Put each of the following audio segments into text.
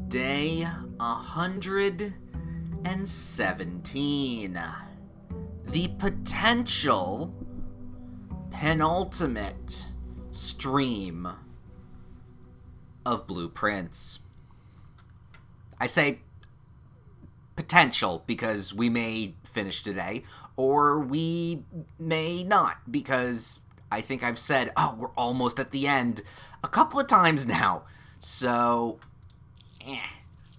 Day 117. The potential penultimate stream of blueprints. I say potential because we may finish today, or we may not, because I think I've said, we're almost at the end a couple of times now. So,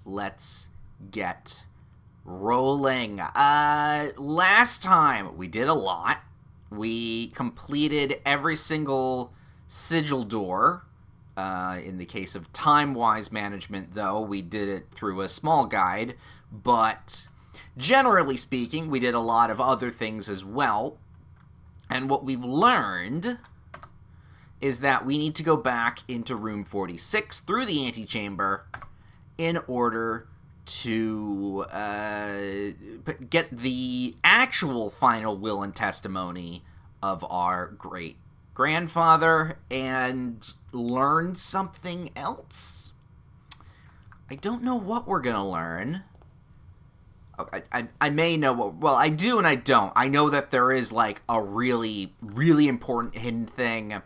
let's get rolling. Last time we did a lot. We completed every single sigil door. In the case of time-wise management, though, we did it through a small guide. But generally speaking, we did a lot of other things as well. And what we've learned is that we need to go back into room 46 through the antechamber in order to get the actual final will and testimony of our great grandfather and learn something else. I don't know what we're going to learn. I may know what... Well, I do and I don't. I know that there is, like, a really, really important hidden thing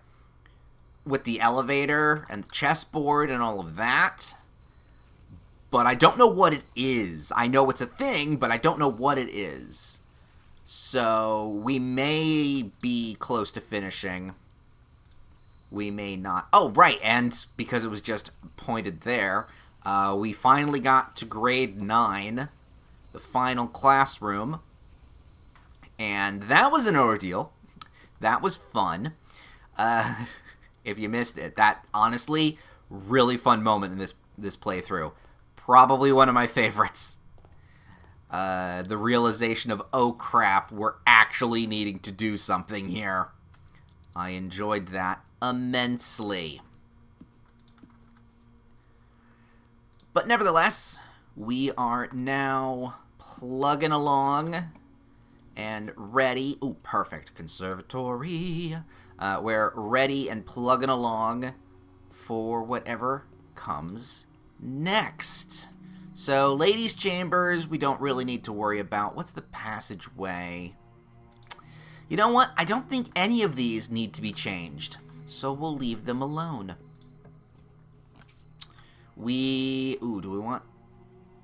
with the elevator and the chessboard and all of that. But I don't know what it is. I know it's a thing, but I don't know what it is. So, we may be close to finishing. We may not. Oh, right, and because it was just pointed there, we finally got to grade 9, the final classroom. And that was an ordeal. That was fun. If you missed it, that, honestly, really fun moment in this playthrough. Probably one of my favorites. The realization of, oh crap, we're actually needing to do something here. I enjoyed that immensely. But nevertheless, we are now plugging along and ready. Ooh, perfect. Conservatory. We're ready and plugging along for whatever comes next. So, ladies' chambers, we don't really need to worry about. What's the passageway? You know what? I don't think any of these need to be changed. So we'll leave them alone. Do we want...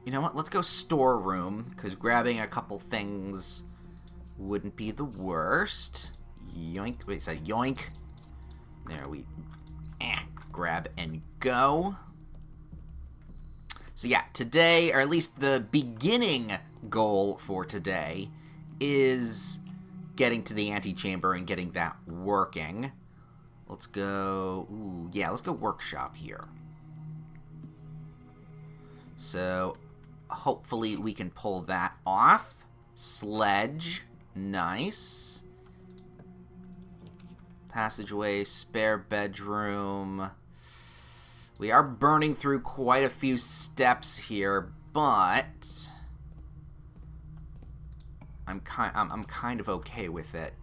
You know what? Let's go storeroom, because grabbing a couple things wouldn't be the worst. Yoink. Wait, is that yoink? There we... grab and go. So yeah, today, or at least the beginning goal for today, is getting to the antechamber and getting that working. Let's go... let's go workshop here. So, hopefully we can pull that off. Sledge. Nice. Passageway, spare bedroom. We are burning through quite a few steps here, but I'm kind of okay with it.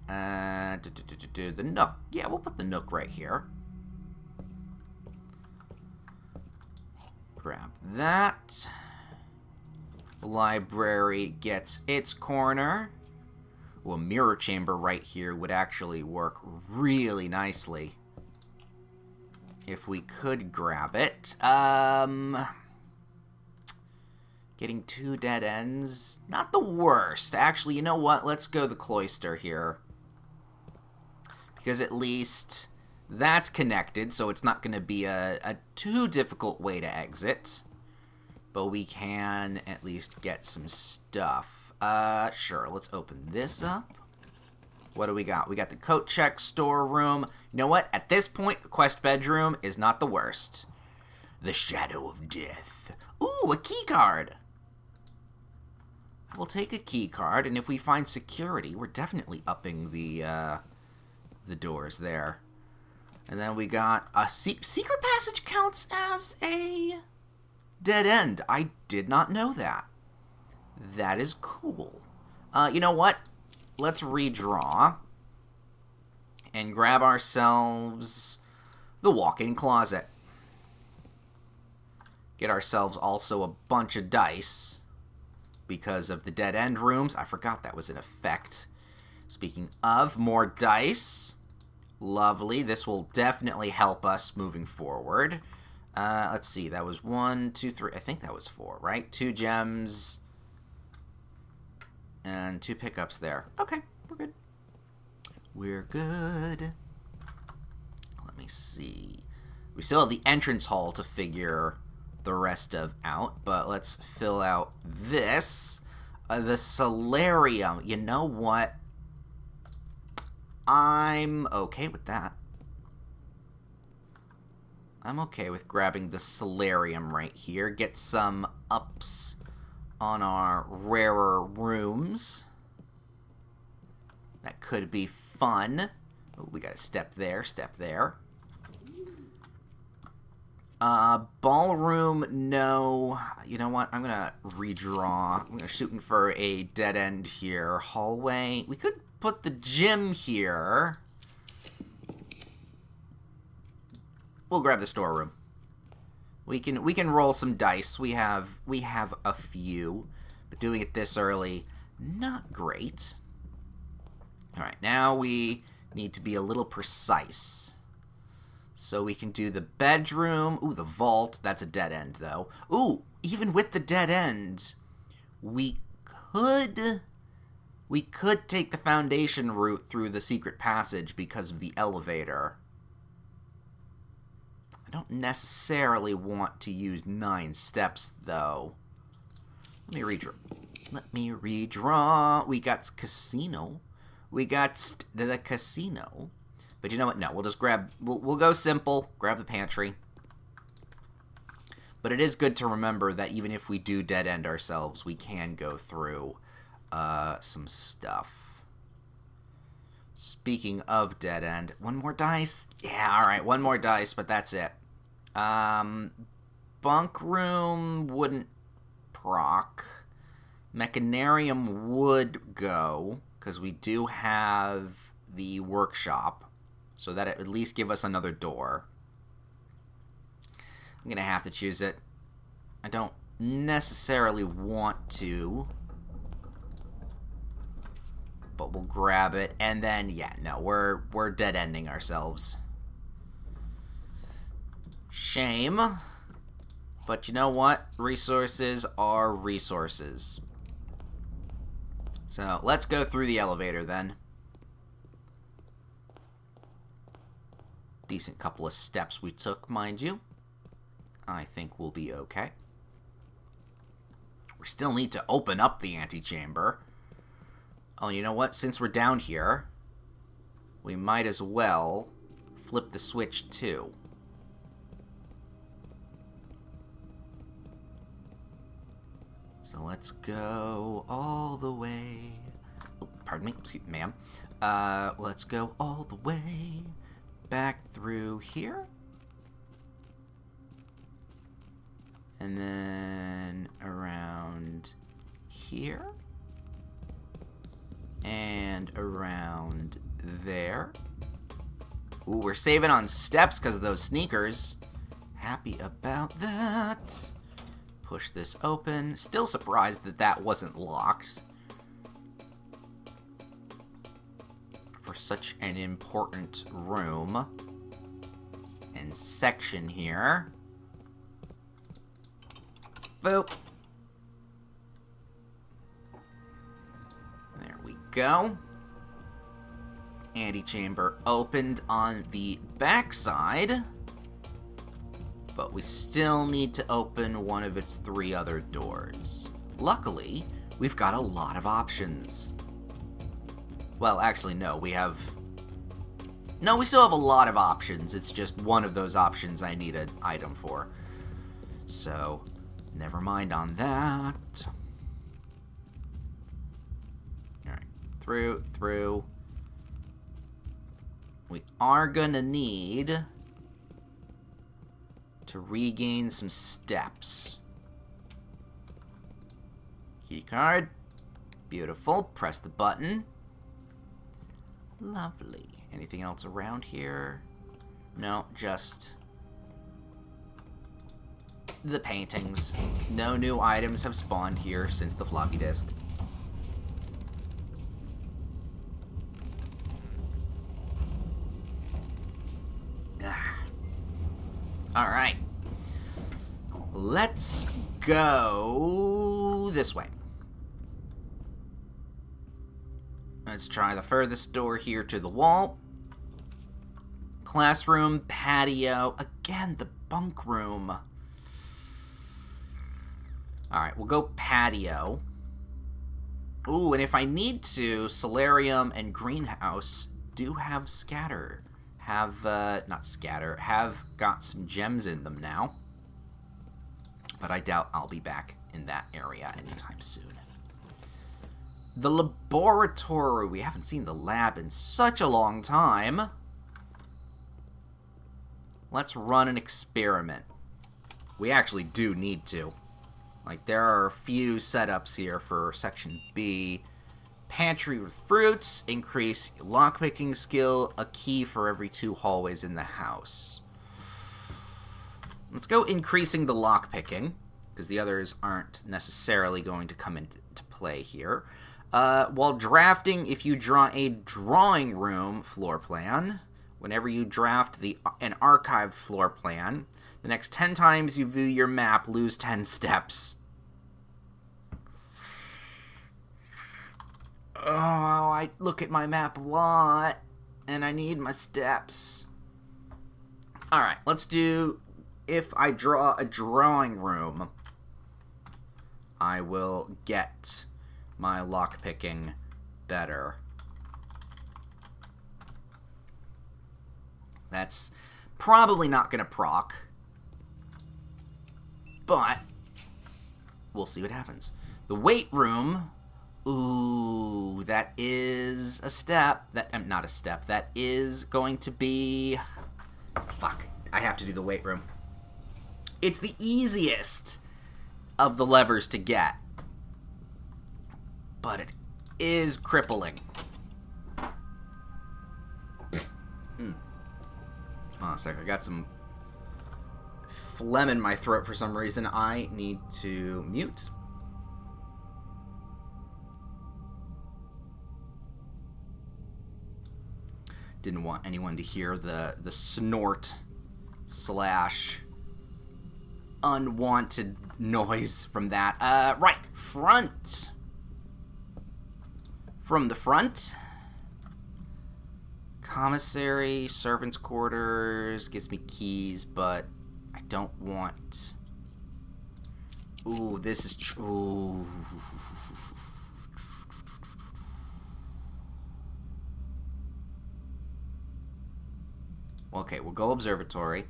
The nook. Yeah, we'll put the nook right here. Grab that. The library gets its corner. Well, a mirror chamber right here would actually work really nicely. If we could grab it. Getting 2 dead ends. Not the worst. Actually, you know what? Let's go the cloister here. Because at least that's connected, so it's not going to be a too difficult way to exit. But we can at least get some stuff. Sure, let's open this up. What do we got? We got the coat check storeroom. You know what? At this point, the quest bedroom is not the worst. The Shadow of Death. Ooh, a key card. We'll take a key card, and if we find security, we're definitely upping the doors there. And then we got a secret passage counts as a dead end. I did not know that. That is cool. You know what? Let's redraw and grab ourselves the walk-in closet. Get ourselves also a bunch of dice because of the dead end rooms. I forgot that was an effect. Speaking of, more dice. Lovely. This will definitely help us moving forward. Let's see. That was 1, 2, 3. I think that was 4, right? 2 gems. And 2 pickups there. Okay, we're good. We're good. Let me see. We still have the entrance hall to figure the rest of out, but let's fill out this. The solarium. You know what? I'm okay with that. I'm okay with grabbing the solarium right here. Get some ups on our rarer rooms. That could be fun. Oh, we got a step there, step there. Ballroom, no. You know what? I'm gonna redraw. I'm gonna shooting for a dead end here. Hallway. We could put the gym here. We'll grab the storeroom. We can roll some dice. We have a few, but doing it this early, not great. All right, now we need to be a little precise. So we can do the bedroom. Ooh, the vault. That's a dead end, though. Ooh, even with the dead end, we could take the foundation route through the secret passage because of the elevator. I don't necessarily want to use 9 steps, though. Let me redraw. We got casino. We got the casino. But you know what? No, we'll just grab... We'll go simple. Grab the pantry. But it is good to remember that even if we do dead-end ourselves, we can go through some stuff. Speaking of dead-end, one more dice? Yeah, alright, one more dice, but that's it. Bunk room wouldn't proc. Mechanarium would go, because we do have the workshop. So that at least give us another door. I'm going to have to choose it. I don't necessarily want to. But we'll grab it. And then, yeah, no, we're dead-ending ourselves. Shame. But you know what? Resources are resources. So let's go through the elevator then. Decent couple of steps we took, mind you. I think we'll be okay. We still need to open up the antechamber. Oh, you know what? Since we're down here, we might as well flip the switch too. So let's go all the way. Oh, pardon me, excuse me, ma'am. Let's go all the way back through here. And then around here. And around there. Ooh, we're saving on steps because of those sneakers. Happy about that. Push this open. Still surprised that that wasn't locked. For such an important room and section here. Boop. There we go. Antechamber opened on the backside, but we still need to open one of its 3 other doors. Luckily, we've got a lot of options. Well, actually, no, we still have a lot of options. It's just one of those options I need an item for. So, never mind on that. Alright, through. We are gonna need to regain some steps. Keycard. Beautiful. Press the button. Lovely. Anything else around here? No, just the paintings. No new items have spawned here since the floppy disk. Alright. Let's go this way. Let's try the furthest door here to the wall. Classroom, patio. Again, the bunk room. Alright, we'll go patio. Ooh, and if I need to, solarium and greenhouse do have scatter. Have got some gems in them now. But I doubt I'll be back in that area anytime soon. The laboratory. We haven't seen the lab in such a long time. Let's run an experiment. We actually do need to. Like, there are a few setups here for Section B. Pantry with fruits, increase lockpicking skill, a key for every 2 hallways in the house. Let's go increasing the lockpicking, because the others aren't necessarily going to come into play here. While drafting, if you draw a drawing room floor plan, whenever you draft an archived floor plan, the next 10 times you view your map, lose 10 steps. Oh, I look at my map a lot, and I need my steps. Alright, let's do, if I draw a drawing room, I will get my lockpicking better. That's probably not going to proc, but we'll see what happens. The weight room. Ooh, that is a step. Not a step. That is going to be... Fuck. I have to do the weight room. It's the easiest of the levers to get. But it is crippling. Oh, a sec. I got some phlegm in my throat for some reason. I need to mute. Didn't want anyone to hear the snort / unwanted noise from that. Right, front. From the front. Commissary, servants' quarters, gives me keys, but I don't want... Ooh, this is true. Okay, we'll go observatory.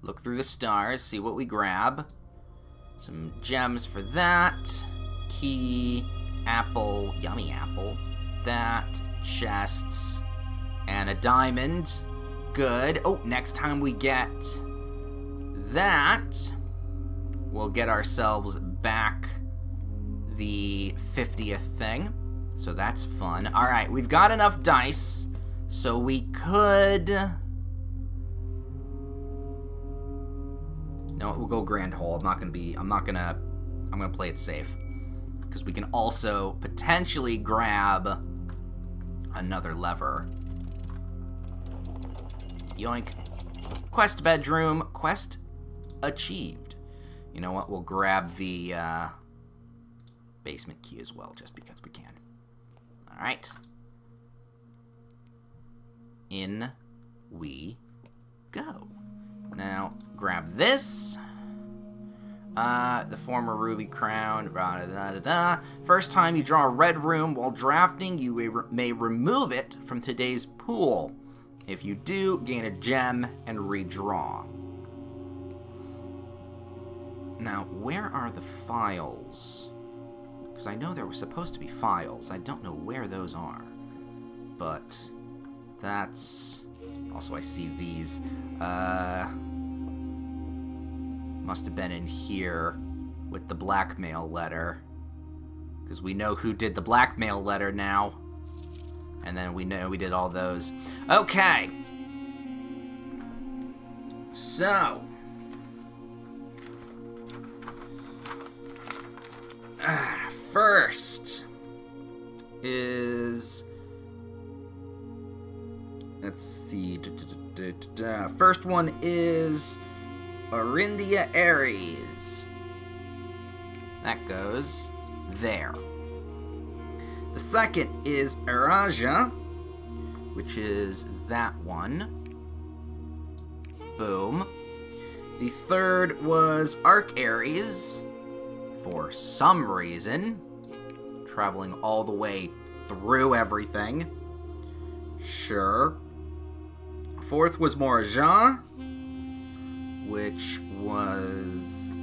Look through the stars, see what we grab. Some gems for that. Key, apple, yummy apple. That, chests, and a diamond. Good. Oh, next time we get that, we'll get ourselves back the 50th thing. So that's fun. Alright, we've got enough dice, so we could... No, we'll go Grand Hole. I'm gonna play it safe. Because we can also potentially grab another lever. Yoink. Quest bedroom. Quest achieved. You know what? We'll grab the basement key as well, just because we can. Alright. In we go. Now, grab this. The former ruby crown. Da, da, da, da. First time you draw a red room while drafting, you may remove it from today's pool. If you do, gain a gem and redraw. Now, where are the files? Because I know there were supposed to be files. I don't know where those are. But that's... Also, I see these. Must have been in here with the blackmail letter. Because we know who did the blackmail letter now. And then we know we did all those. Okay. So, first is, let's see, first one is Arindia Aries. That goes there. The second is Araja, which is that one. Boom. The third was Arc Aries, for some reason, traveling all the way through everything. Sure. Fourth was Morajan, which was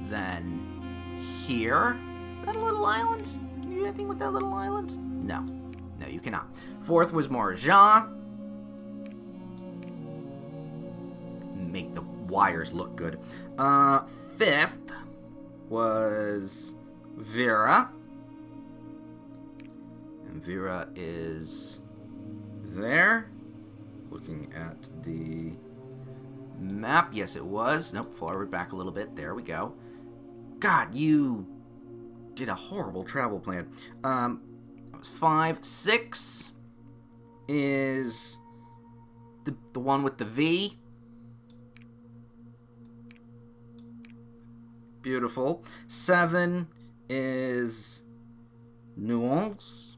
then here. Is that a little island? Can you do anything with that little island? No. No, you cannot. Fourth was Morajan. Make the wires look good. Fifth was Vera. And Vera is there. Looking at the map. Yes, it was. Nope, forward back a little bit. There we go. God, you did a horrible travel plan. That was 5. 6 is the one with the V. Beautiful. 7 is Nuance,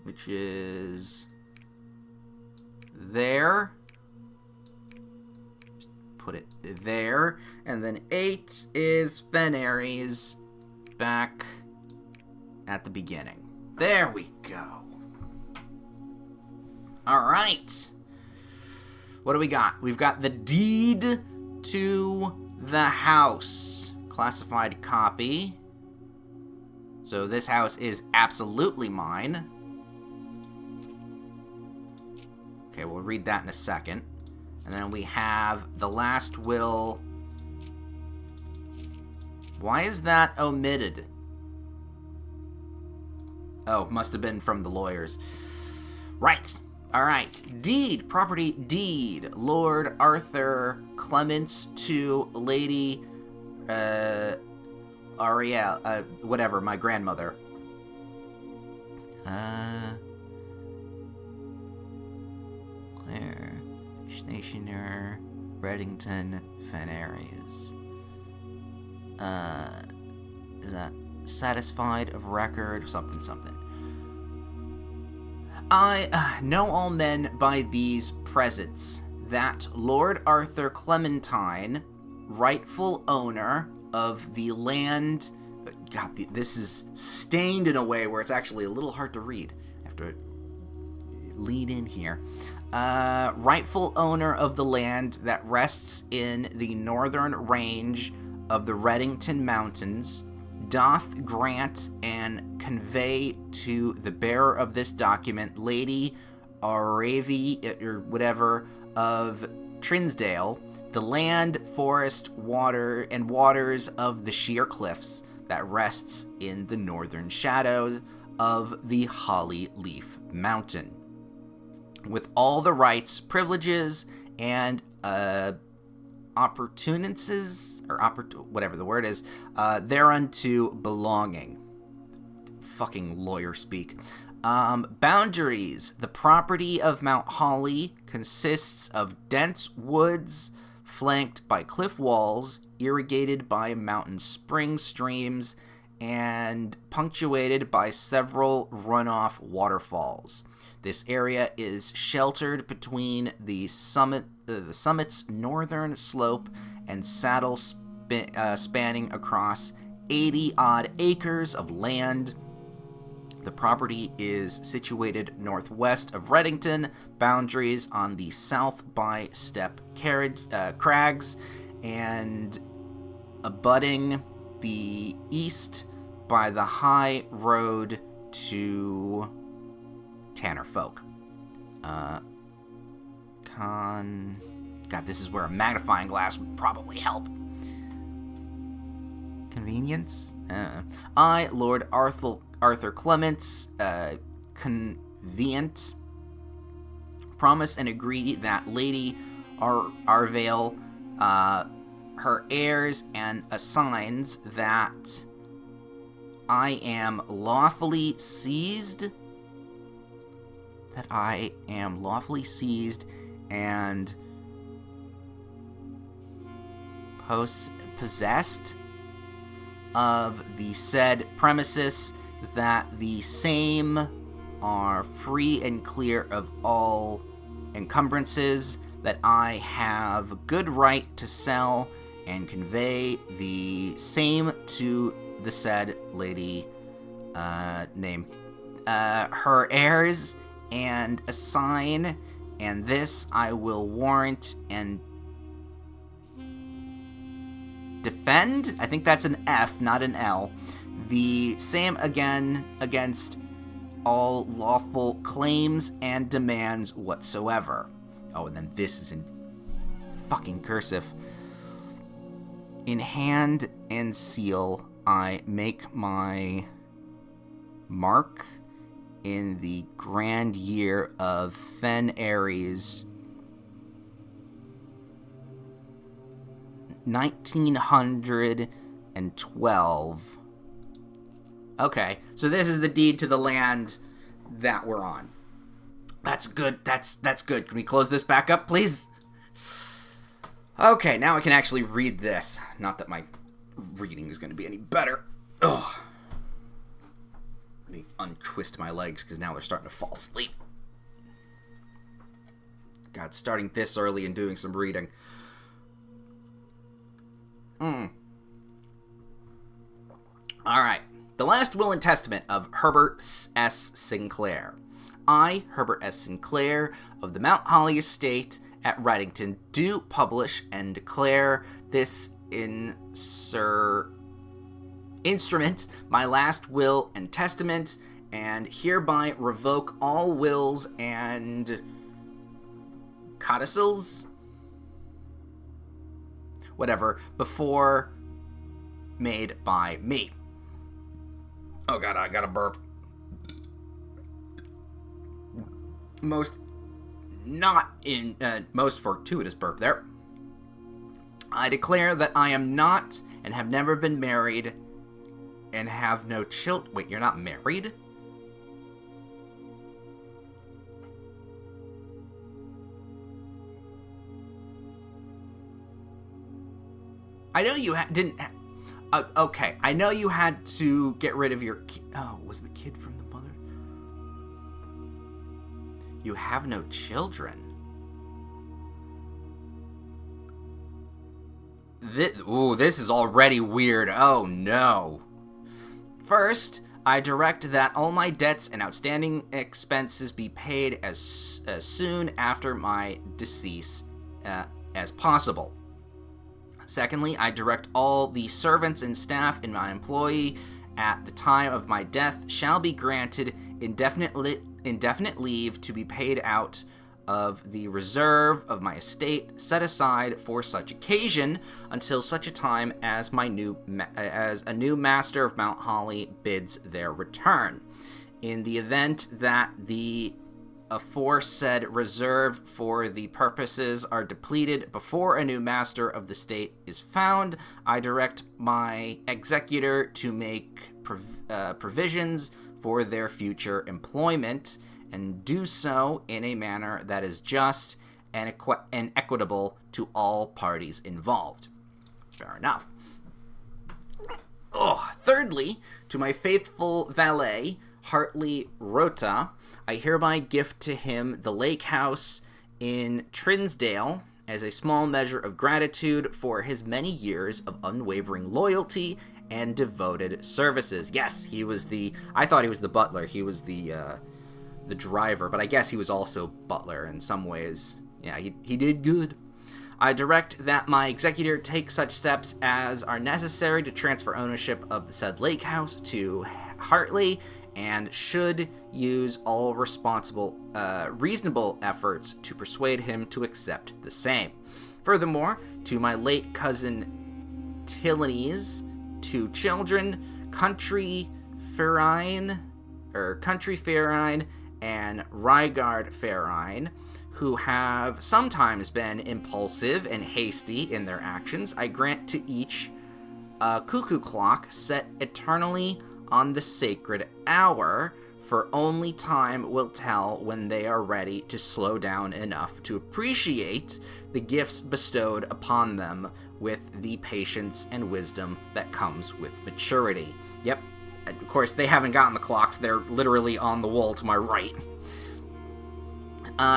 which is there. Just put it there. And then 8 is Fenaries, back at the beginning. There we go. Alright. What do we got? We've got the deed to the house. Classified copy. So this house is absolutely mine. Okay, we'll read that in a second. And then we have the last will. Why is that omitted? Oh, must have been from the lawyers. Right. All right. Deed. Property deed. Lord Arthur Clements to Lady Ariel, whatever, my grandmother. Claire, Schneescher, Reddington, Fenaries. Is that satisfied of record? Something. I know all men by these presents, that Lord Arthur Clementine, rightful owner of the land. God, this is stained in a way where it's actually a little hard to read. I have to lean in here. Rightful owner of the land that rests in the northern range of the Reddington Mountains, doth grant and convey to the bearer of this document, Lady Aravi, or whatever, of Trinsdale, the land, forest, water, and waters of the sheer cliffs that rests in the northern shadows of the Holly Leaf Mountain, with all the rights, privileges, and opportunities, or whatever the word is, thereunto belonging. Fucking lawyer speak. Boundaries. The property of Mount Holly consists of dense woods, flanked by cliff walls, irrigated by mountain spring streams, and punctuated by several runoff waterfalls. This area is sheltered between the summit's northern slope and saddle spanning across 80-odd acres of land. The property is situated northwest of Reddington, boundaries on the south by Step Crags, and abutting the east by the high road to Tanner Folk. God, this is where a magnifying glass would probably help. Convenience? I, Lord Arthur Clements, convenient, promise and agree that Lady Arvale, her heirs, and assigns that I am lawfully seized. And possessed of the said premises, that the same are free and clear of all encumbrances, that I have good right to sell and convey the same to the said lady, name her heirs, and assign, and this I will warrant and defend. I think that's an F, not an L. The same again against all lawful claims and demands whatsoever. Oh, and then this is in fucking cursive. In hand and seal, I make my mark in the grand year of Fen Aries 1912. Okay, so this is the deed to the land that we're on. That's good. That's good. Can we close this back up, please? Okay, now I can actually read this. Not that my reading is going to be any better. Ugh. Let me untwist my legs, because now they're starting to fall asleep. God, starting this early and doing some reading. Alright. The last will and testament of Herbert S. Sinclair. I, Herbert S. Sinclair, of the Mount Holly Estate at Reddington, do publish and declare this instrument, my last will and testament, and hereby revoke all wills and codicils, whatever, before made by me. Oh god, I gotta burp. Most fortuitous burp there. I declare that I am not and have never been married and have no children. Wait, you're not married? I know you didn't. Okay, I know you had to get rid of your kid. Oh, was the kid from the mother? You have no children. This is already weird. Oh no. First, I direct that all my debts and outstanding expenses be paid as soon after my decease as possible. Secondly, I direct all the servants and staff in my employ at the time of my death shall be granted indefinite leave to be paid out of the reserve of my estate set aside for such occasion until such a time as as a new master of Mount Holly bids their return. In the event that the aforesaid reserve for the purposes are depleted before a new master of the state is found, I direct my executor to make provisions for their future employment, and do so in a manner that is just and equitable to all parties involved. Fair enough. Thirdly, to my faithful valet, Hartley Rota, I hereby gift to him the lake house in Trinsdale as a small measure of gratitude for his many years of unwavering loyalty and devoted services. Yes, I thought he was the butler. He was the driver, but I guess he was also butler in some ways. Yeah, he did good. I direct that my executor take such steps as are necessary to transfer ownership of the said lake house to Hartley, and should use all reasonable efforts to persuade him to accept the same. Furthermore, to my late cousin Tillaney's 2 children, Country Fairine and Rygard Ferine, who have sometimes been impulsive and hasty in their actions, I grant to each a cuckoo clock set eternally on the sacred hour, for only time will tell when they are ready to slow down enough to appreciate the gifts bestowed upon them with the patience and wisdom that comes with maturity. Yep, of course, they haven't gotten the clocks. They're literally on the wall to my right.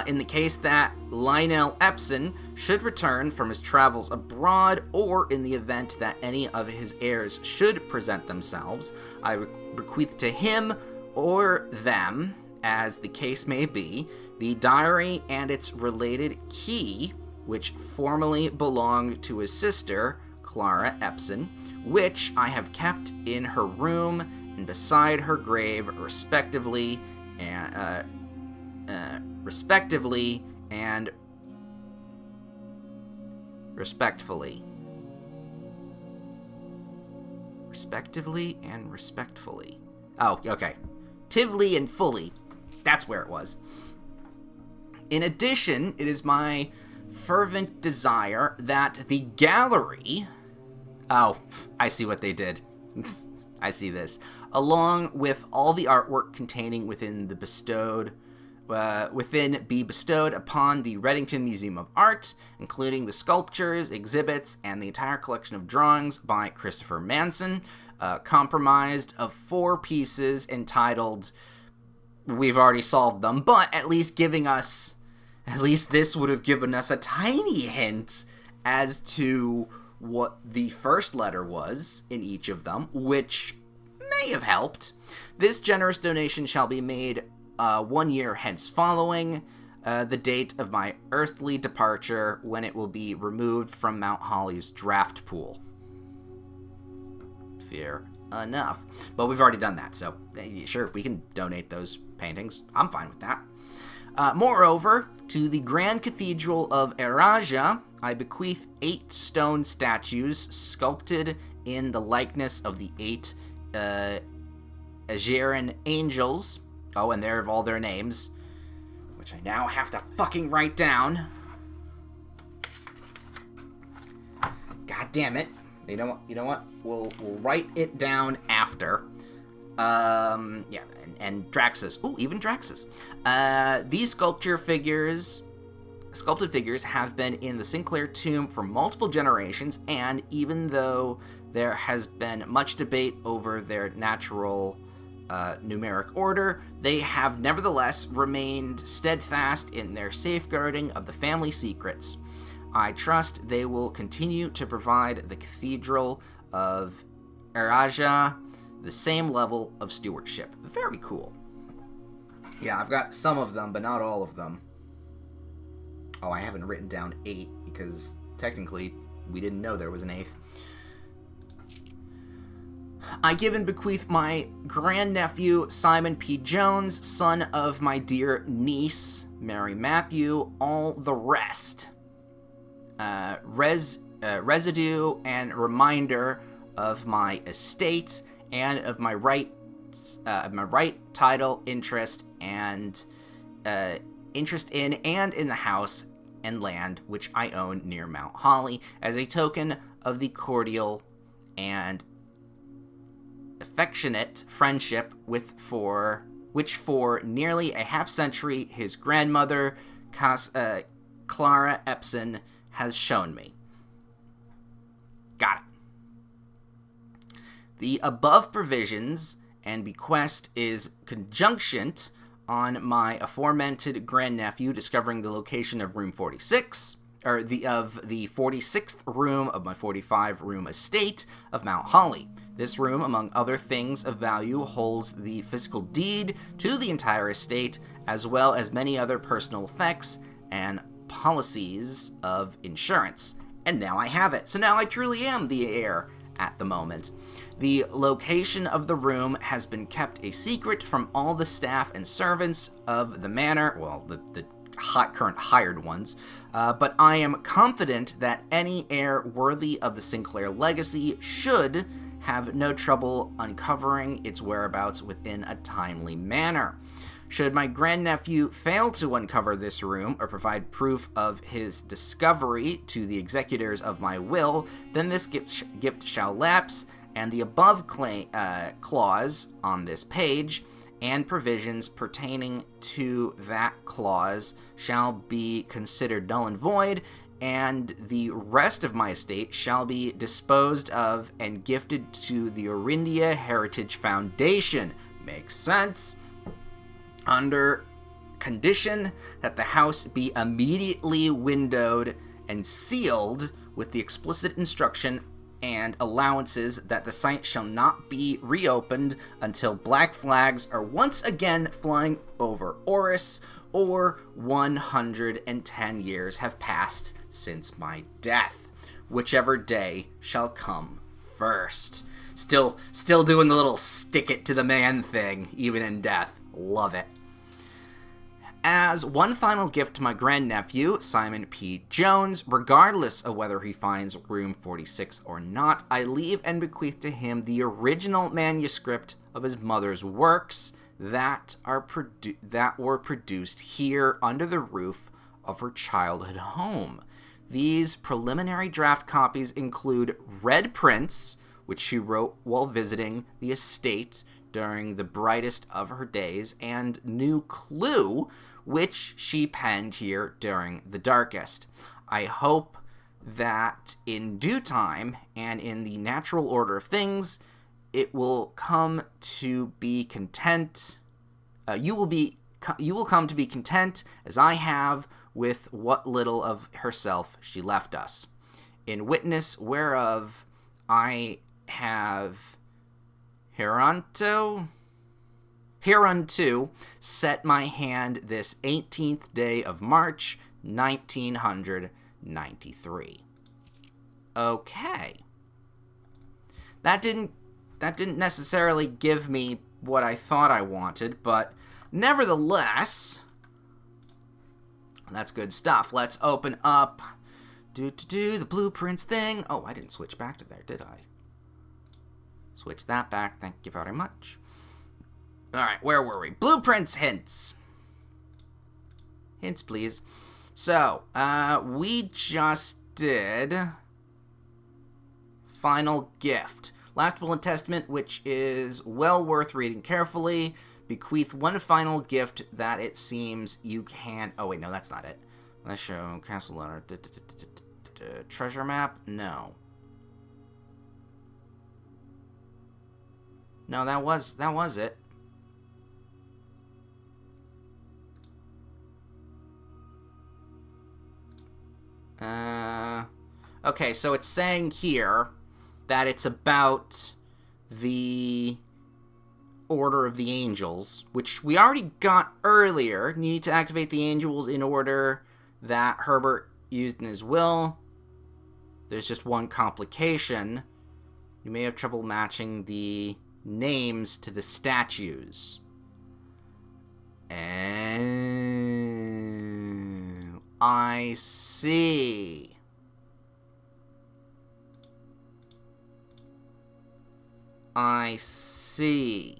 In the case that Lionel Epson should return from his travels abroad, or in the event that any of his heirs should present themselves, I bequeath to him or them, as the case may be, the diary and its related key, which formerly belonged to his sister, Clara Epson, which I have kept in her room and beside her grave, respectively, and respectively. Oh, okay. Tively and fully. That's where it was. In addition, it is my fervent desire that the gallery... Oh, I see what they did. I see this. Along with all the artwork containing within be bestowed upon the Reddington Museum of Art, including the sculptures, exhibits, and the entire collection of drawings by Christopher Manson, comprised of 4 pieces entitled, we've already solved them, but at least this would have given us a tiny hint as to what the first letter was in each of them, which may have helped. This generous donation shall be made 1 year hence following the date of my earthly departure, when it will be removed from Mount Holly's draft pool. Fair enough. But we've already done that, so sure, we can donate those paintings. I'm fine with that. Moreover, to the Grand Cathedral of Eraja, I bequeath 8 stone statues sculpted in the likeness of the 8 Aegeran angels. Oh, and there are all their names, which I now have to fucking write down. God damn it. You know what? We'll write it down after. Yeah, and Draxus. Ooh, even Draxus. These sculpted figures have been in the Sinclair tomb for multiple generations, and even though there has been much debate over their natural numeric order, they have nevertheless remained steadfast in their safeguarding of the family secrets. I trust they will continue to provide the Cathedral of Eraja the same level of stewardship. Very cool. Yeah, I've got some of them, but not all of them. Oh, I haven't written down 8, because technically we didn't know there was an 8th. I give and bequeath my grandnephew, Simon P. Jones, son of my dear niece, Mary Matthew, all the rest. Residue and reminder of my estate and of my right title, interest in and in the house and land which I own near Mount Holly, as a token of the cordial and affectionate friendship which for nearly a half-century his grandmother, Clara Epson, has shown me. Got it. The above provisions and bequest is conjuncient on my aforementioned grandnephew discovering the location of room 46, or the 46th room of my 45-room estate of Mount Holly. This room, among other things of value, holds the physical deed to the entire estate, as well as many other personal effects and policies of insurance. And now I have it. So now I truly am the heir at the moment. The location of the room has been kept a secret from all the staff and servants of the manor, well, the current hired ones, but I am confident that any heir worthy of the Sinclair legacy should have no trouble uncovering its whereabouts within a timely manner. Should my grandnephew fail to uncover this room or provide proof of his discovery to the executors of my will, then this gift shall lapse, and the above clause on this page and provisions pertaining to that clause shall be considered null and void, and the rest of my estate shall be disposed of and gifted to the Orindia Heritage Foundation. Makes sense. Under condition that the house be immediately windowed and sealed with the explicit instruction and allowances that the site shall not be reopened until black flags are once again flying over Oris, or 110 years have passed since my death, whichever day shall come first. Still doing the little stick it to the man thing, even in death. Love it. As one final gift to my grandnephew, Simon P. Jones, regardless of whether he finds room 46 or not, I leave and bequeath to him the original manuscript of his mother's works that were produced here under the roof of her childhood home. These preliminary draft copies include red prints, which she wrote while visiting the estate during the brightest of her days, and New Clue, which she penned here during the darkest. I hope that in due time and in the natural order of things, it will come to be content. You will come to be content as I have with what little of herself she left us. In witness whereof I have hereunto set my hand this 18th day of March, 1993. Okay. That didn't necessarily give me what I thought I wanted, but nevertheless, that's good stuff. Let's open up the blueprints thing. Oh, I didn't switch back to there, did I? Switch that back. Thank you very much. All right, where were we? Blueprints hints. Hints, please. So, we just did Final Gift. Last Will and Testament, which is well worth reading carefully. Bequeath one final gift that it seems you can... Oh, wait, no, that's not it. Let's show Castle Letter. Treasure map? No. No, that was it. Okay, so it's saying here that it's about the Order of the Angels, which we already got earlier. You need to activate the angels in order that Herbert used in his will. There's just one complication. You may have trouble matching the names to the statues. And I see. I see.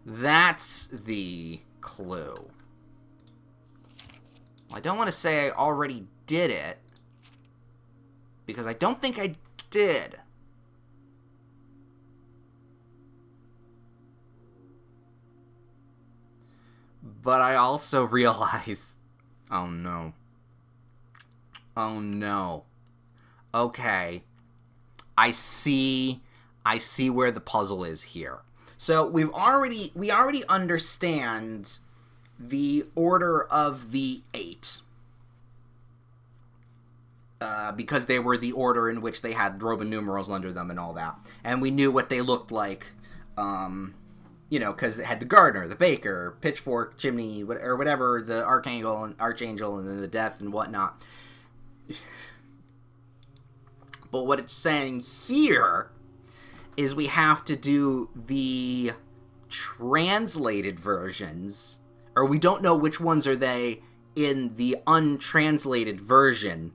That's the clue. I don't want to say I already did it, because I don't think I did. But I also realize... Oh, no. Oh, no. Okay. I see where the puzzle is here. So we already understand the Order of the Eight. Because they were the order in which they had Roman numerals under them and all that. And we knew what they looked like, because it had the gardener, the baker, pitchfork, chimney, or whatever, the archangel, and then the death and whatnot. But what it's saying here is we have to do the translated versions, or we don't know which ones are they in the untranslated version,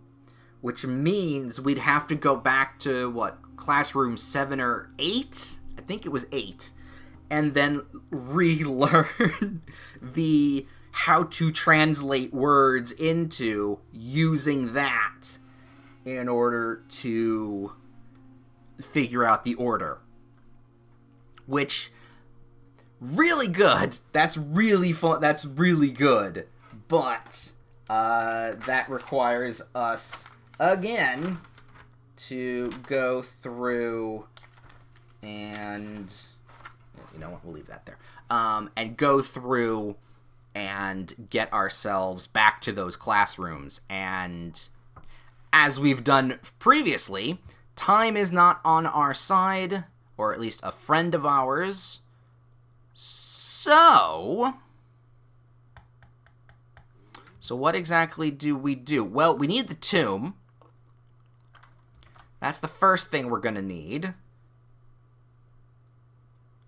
which means we'd have to go back to, classroom 7 or 8? I think it was 8, and then relearn the how to translate words into using that in order to figure out the order. Which, really good. That's really fun. That's really good. But that requires us, again, to go through and... You know what? We'll leave that there. And go through and get ourselves back to those classrooms. And as we've done previously, time is not on our side, or at least a friend of ours. So what exactly do we do? Well, we need the tomb. That's the first thing we're going to need.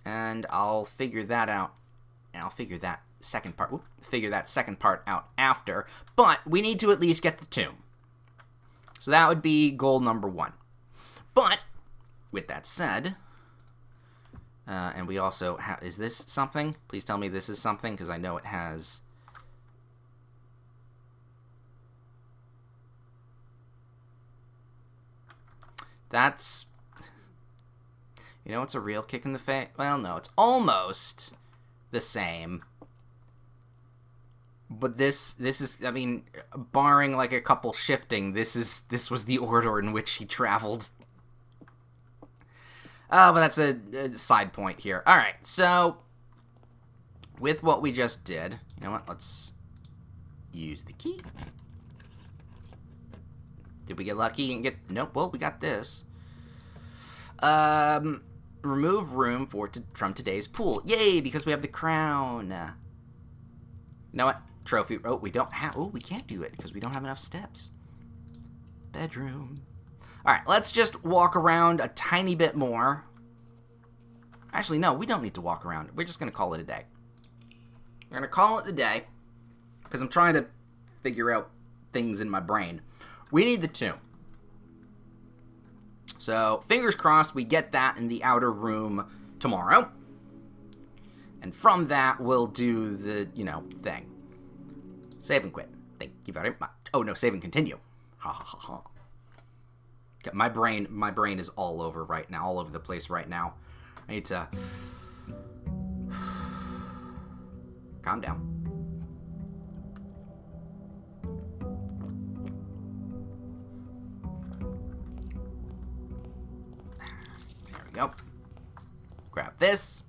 And I'll figure that out. And I'll figure that second part out after. But we need to at least get the tomb. So that would be goal number 1. But with that said, and we also have... Is this something? Please tell me this is something, because I know it has... That's... You know, it's a real kick in the face. Well, no, it's almost the same. But this is, I mean, barring like a couple shifting, this was the order in which he traveled. But that's a side point here. All right, so with what we just did, you know what? Let's use the key. Did we get lucky and get... Nope, well, we got this. Remove room from today's pool. Yay, because we have the crown. You know what? Trophy. Oh, we don't have... Oh, we can't do it because we don't have enough steps. Bedroom. Alright, let's just walk around a tiny bit more. Actually, no, we don't need to walk around. We're just going to call it a day. We're going to call it a day because I'm trying to figure out things in my brain. We need the tomb. So, fingers crossed we get that in the outer room tomorrow. And from that, we'll do the, thing. Save and quit. Thank you very much. Oh, no, save and continue. Ha, ha, ha, ha. Okay, my brain is all over right now, all over the place right now. I need to... calm down. Go. Grab this.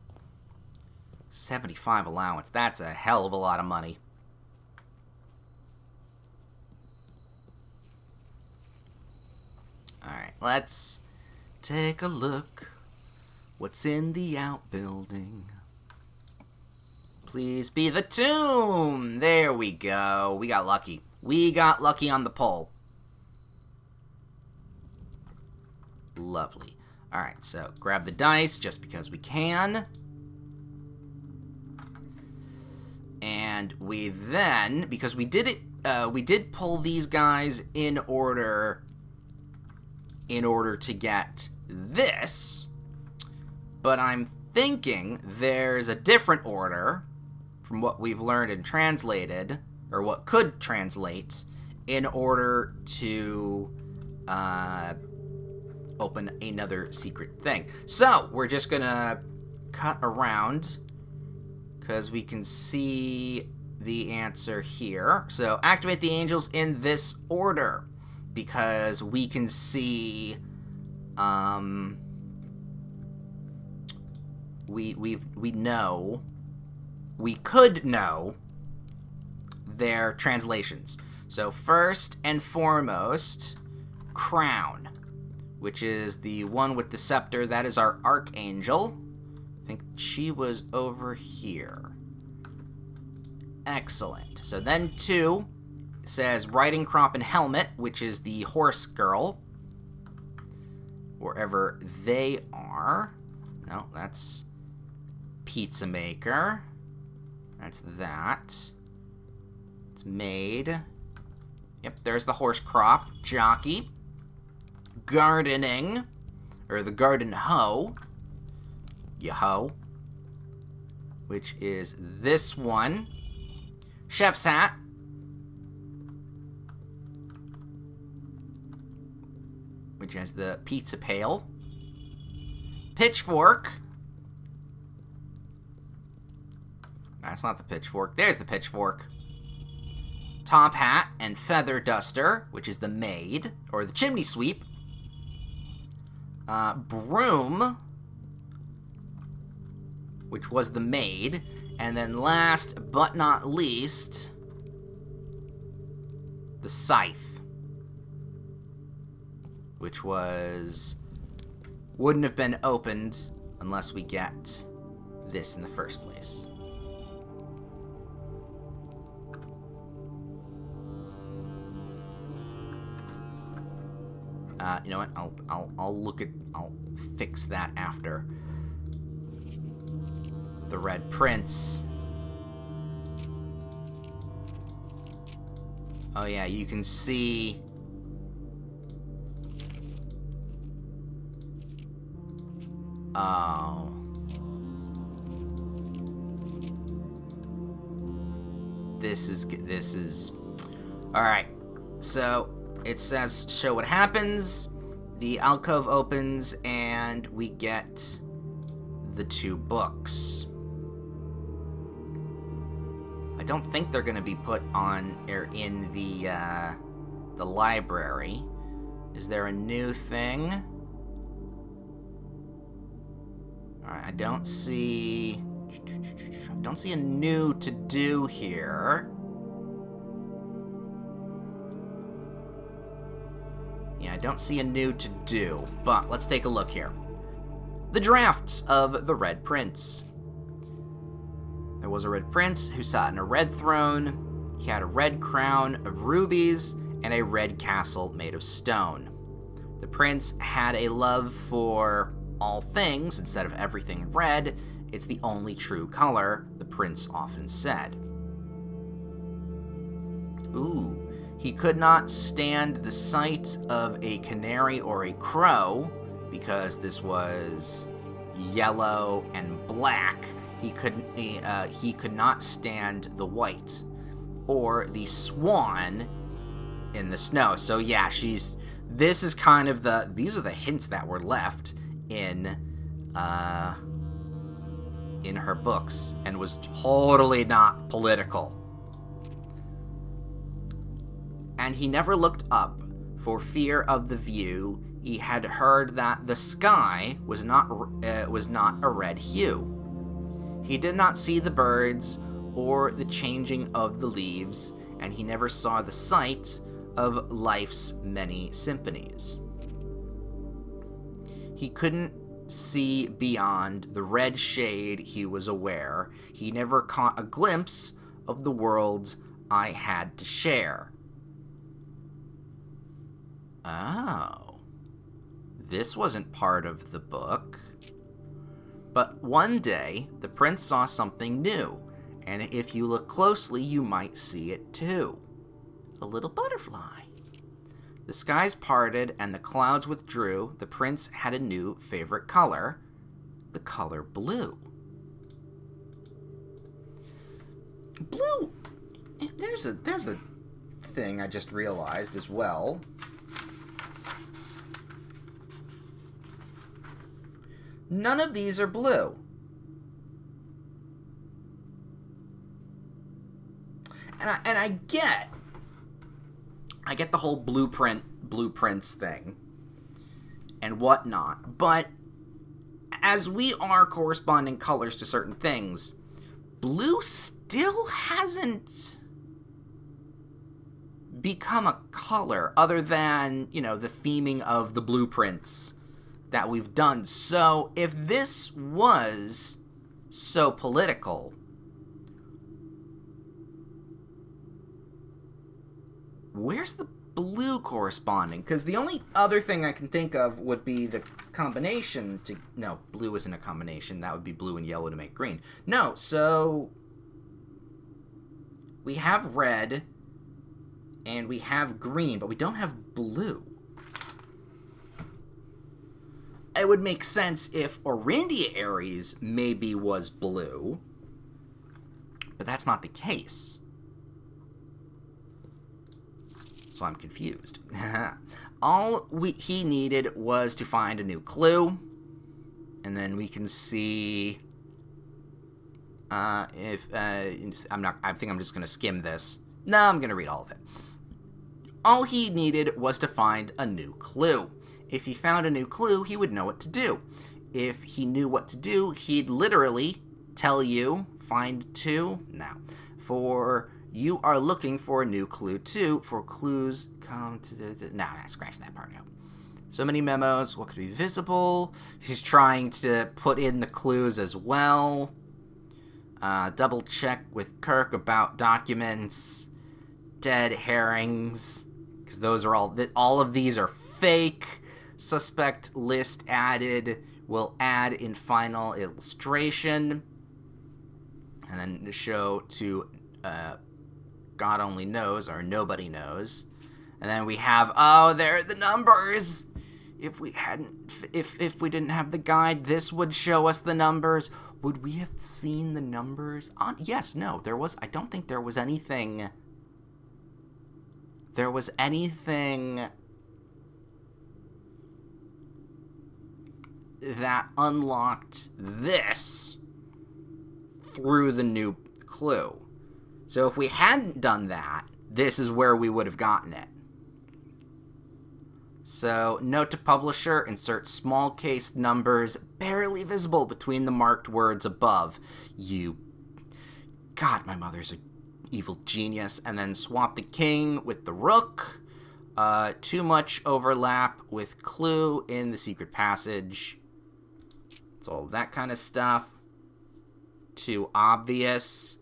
75 allowance. That's a hell of a lot of money. Alright, let's take a look. What's in the outbuilding? Please be the tomb. There we go. We got lucky. We got lucky on the pole. Lovely. Alright, so grab the dice just because we can. And we then, because we did it, we did pull these guys in order to get this. But I'm thinking there's a different order from what we've learned and translated, or what could translate, in order to, open another secret thing. So, we're just gonna cut around because we can see the answer here. So, activate the angels in this order because we can see we could know their translations. So, first and foremost, crown, which is the one with the scepter. That is our archangel. I think she was over here. Excellent. So then 2 says riding crop and helmet, which is the horse girl. Wherever they are. No, that's pizza maker. That's that. It's maid. Yep, there's the horse crop. Jockey. Gardening, or the garden hoe. You hoe. which is this one. Chef's hat. Which has the pizza pail. Pitchfork. That's not the pitchfork. There's the pitchfork. Top hat and feather duster, which is the maid, or the chimney sweep. Broom, which was the maid. And then last but not least, the scythe, which wouldn't have been opened unless we get this in the first place. You know what? I'll fix that after. The Red Prince. Oh yeah, you can see. Oh. This is. All right. So it says, show what happens. The alcove opens, and we get the 2 books. I don't think they're going to be put on or in the library. Is there a new thing? All right, I don't see a new to do here. Yeah, I don't see a new to do, but let's take a look here. The drafts of the Red Prince. There was a Red Prince who sat in a red throne. He had a red crown of rubies and a red castle made of stone. The prince had a love for all things instead of everything red. It's the only true color, the prince often said. Ooh. He could not stand the sight of a canary or a crow because this was yellow and black. He could not stand the white or the swan in the snow. So yeah, this is kind of these are the hints that were left in her books and was totally not political. And he never looked up for fear of the view. He had heard that the sky was not a red hue. He did not see the birds or the changing of the leaves, and he never saw the sight of life's many symphonies. He couldn't see beyond the red shade he was aware. He never caught a glimpse of the worlds I had to share. Oh, this wasn't part of the book. But one day, the prince saw something new, and if you look closely, you might see it too. A little butterfly. The skies parted and the clouds withdrew. The prince had a new favorite color, the color blue. Blue, there's a thing I just realized as well. None of these are blue. And I get the whole blueprints thing and whatnot, but as we are corresponding colors to certain things, blue still hasn't become a color other than, the theming of the blueprints that we've done. So if this was so political, where's the blue corresponding? Because the only other thing I can think of would be the combination to... No, blue isn't a combination. That would be blue and yellow to make green. No, so... we have red, and we have green, but we don't have blue. It would make sense if Orindia Aries maybe was blue, But that's not the case. So I'm confused. He needed was to find a new clue. And then we can see I think I'm just going to skim this. No, I'm going to read all of it. All he needed was to find a new clue. If he found a new clue, he would know what to do. If he knew what to do, he'd literally tell you, find two. Now, for you are looking for a new clue too. For clues come to nah, scratch that part out. So many memos. What could be visible? He's trying to put in the clues as well. Double check with Kirk about documents. Dead herrings. Because those are all of these are fake. Suspect list added. Will add in final illustration. And then show to God only knows or nobody knows. And then we have, there are the numbers. If we didn't have the guide, this would show us the numbers. Would we have seen the numbers? Yes, no, I don't think there was anything. There was anything that unlocked this through the new clue. So if we hadn't done that, this is where we would have gotten it. So, note to publisher, insert small case numbers barely visible between the marked words above. God, my mother's an evil genius. And then swap the king with the rook. Too much overlap with clue in the secret passage. So all that kind of stuff. Too obvious.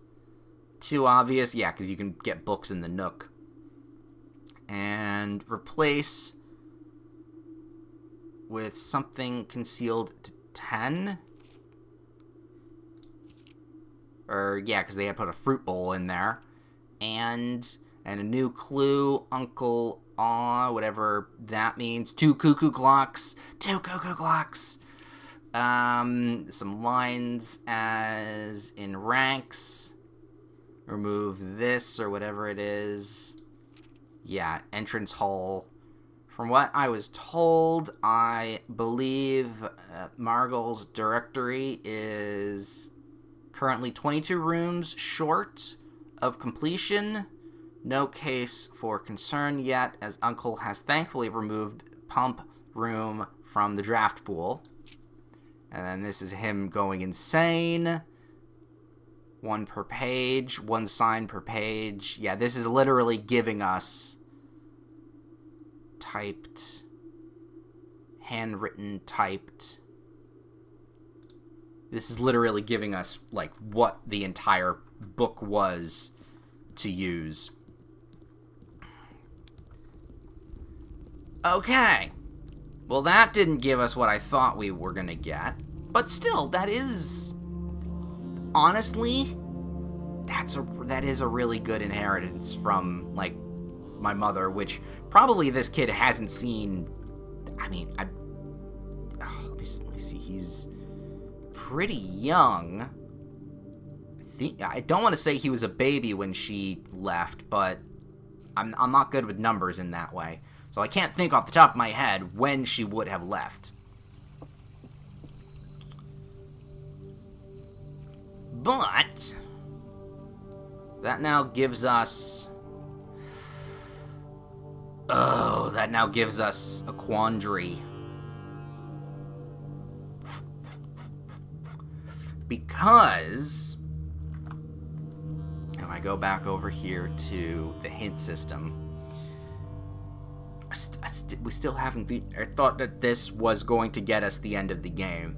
Yeah, because you can get books in the nook. And replace with something concealed to 10. Or, yeah, because they had put a fruit bowl in there. And a new clue, Uncle Aw, whatever that means. 2 cuckoo clocks. Some lines as in ranks. Remove this or whatever it is. Yeah, entrance hall. From what I was told, I believe Margol's directory is currently 22 rooms short of completion. No case for concern yet, as Uncle has thankfully removed pump room from the draft pool. And then this is him going insane. 1 per page, 1 sign per page. Yeah, this is literally giving us typed, handwritten, typed. This is literally giving us, like, what the entire book was to use. Okay. Well, that didn't give us what I thought we were gonna get. But still, that is... honestly, that is a really good inheritance from, like, my mother, which probably this kid hasn't seen. I mean, let me see. He's pretty young. I don't want to say he was a baby when she left, but I'm not good with numbers in that way. So I can't think off the top of my head when she would have left. But that now gives us... that now gives us a quandary. Because if I go back over here to the hint system, we still haven't beat... I thought that this was going to get us the end of the game.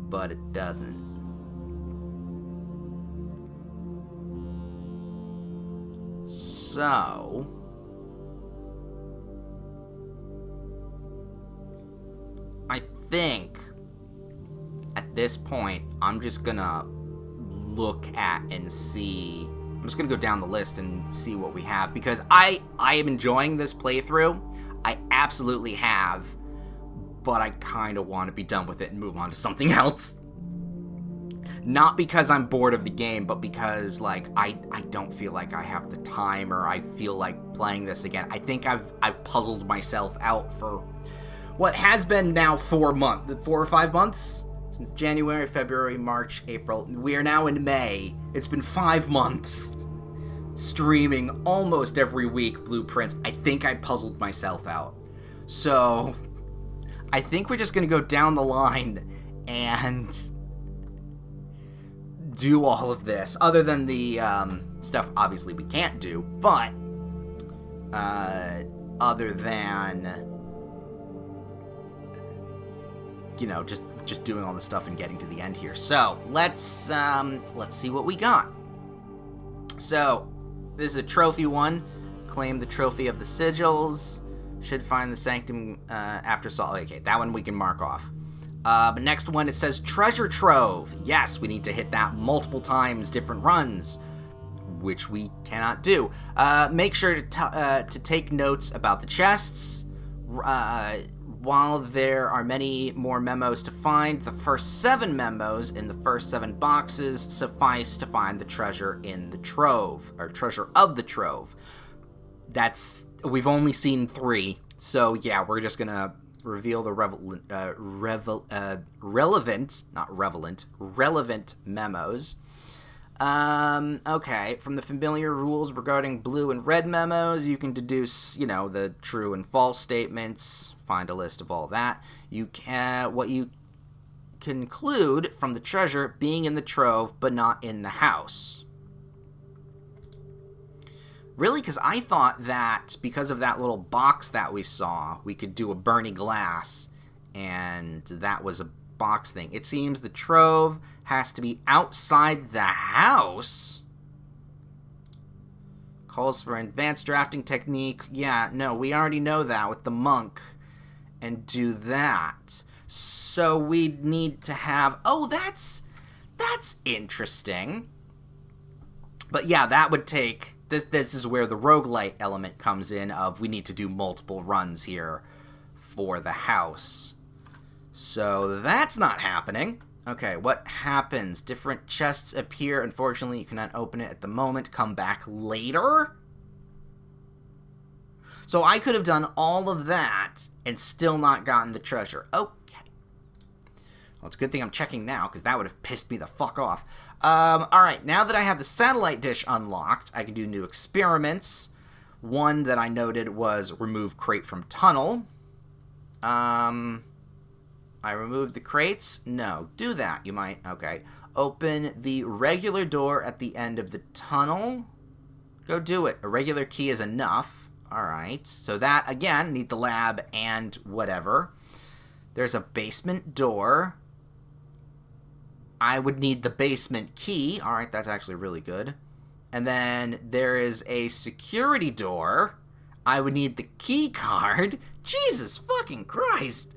But it doesn't. So, I think at this point, I'm just gonna look at and see. I'm just gonna go down the list and see what we have, because I am enjoying this playthrough. I absolutely have, but I kind of want to be done with it and move on to something else. Not because I'm bored of the game, but because, like, I don't feel like I have the time, or I feel like playing this again. I think I've puzzled myself out for what has been now 4 or 5 months? Since January, February, March, April. We are now in May. It's been 5 months streaming almost every week Blueprints. I think I puzzled myself out. So, I think we're just going to go down the line and do all of this, other than the stuff obviously we can't do, but other than, you know, just doing all the stuff and getting to the end here. So let's see what we got. So this is a trophy one. Claim the trophy of the sigils. Should find the sanctum after salt. Okay, that one we can mark off. But next one, it says treasure trove. Yes, we need to hit that multiple times, different runs, which we cannot do. Make sure to take notes about the chests. While there are many more memos to find, the first 7 memos in the first 7 boxes suffice to find the treasure in the trove, or treasure of the trove. We've only seen 3, so yeah, we're just gonna reveal the relevant memos. Okay, from the familiar rules regarding blue and red memos, you can deduce, you know, the true and false statements, find a list of all that. What you conclude from the treasure being in the trove, but not in the house. Really? Because I thought that because of that little box that we saw, we could do a Bernie glass, and that was a box thing. It seems the trove has to be outside the house. Calls for advanced drafting technique. Yeah, no, we already know that with the monk, and do that. So we'd need to have... Oh, that's interesting. But yeah, that would take... This is where the roguelite element comes in of we need to do multiple runs here for the house. So that's not happening. Okay, what happens? Different chests appear. Unfortunately, you cannot open it at the moment. Come back later? So I could have done all of that and still not gotten the treasure. Okay. Well, it's a good thing I'm checking now, because that would have pissed me the fuck off. Alright, now that I have the satellite dish unlocked, I can do new experiments. One that I noted was remove crate from tunnel. I removed the crates? No. Do that, you might. Okay. Open the regular door at the end of the tunnel. Go do it. A regular key is enough. Alright. So that, again, need the lab and whatever. There's a basement door. I would need the basement key. Alright, that's actually really good. And then there is a security door. I would need the key card. Jesus fucking Christ.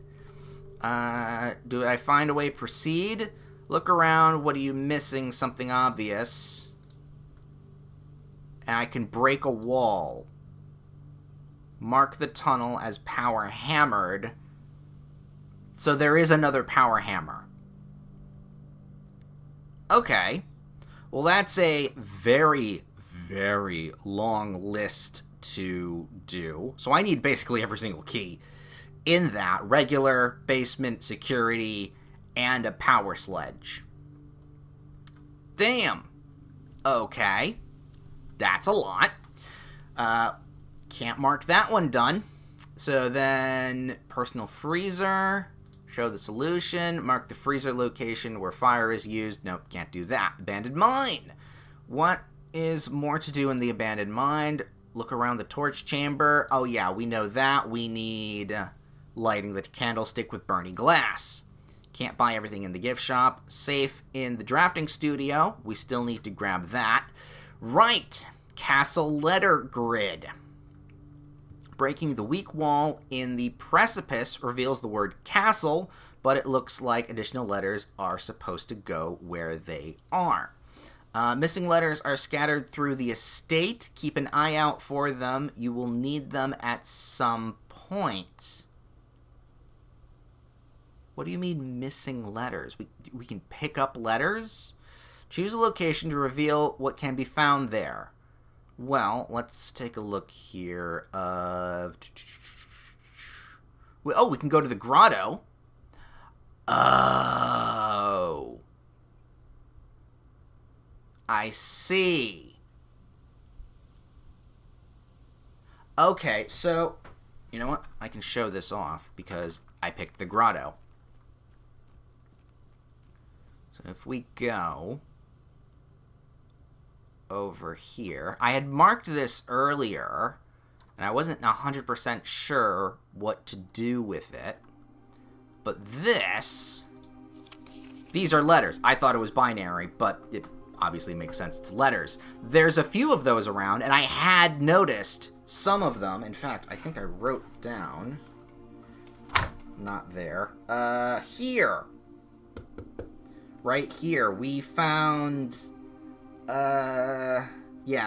Do I find a way to proceed? Look around. What are you missing? Something obvious. And I can break a wall. Mark the tunnel as power hammered. So there is another power hammer. Okay. Well, that's a very, very long list to do. So I need basically every single key in that. Regular, basement, security, and a power sledge. Damn. Okay. That's a lot. Can't mark that one done. So then, personal freezer. Show the solution. Mark the freezer location where fire is used. Nope, can't do that. Abandoned mine. What is more to do in the abandoned mine? Look around the torch chamber. Oh yeah, we know that. We need lighting the candlestick with Bernie glass. Can't buy everything in the gift shop. Safe in the drafting studio. We still need to grab that. Right. Castle letter grid. Breaking the weak wall in the precipice reveals the word castle, but it looks like additional letters are supposed to go where they are. Missing letters are scattered through the estate. Keep an eye out for them. You will need them at some point. What do you mean missing letters? We can pick up letters? Choose a location to reveal what can be found there. Well, let's take a look here. We can go to the grotto. Oh. I see. Okay, so, you know what? I can show this off because I picked the grotto. So if we go over here, I had marked this earlier, and I wasn't 100% sure what to do with it. But these are letters. I thought it was binary, but it obviously makes sense. It's letters. There's a few of those around, and I had noticed some of them. In fact, I think I wrote down. Not there. Here. Right here. We found, yeah,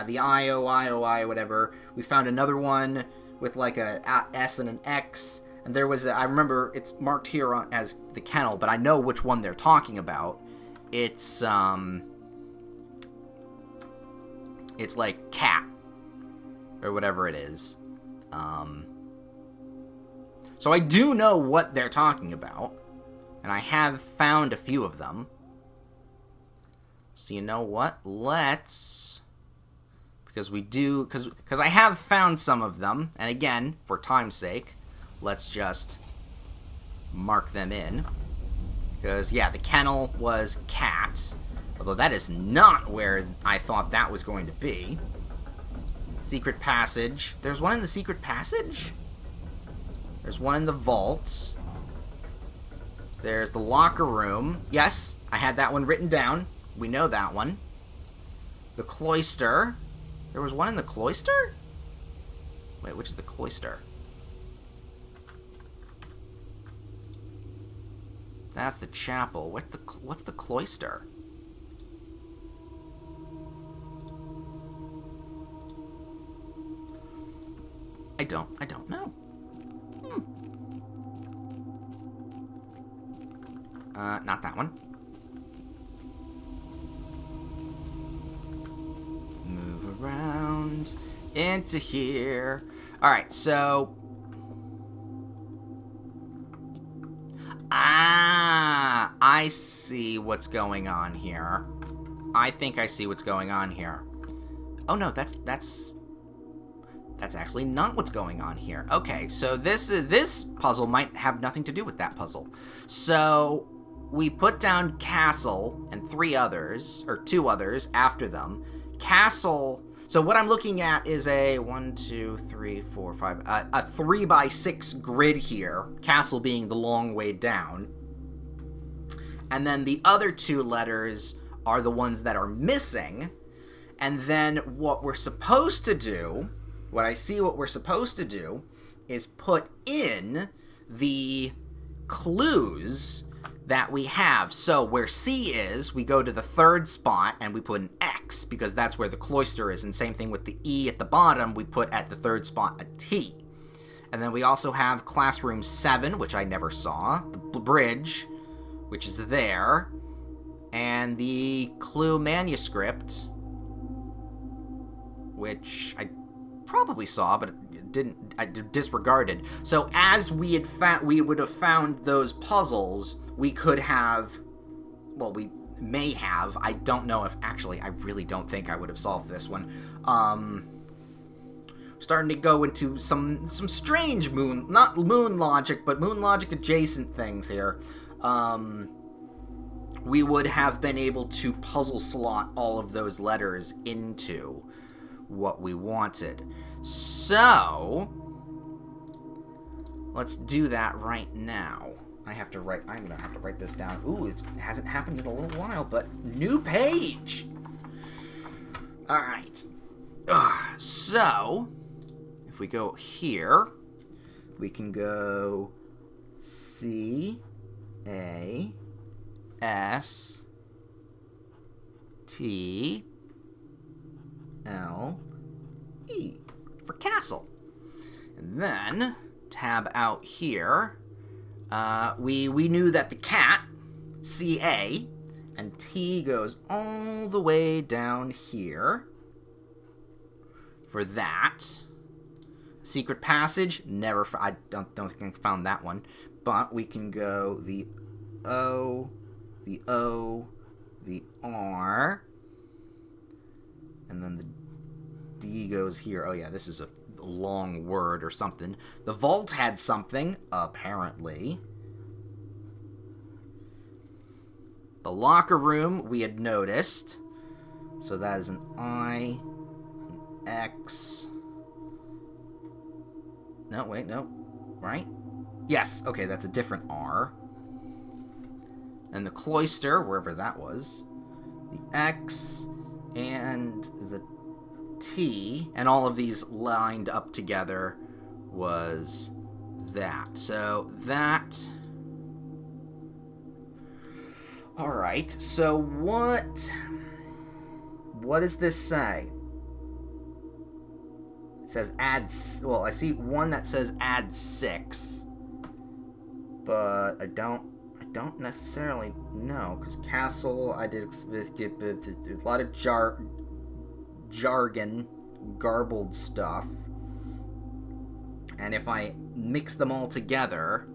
the I, whatever. We found another one with like a S and an X. And there was I remember it's marked here as the kennel, but I know which one they're talking about. It's like cat or whatever it is. So I do know what they're talking about, and I have found a few of them. So you know what? Let's, because I have found some of them, and again, for time's sake, let's just mark them in. Because, yeah, the kennel was cat. Although that is not where I thought that was going to be. Secret passage. There's one in the secret passage? There's one in the vault. There's the locker room. Yes, I had that one written down. We know that one. The cloister. There was one in the cloister? Wait, which is the cloister? That's the chapel. What's the cloister? I don't know. Not that one. Move around into here. All right, so I see what's going on here. I think I see what's going on here. Oh no, that's actually not what's going on here. Okay, so this puzzle might have nothing to do with that puzzle. So we put down castle and 3 others, or 2 others after them. Castle. So what I'm looking at is a 1, 2, 3, 4, 5, a 3x6 grid here. Castle being the long way down. And then the other 2 letters are the ones that are missing. And then what we're supposed to do, what we're supposed to do is put in the clues that we have. So where C is, we go to the 3rd spot and we put an X because that's where the cloister is. And same thing with the E at the bottom, we put at the 3rd spot a T. And then we also have classroom 7, which I never saw, the bridge, which is there, and the clue manuscript, which I probably saw, but I disregarded. So as we would have found those puzzles, we could have, well, we may have, I don't know if, actually, I really don't think I would have solved this one. Starting to go into some strange not moon logic, but moon logic adjacent things here. We would have been able to puzzle slot all of those letters into what we wanted. So let's do that right now. I'm gonna have to write this down. Ooh, it hasn't happened in a little while, but new page. All right. So if we go here, we can go C A S T L E for castle. And then tab out here. We knew that the cat, CA, and T goes all the way down here for that. Secret passage, never. I don't think I found that one, but we can go the O, the O, the R, and then the D goes here. Oh yeah, this is a long word or something. The vault had something, apparently. The locker room we had noticed. So that is an I, an X. No, wait, no. Right? Yes, okay, that's a different R. And the cloister, wherever that was. The X and the T, and all of these lined up together was that. So that... Alright, so what does this say? It says add... Well, I see one that says add 6. But I don't necessarily know, because castle, I did a lot of jargon, garbled stuff. And if I mix them all together,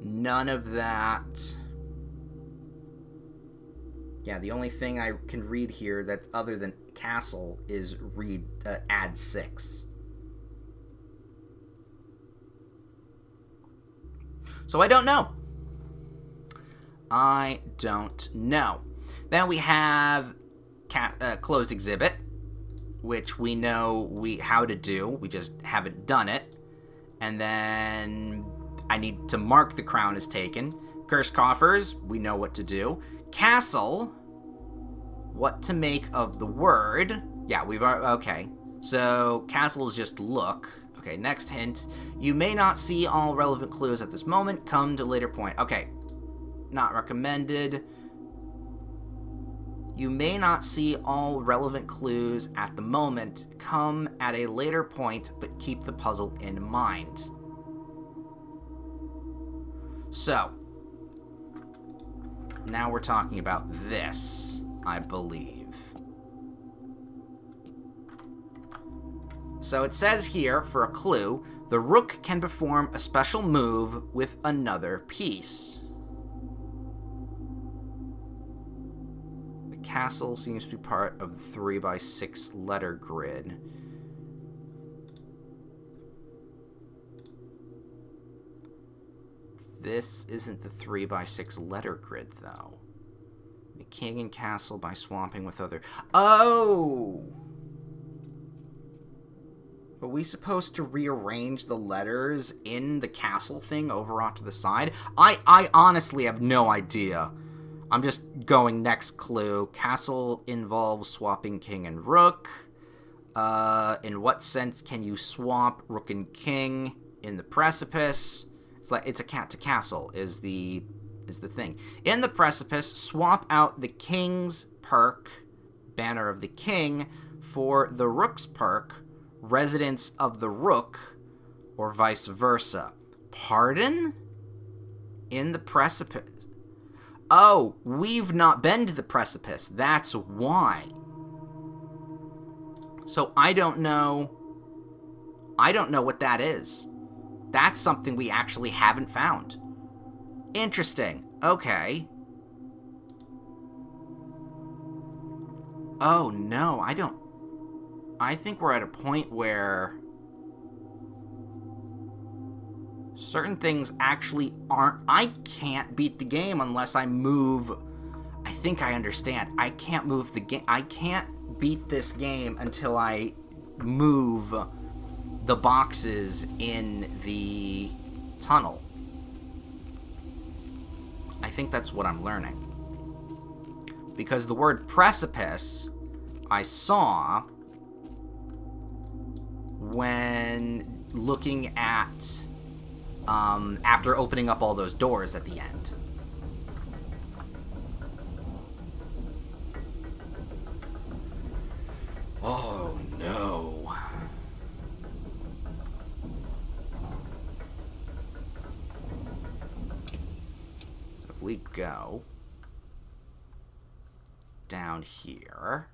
none of that... Yeah, the only thing I can read here that other than castle is add 6. So I don't know. I don't know. Then we have closed exhibit, which we know how to do. We just haven't done it. And then I need to mark the crown as taken. Cursed coffers, we know what to do. Castle, what to make of the word. Yeah, okay. So castle is just look. Okay, next hint. You may not see all relevant clues at this moment. Come to later point. Okay, not recommended. You may not see all relevant clues at the moment. Come at a later point, but keep the puzzle in mind. So, now we're talking about this, I believe. So it says here, for a clue, the rook can perform a special move with another piece. The castle seems to be part of the 3x6 letter grid. This isn't the 3x6 letter grid, though. The king and castle by swapping with other... Oh! Are we supposed to rearrange the letters in the castle thing over onto the side? I honestly have no idea. I'm just going next clue. Castle involves swapping king and rook. In what sense can you swap rook and king in the precipice? It's a cat to castle is the thing. In the precipice, swap out the king's perk, banner of the king, for the rook's perk, residence of the rook, or vice versa. Pardon? In the precipice. Oh, we've not been to the precipice. That's why. So I don't know what that is. That's something we actually haven't found. Interesting. Okay. Oh, no, I think we're at a point where certain things actually aren't... I can't beat the game unless I move... I think I understand. I can't move the game... I can't beat this game until I move the boxes in the tunnel. I think that's what I'm learning. Because the word precipice I saw when looking at after opening up all those doors at the end. Oh no. we go down here,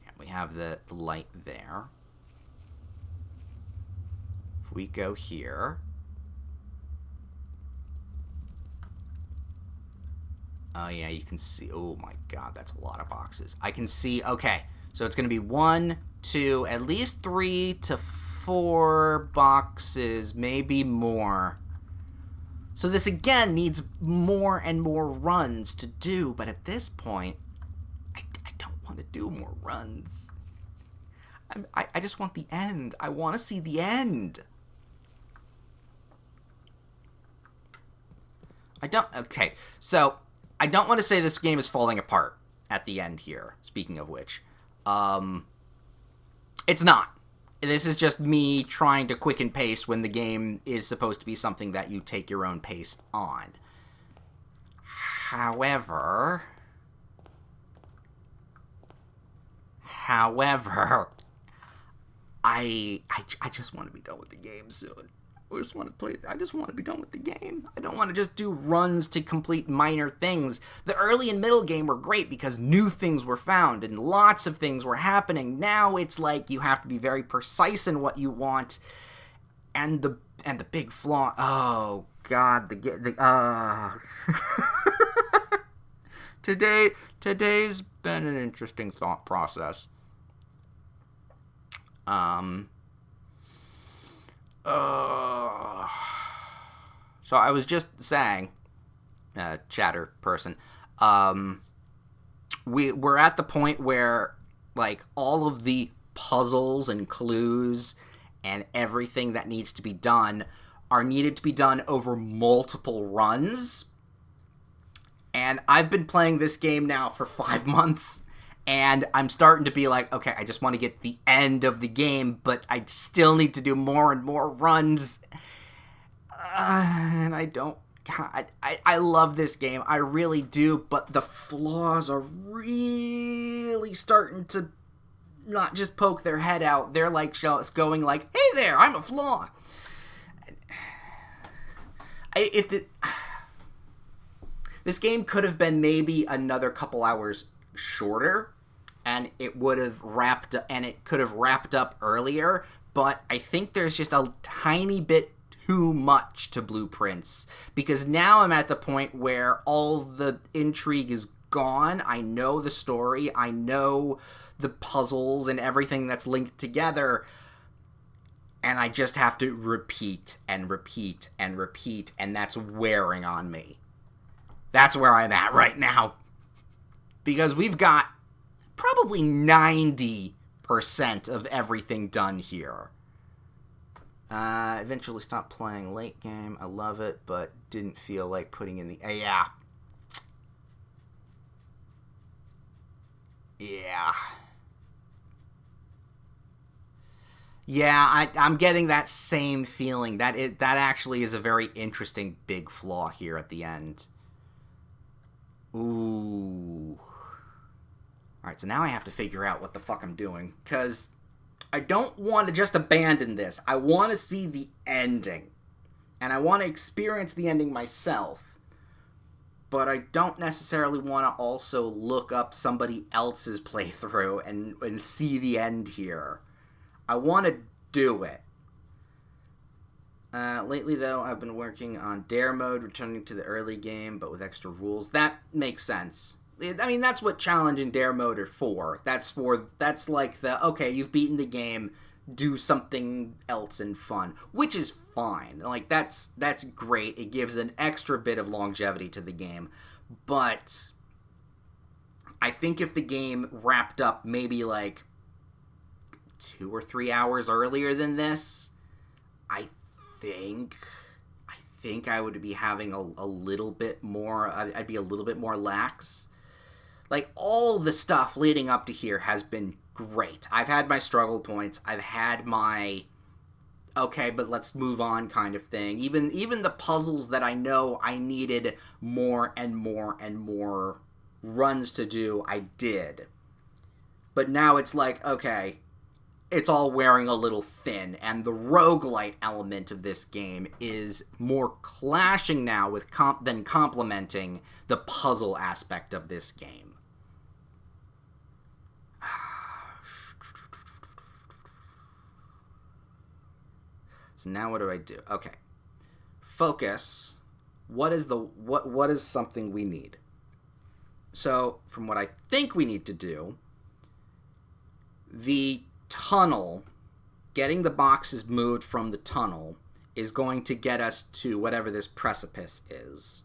and we have the light there. If we go here, oh yeah, you can see, oh my god, that's a lot of boxes. I can see, okay, so it's going to be 1, 2, at least 3 to 4 boxes, maybe more. So this again needs more and more runs to do, but at this point, I don't want to do more runs. I just want the end. I want to see the end. Okay, so I don't want to say this game is falling apart at the end here, speaking of which. It's not. This is just me trying to quicken pace when the game is supposed to be something that you take your own pace on. However, I just want to be done with the game soon. I just want to be done with the game. I don't want to just do runs to complete minor things. The early and middle game were great because new things were found and lots of things were happening. Now it's like you have to be very precise in what you want. And the big flaw. Oh god, Today's been an interesting thought process. So I was just saying, chatter person, we're at the point where, like, all of the puzzles and clues and everything that needs to be done are needed to be done over multiple runs. And I've been playing this game now for 5 months, and I'm starting to be like, okay, I just want to get the end of the game, but I still need to do more and more runs. And I don't... God, I love this game. I really do, but the flaws are really starting to not just poke their head out. They're like going like, hey there, I'm a flaw. This game could have been maybe another couple hours shorter, and it would have wrapped up, and it could have wrapped up earlier, but I think there's just a tiny bit too much to Blueprints, because now I'm at the point where all the intrigue is gone. I know the story, I know the puzzles and everything that's linked together, and I just have to repeat and repeat and repeat, and that's wearing on me. That's where I'm at right now. Because we've got probably 90% of everything done here. Eventually stopped playing late game. I love it, but didn't feel like putting in the... Yeah. Yeah, I'm getting that same feeling. That actually is a very interesting big flaw here at the end. Ooh. Alright, so now I have to figure out what the fuck I'm doing, because I don't want to just abandon this. I want to see the ending. And I want to experience the ending myself. But I don't necessarily want to also look up somebody else's playthrough and see the end here. I want to do it. Lately, though, I've been working on Dare mode, returning to the early game, but with extra rules. That makes sense. I mean, that's what challenge and Dare mode are for. That's like the, okay, you've beaten the game, do something else and fun, which is fine. Like, that's great. It gives an extra bit of longevity to the game. But I think if the game wrapped up maybe, like, 2 or 3 hours earlier than this, I think I would be having a little bit more, I'd be a little bit more lax. Like, all the stuff leading up to here has been great. I've had my struggle points. I've had my, okay, but let's move on kind of thing. Even the puzzles that I know I needed more and more and more runs to do, I did. But now it's like, okay, it's all wearing a little thin, and the roguelite element of this game is more clashing now with than complementing the puzzle aspect of this game. So now what do I do? Okay. Focus. What is something we need? So, from what I think we need to do, the tunnel, getting the boxes moved from the tunnel, is going to get us to whatever this precipice is.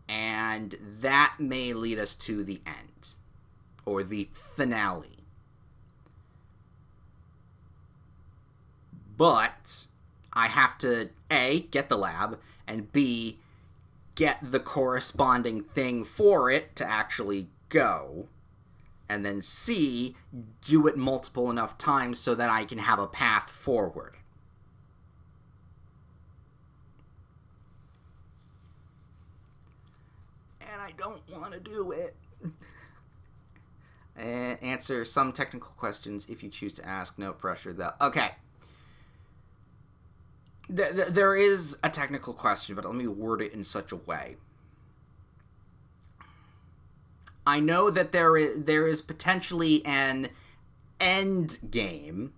And that may lead us to the end, or the finale. But I have to, A, get the lab, and B, get the corresponding thing for it to actually go. And then C, do it multiple enough times so that I can have a path forward. And I don't want to do it. Answer some technical questions if you choose to ask. No pressure, though. Okay. There is a technical question, but let me word it in such a way. I know that there is potentially an end game,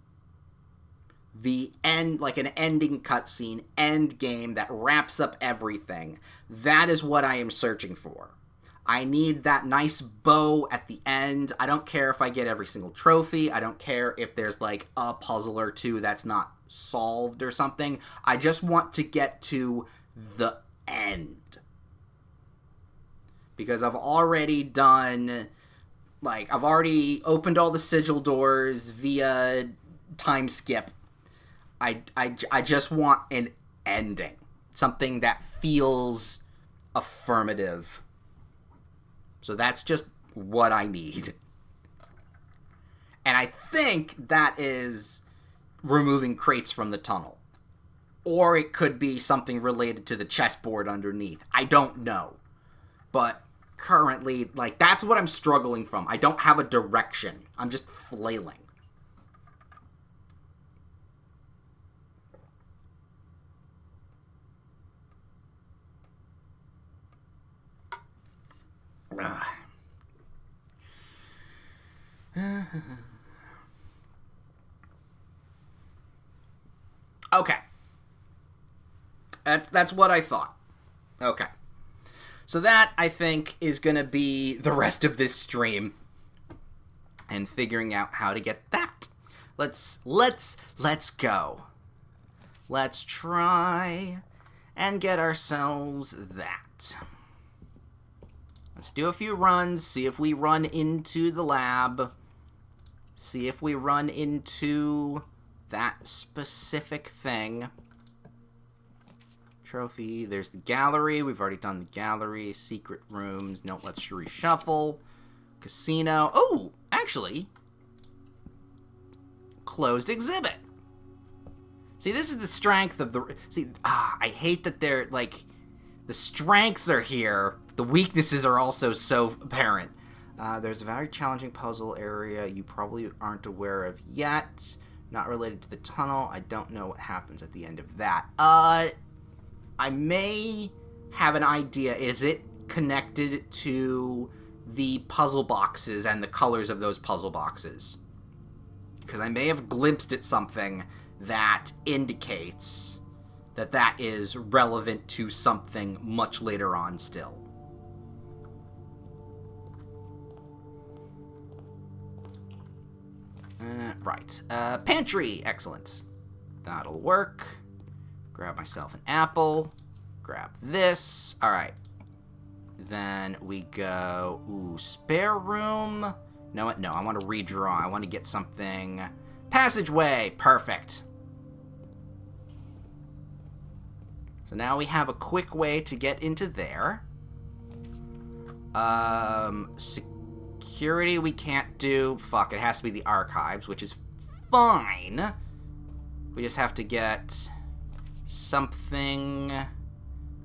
the end, like an ending cutscene, end game that wraps up everything. That is what I am searching for. I need that nice bow at the end. I don't care if I get every single trophy. I don't care if there's like a puzzle or two that's not solved or something. I just want to get to the end. Because I've already done, like, I've already opened all the sigil doors via time skip. I just want an ending. Something that feels affirmative. So that's just what I need. And I think that is removing crates from the tunnel. Or it could be something related to the chessboard underneath. I don't know. But currently, like, that's what I'm struggling from. I don't have a direction. I'm just flailing. Okay. That's what I thought. Okay. So that, I think, is going to be the rest of this stream. And figuring out how to get that. Let's go. Let's try and get ourselves that. Let's do a few runs, see if we run into the lab. See if we run into that specific thing. Trophy, there's the gallery. We've already done the gallery. Secret rooms. No, let's reshuffle. Casino. Oh, actually. Closed exhibit. See, this is the strength of the... See, I hate that they're, like... The strengths are here. The weaknesses are also so apparent. There's a very challenging puzzle area you probably aren't aware of yet. Not related to the tunnel. I don't know what happens at the end of that. I may have an idea. Is it connected to the puzzle boxes and the colors of those puzzle boxes? Because I may have glimpsed at something that indicates that that is relevant to something much later on still. Right. Pantry. Excellent. That'll work. Grab myself an apple. Grab this. Alright. Then we go... Ooh, spare room. No, what? No, I want to redraw. I want to get something... Passageway. Perfect. So now we have a quick way to get into there. Security we can't do. Fuck, it has to be the archives, which is fine. We just have to get something...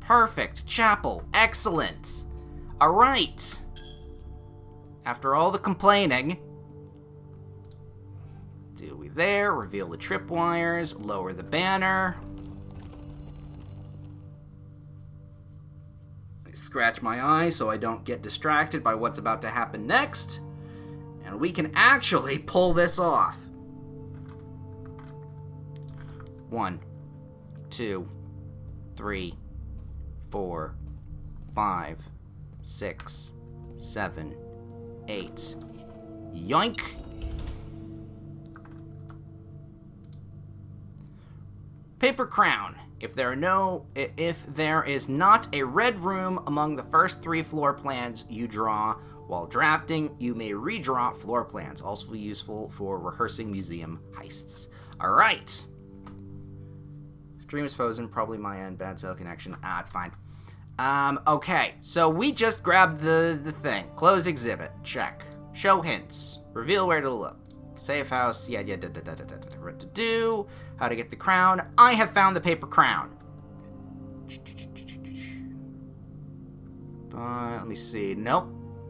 Perfect. Chapel. Excellent. Alright. After all the complaining, See what we there. Reveal the tripwires. Lower the banner. Scratch my eye so I don't get distracted by what's about to happen next. And we can actually pull this off. 1, 2, 3, 4, 5, 6, 7, 8. Yoink! Paper crown. If there is not a red room among the first 3 floor plans you draw while drafting, you may redraw floor plans. Also useful for rehearsing museum heists. All right. Stream is frozen. Probably my end. Bad cell connection. It's fine. Okay. So we just grabbed the thing. Close exhibit. Check. Show hints. Reveal where to look. Safe house. Yeah. What to do. How to get the crown. I have found the paper crown. But let me see. Nope.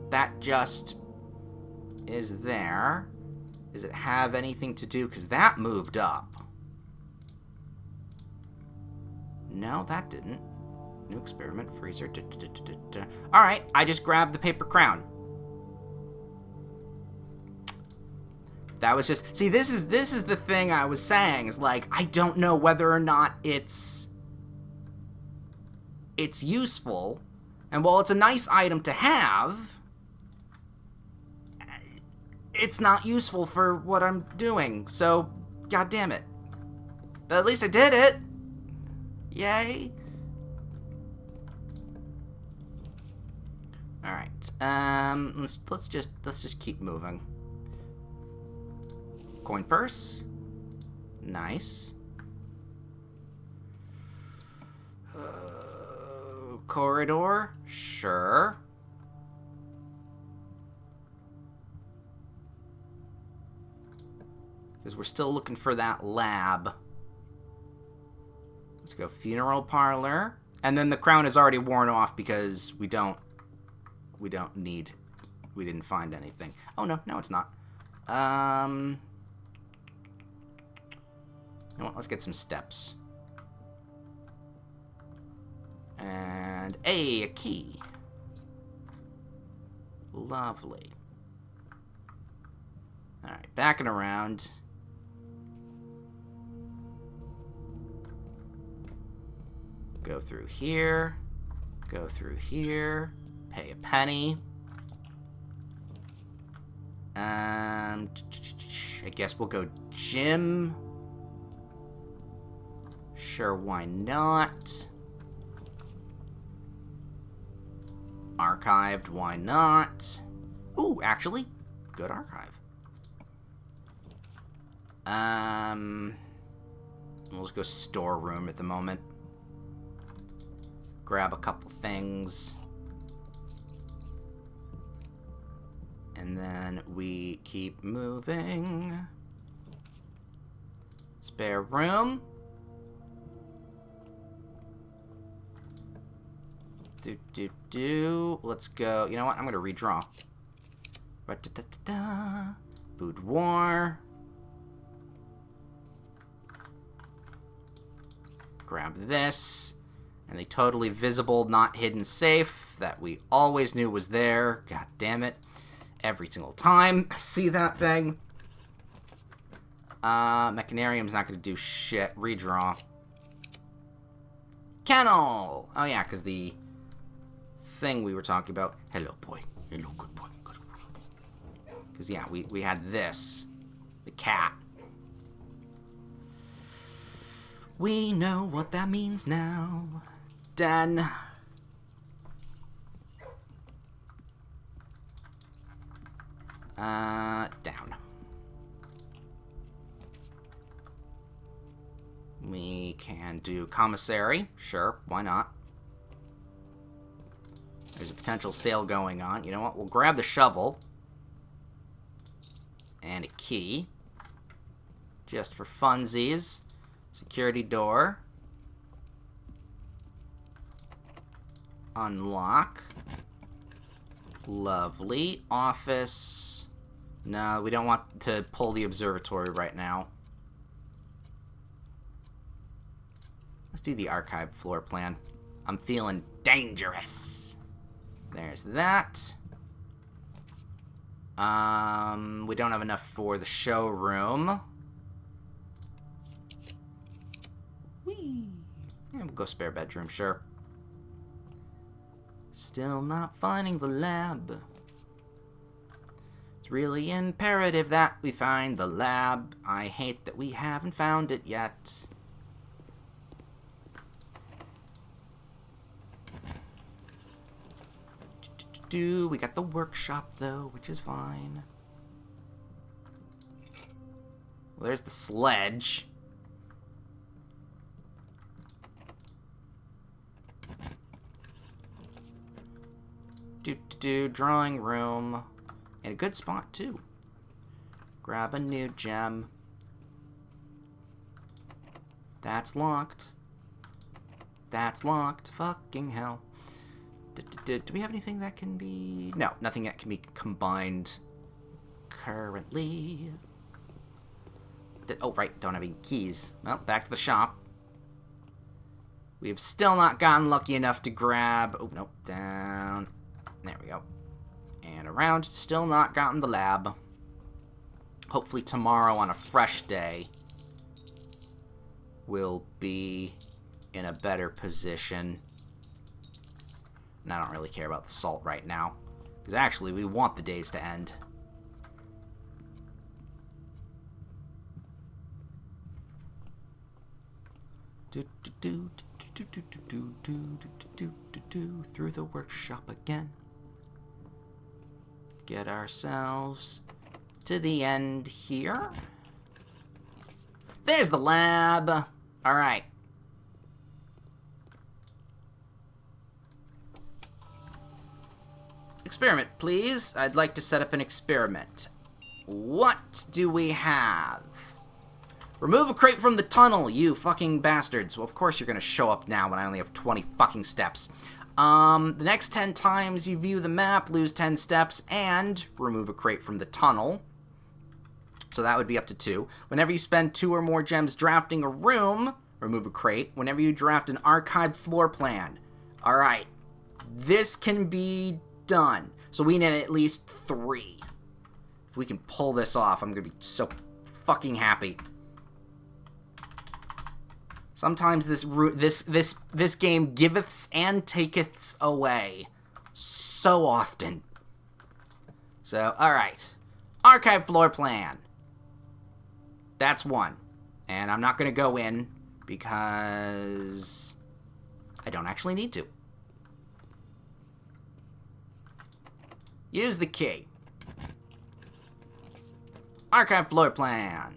That just is there. Does it have anything to do? Because that moved up. No, that didn't. New experiment. Freezer. Alright, I just grabbed the paper crown. That was just... See, this is the thing I was saying. Is like, I don't know whether or not it's useful. And while it's a nice item to have, it's not useful for what I'm doing. So, god damn it. But at least I did it. Yay. All right. Let's just keep moving. Coin purse. Nice. Corridor. Sure. Because we're still looking for that lab. Let's go funeral parlor. And then the crown is already worn off because we didn't find anything. Oh no, it's not. You know what, let's get some steps. And a key. Lovely. Alright, backing around. Go through here. Go through here. Pay a penny. I guess we'll go gym. Sure, why not? Archived, why not? Ooh, actually, good archive. We'll just go storeroom at the moment. Grab a couple things. And then we keep moving. Spare room. Let's go. You know what? I'm going to redraw. Boudoir. Grab this. And the totally visible, not hidden safe that we always knew was there. God damn it. Every single time I see that thing. Mechanarium's not going to do shit. Redraw. Kennel! Oh yeah, because the thing we were talking about. Hello, boy. Hello, good boy. Good boy. Because yeah, we had this. The cat. We know what that means now. Done. Down. We can do commissary. Sure, why not? There's a potential sale going on. You know what? We'll grab the shovel. And a key. Just for funsies. Security door. Unlock. Lovely. Office. No, we don't want to pull the observatory right now. Let's do the archive floor plan. I'm feeling dangerous. There's that. We don't have enough for the showroom. Whee! Yeah, we'll go spare bedroom, sure. Still not finding the lab. It's really imperative that we find the lab. I hate that we haven't found it yet. We got the workshop, though, which is fine. Well, there's the sledge. Drawing room. And a good spot, too. Grab a new gem. That's locked. That's locked. Fucking hell. Do we have anything that can be... No, nothing that can be combined currently. Oh, right, don't have any keys. Well, back to the shop. We have still not gotten lucky enough to grab... Oh, nope, down. There we go. And around, still not gotten the lab. Hopefully tomorrow on a fresh day, we'll be in a better position. And I don't really care about the salt right now. Because actually, we want the days to end. Through the workshop again. Get ourselves to the end here. There's the lab. All right. Experiment, please. I'd like to set up an experiment. What do we have? Remove a crate from the tunnel, you fucking bastards. Well, of course you're gonna show up now when I only have 20 fucking steps. The next 10 times you view the map, lose 10 steps, and remove a crate from the tunnel. So that would be up to 2. Whenever you spend 2 or more gems drafting a room, remove a crate. Whenever you draft an archived floor plan. Alright. This can be done. So we need at least 3. If we can pull this off, I'm gonna be so fucking happy. Sometimes this game giveth and taketh away so often. So, alright. Archive floor plan. That's 1. And I'm not going to go in because I don't actually need to. Use the key. Archive floor plan.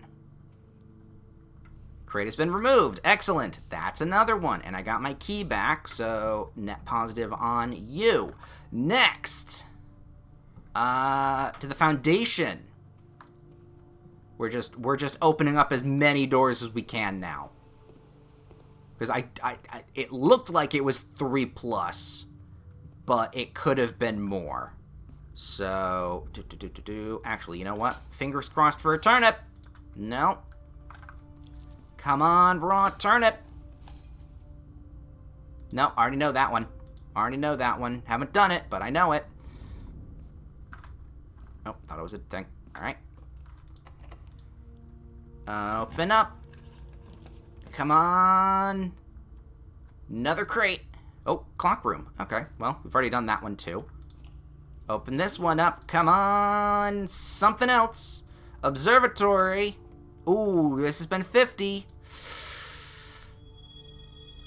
Crate has been removed. Excellent. That's another one. And I got my key back, so net positive on you. Next. To the foundation. We're just opening up as many doors as we can now. Because it looked like it was 3+, but it could have been more. So, actually, you know what? Fingers crossed for a turnip. No. Come on, raw turnip. No, I already know that one. Haven't done it, but I know it. Oh, thought it was a thing. Alright. Open up. Come on. Another crate. Oh, clock room. Okay, well, we've already done that one too. Open this one up. Come on. Something else. Observatory. Ooh, this has been 50.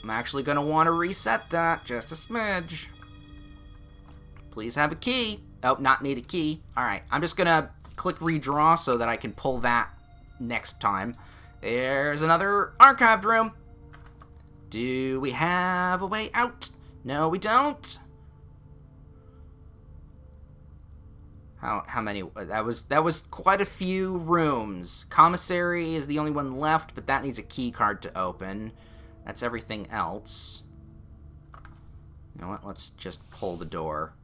I'm actually going to want to reset that just a smidge. Please have a key. Oh, not need a key. Alright, I'm just going to click redraw so that I can pull that next time. There's another archived room. Do we have a way out? No, we don't. How many? That was quite a few rooms. Commissary is the only one left, but that needs a key card to open. That's everything else. You know what? Let's just pull the door.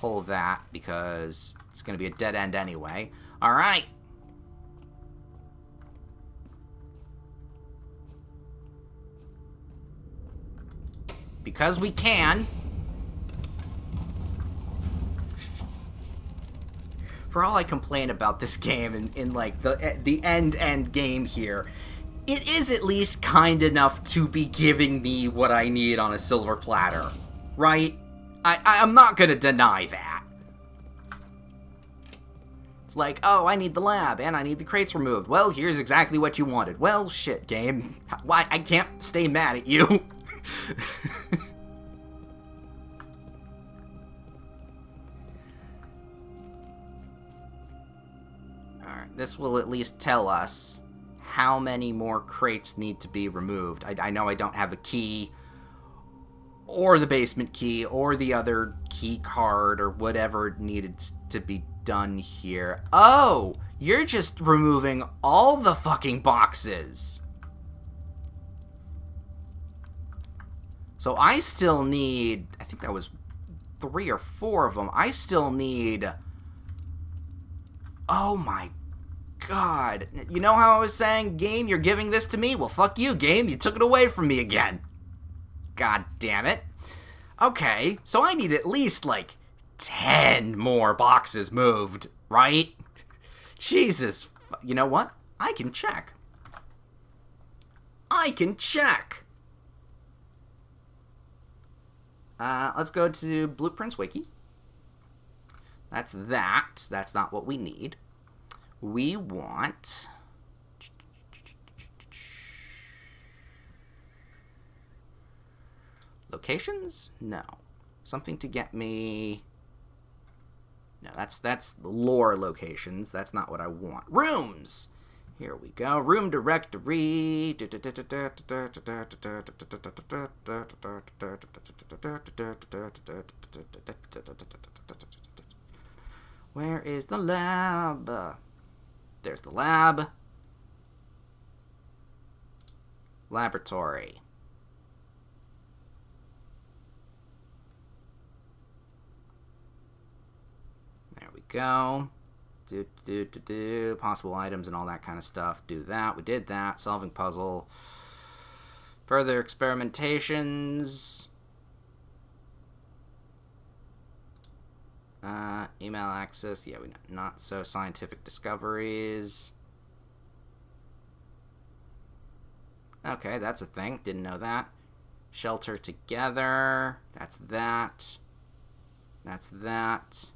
pull that because it's going to be a dead end anyway. All right. Because we can. For all I complain about this game in like the end game here, it is at least kind enough to be giving me what I need on a silver platter, right? I'm not gonna deny that. It's like, oh, I need the lab, and I need the crates removed. Well, here's exactly what you wanted. Well, shit, game. Why? I can't stay mad at you. Alright, this will at least tell us how many more crates need to be removed. I know I don't have a key, or the basement key, or the other key card, or whatever needed to be done here. Oh! You're just removing all the fucking boxes! So I still need... I think that was 3 or 4 of them. I still need... Oh my god. You know how I was saying, game, you're giving this to me? Well, fuck you, game. You took it away from me again. God damn it. Okay, so I need at least, like, 10 more boxes moved, right? Jesus. You know what? I can check. I can check. Let's go to Blueprints Wiki. That's that. That's not what we need. We want... Locations? No. Something to get me... No, that's lore locations. That's not what I want. Rooms! Here we go. Room directory. Where is the lab? There's the lab. Laboratory. There we go. Possible items and all that kind of stuff. Do that. We did that. Solving puzzle. Further experimentations. Email access. Yeah, not so scientific discoveries. Okay, that's a thing. Didn't know that. Shelter together. That's that. That's that.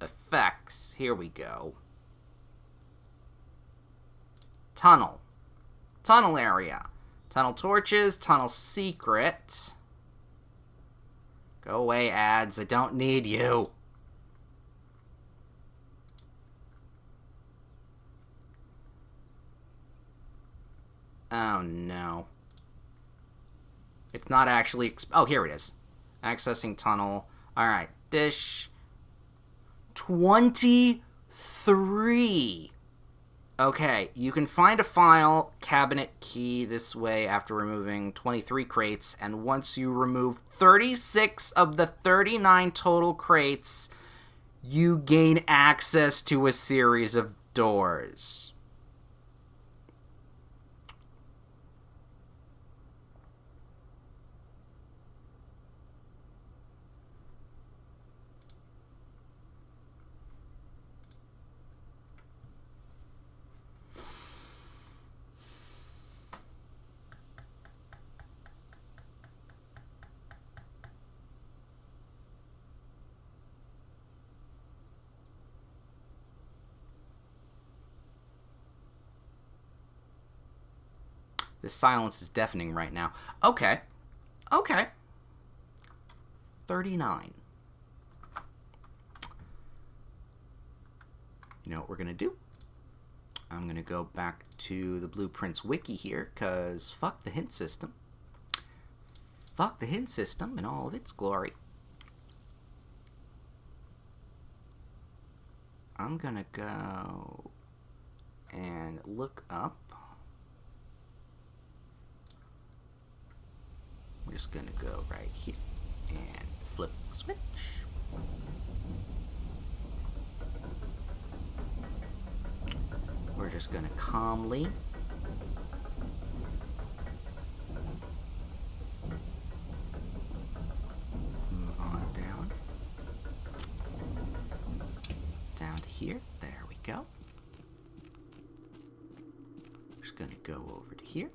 Effects. Here we go. Tunnel. Tunnel area. Tunnel torches. Tunnel secret. Go away, ads. I don't need you. Oh, no. It's not actually... Oh, here it is. Accessing tunnel. Alright. Dish. 23. Okay. You can find a file cabinet key this way after removing 23 crates. And once you remove 36 of the 39 total crates, you gain access to a series of doors. The silence is deafening right now. Okay. Okay. 39. You know what we're going to do? I'm going to go back to the Blueprints Wiki here, because fuck the hint system. Fuck the hint system in all of its glory. I'm going to go and look up just gonna go right here and flip the switch. We're just gonna calmly move on down to here. There we go. Just gonna go over to here.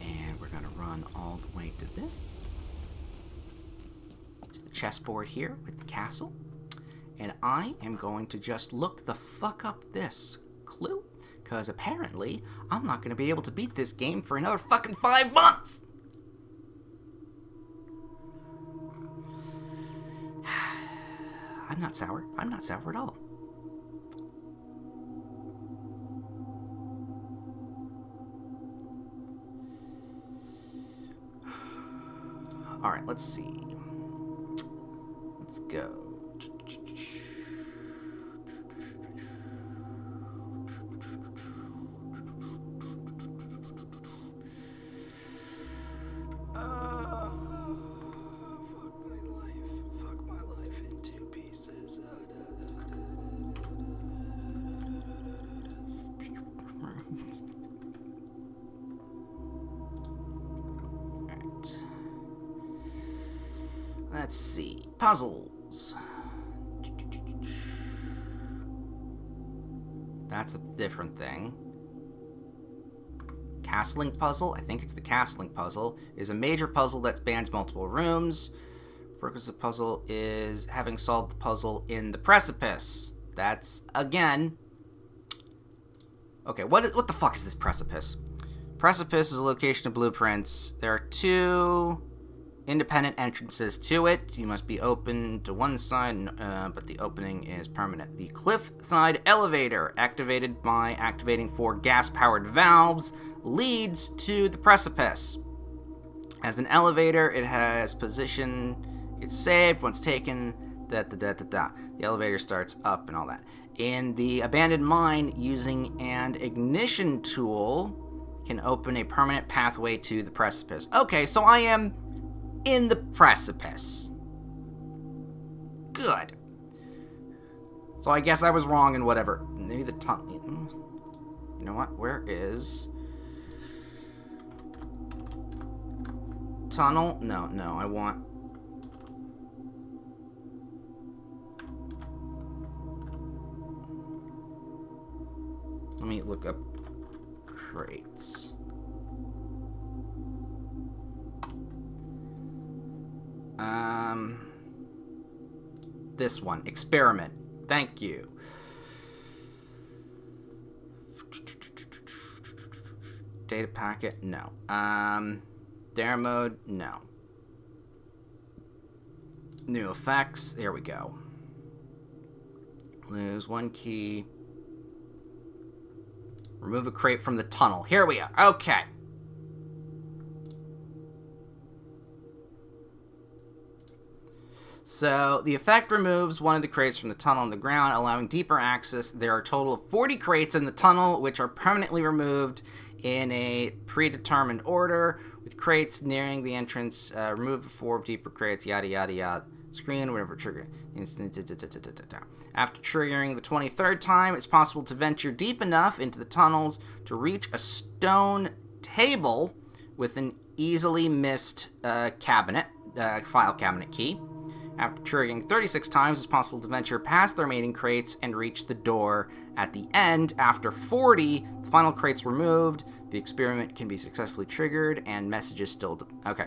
And we're gonna run all the way to this. To the chessboard here with the castle. And I am going to just look the fuck up this clue, because apparently I'm not going to be able to beat this game for another fucking 5 months! I'm not sour. I'm not sour at all. Alright, let's see. Let's go. Fuck my life into pieces. Alright. Let's see. Puzzles. That's a different thing. Castling puzzle, I think it's the castling puzzle, is a major puzzle that spans multiple rooms. Purpose of puzzle is having solved the puzzle in the precipice. That's, again... Okay, what the fuck is this precipice? Precipice is a location of blueprints. There are 2 independent entrances to it. You must be open to one side, but the opening is permanent. The cliffside elevator, activated by activating 4 gas-powered valves, leads to the precipice. As an elevator, it has position. It's saved once taken. The elevator starts up and all that. In the abandoned mine, using an ignition tool can open a permanent pathway to the precipice. Okay, so I am in the precipice. Good. So I guess I was wrong in whatever. Maybe the tunnel. You know what? Where is tunnel? No, I want. Let me look up crates. This one. Experiment. Thank you. Data packet? No. Dare mode? No. New effects? There we go. Lose 1 key. Remove a crate from the tunnel. Here we are. Okay. So, the effect removes one of the crates from the tunnel on the ground, allowing deeper access. There are a total of 40 crates in the tunnel, which are permanently removed in a predetermined order, with crates nearing the entrance. Remove the 4 deeper crates, yada, yada, yada. Screen, whatever trigger. After triggering the 23rd time, it's possible to venture deep enough into the tunnels to reach a stone table with an easily missed file cabinet key. After triggering 36 times, it's possible to venture past the remaining crates and reach the door at the end. After 40, the final crate's removed, the experiment can be successfully triggered, and messages still... Okay.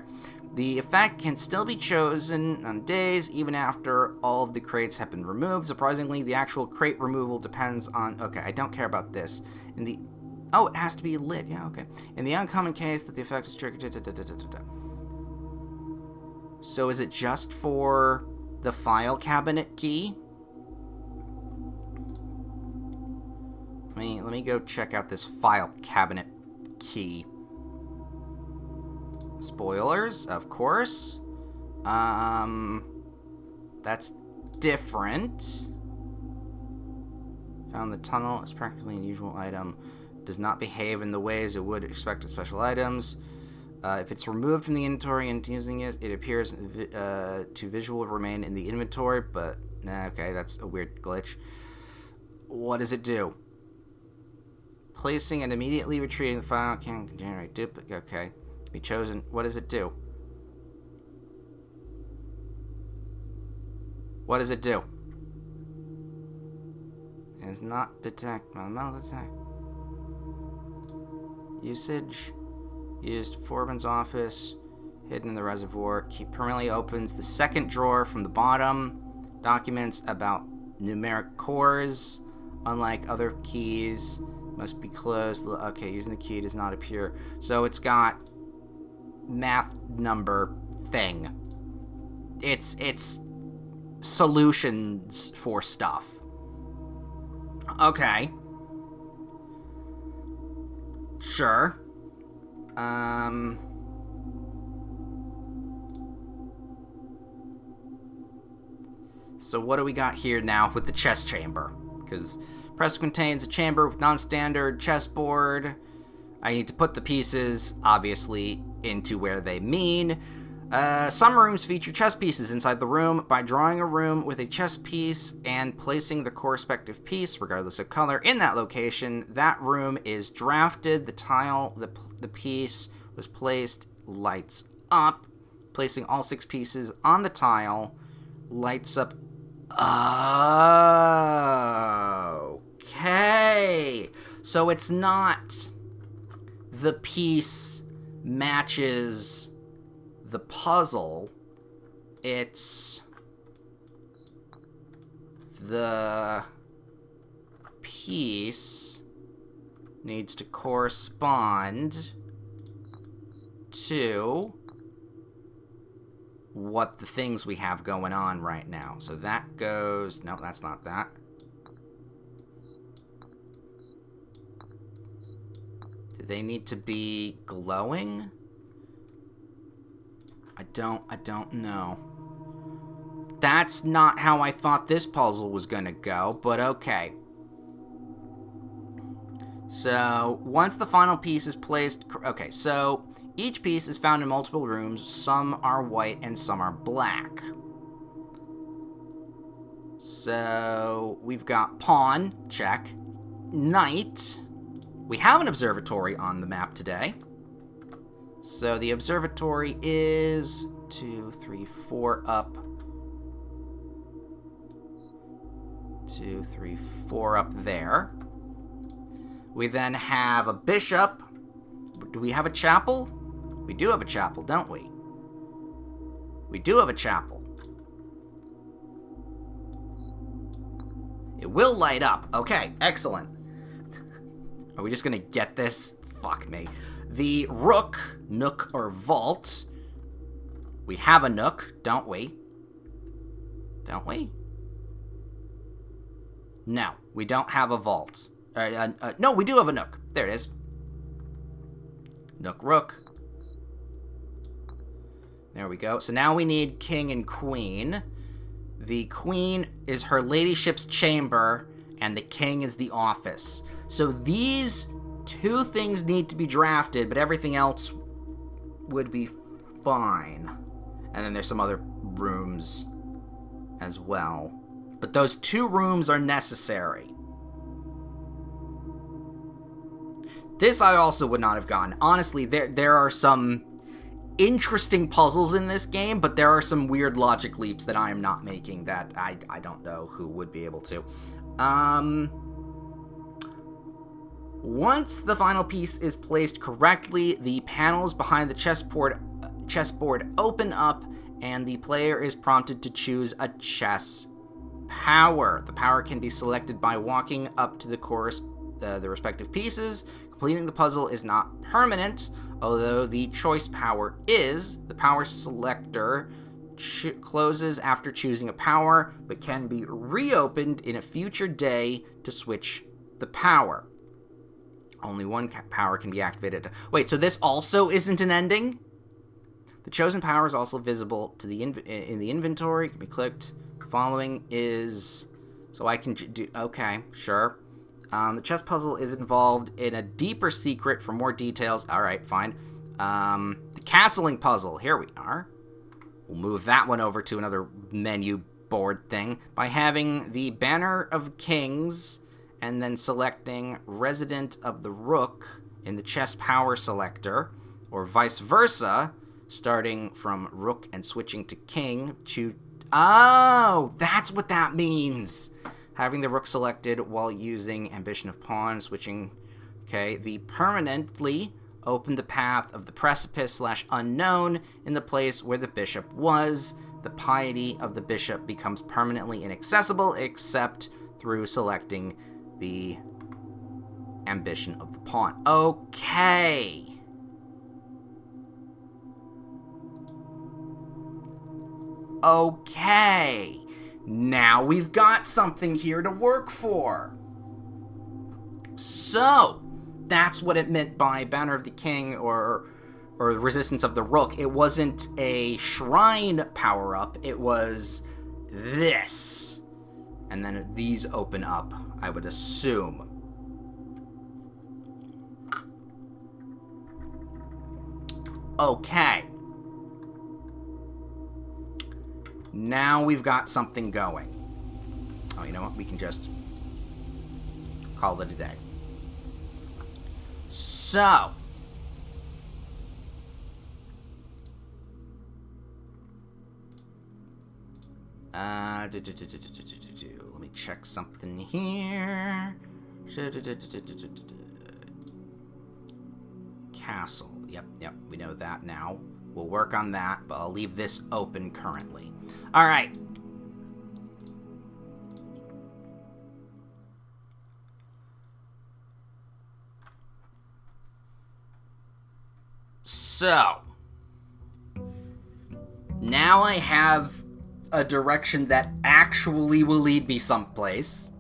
The effect can still be chosen on days, even after all of the crates have been removed. Surprisingly, the actual crate removal depends on... Okay, I don't care about this. In the... Oh, it has to be lit. Yeah, okay. In the uncommon case that the effect is triggered... So is it just for the file cabinet key? Let me go check out this file cabinet key. Spoilers, of course. That's different. Found the tunnel. It's practically an unusual item. does not behave in the ways it would expect of special items. If it's removed from the inventory and using it, it appears to visual remain in the inventory, but okay, that's a weird glitch. What does it do? Placing and immediately retrieving the file can generate duplicate. Okay, be chosen. What does it do? What does it do? It is not detect. Usage. Used Foreman's office. Hidden in the reservoir. Keep permanently opens the second drawer from the bottom. Documents about numeric cores. Unlike other keys, must be closed. Okay, using the key does not appear. So it's got math number thing. It's solutions for stuff. Okay. Sure. So what do we got here now with the chess chamber? Because press contains a chamber with non-standard chessboard. I need to put the pieces, obviously, into where they mean. Some rooms feature chess pieces inside the room. By drawing a room with a chess piece and placing the correspective piece, regardless of color, in that location, that room is drafted. The tile, the piece was placed, lights up. Placing all 6 pieces on the tile, lights up. Okay. So it's not the piece matches the puzzle. It's the piece needs to correspond to what the things we have going on right now. So that goes... No, that's not that. Do they need to be glowing? I don't know. That's not how I thought this puzzle was gonna go, but okay. So, once the final piece is placed... Okay, so each piece is found in multiple rooms. Some are white and some are black. So, we've got pawn, check. Knight. We have an observatory on the map today. So, the observatory is 2, 3, 4 up. 2, 3, 4 up there. We then have a bishop. Do we have a chapel? We do have a chapel, don't we? We do have a chapel. It will light up. Okay, excellent. Are we just gonna get this? Fuck me. The rook, nook, or vault. We have a nook, don't we? Don't we? No, we don't have a vault. No, we do have a nook. There it is. Nook, rook. There we go. So now we need king and queen. The queen is her ladyship's chamber, and the king is the office. So these 2 things need to be drafted, but everything else would be fine. And then there's some other rooms as well. But those 2 rooms are necessary. This I also would not have gotten. Honestly, there are some interesting puzzles in this game, but there are some weird logic leaps that I am not making that I don't know who would be able to. Once the final piece is placed correctly, the panels behind the chessboard open up, and the player is prompted to choose a chess power. The power can be selected by walking up to the respective pieces. Completing the puzzle is not permanent, although the choice power is. The power selector closes after choosing a power, but can be reopened in a future day to switch the power. Only one power can be activated. Wait, so this also isn't an ending? The chosen power is also visible to the in the inventory. It can be clicked. The following is... So I can do... Okay, sure. The chess puzzle is involved in a deeper secret. For more details, all right, fine. The castling puzzle. Here we are. We'll move that one over to another menu board thing by having the Banner of Kings and then selecting Resident of the Rook in the chess power selector, or vice versa, starting from Rook and switching to King to... Oh, that's what that means. Having the Rook selected while using Ambition of Pawn, switching... Okay, the permanently open the path of the precipice / unknown in the place where the bishop was. The piety of the bishop becomes permanently inaccessible except through selecting the ambition of the pawn. Okay. Okay. Now we've got something here to work for. So, that's what it meant by Banner of the King or Resistance of the Rook. It wasn't a shrine power-up, it was this. And then these open up, I would assume. Okay. Now we've got something going. Oh, you know what? We can just call it a day. So, let me check something here. Castle. Yep, we know that now. We'll work on that, but I'll leave this open currently. All right. So, now I have a direction that actually will lead me someplace.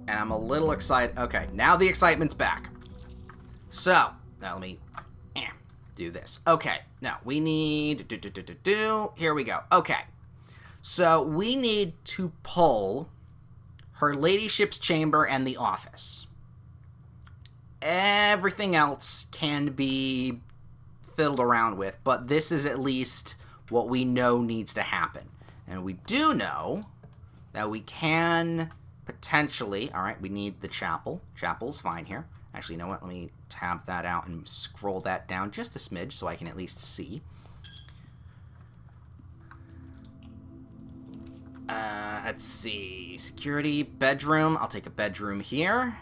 And I'm a little excited. Okay, now the excitement's back. So, now let me do this. Okay, now we need... Here we go. Okay, so we need to pull her ladyship's chamber and the office. Everything else can be fiddled around with, but this is at least what we know needs to happen. And we do know that we can potentially... Alright, we need the chapel. Chapel's fine here. Actually, you know what? Let me tab that out and scroll that down just a smidge so I can at least see. Let's see. Security, bedroom. I'll take a bedroom here.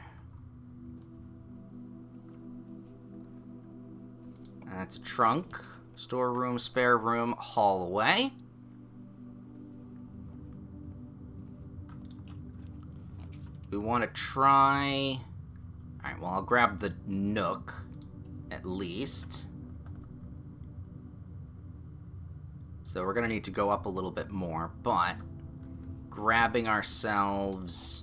That's a trunk. Storeroom, spare room, hallway. We want to try... Alright, well, I'll grab the nook, at least. So we're going to need to go up a little bit more, but grabbing ourselves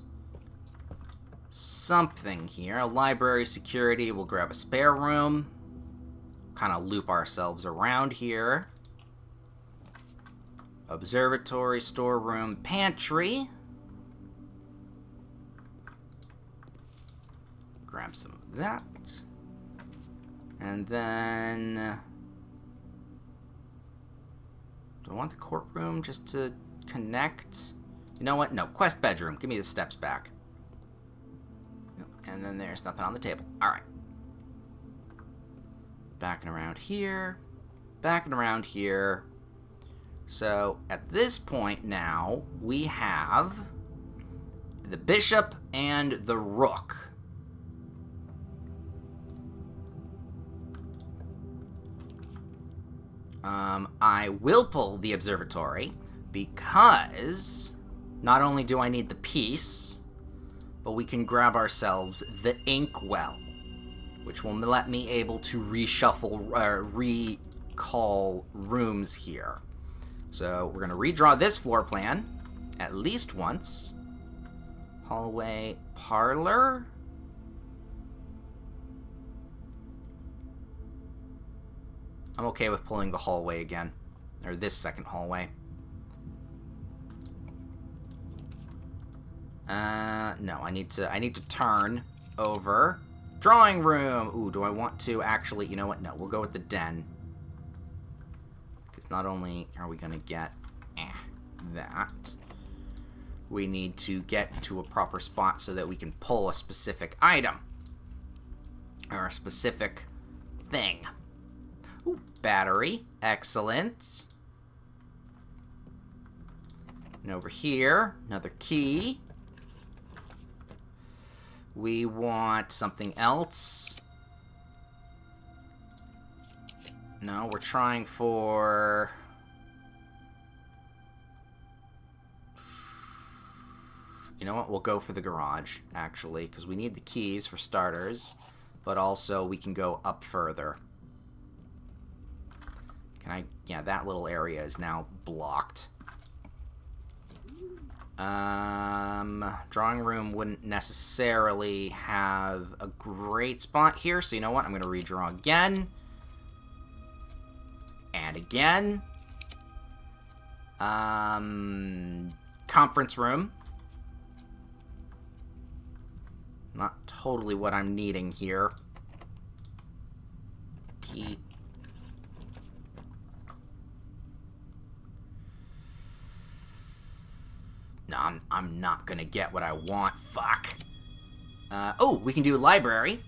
something here. A library, security, we'll grab a spare room. Kind of loop ourselves around here. Observatory, storeroom, pantry. Grab some of that. And then... do I want the courtroom just to connect? You know what? No, quest bedroom. Give me the steps back. And then there's nothing on the table. Alright. Backing around here. Backing around here. So, at this point now, we have the bishop and the rook. I will pull the observatory because not only do I need the piece, but we can grab ourselves the inkwell, which will let me able to reshuffle, recall rooms here. So we're going to redraw this floor plan at least once. Hallway, parlor. I'm okay with pulling the hallway again, or this second hallway. No, I need to turn over. Drawing room! Ooh, do I want to actually... You know what? No, we'll go with the den. Because not only are we going to get that, we need to get to a proper spot so that we can pull a specific item. Or a specific thing. Ooh, battery. Excellent. And over here, another key. We want something else. No, we're trying for... You know what? We'll go for the garage, actually, because we need the keys for starters, but also we can go up further. Can I... Yeah, that little area is now blocked. Drawing room wouldn't necessarily have a great spot here, so you know what? I'm going to redraw again. And again. Conference room. Not totally what I'm needing here. Key. No, I'm not gonna get what I want. Fuck. Oh, we can do a library.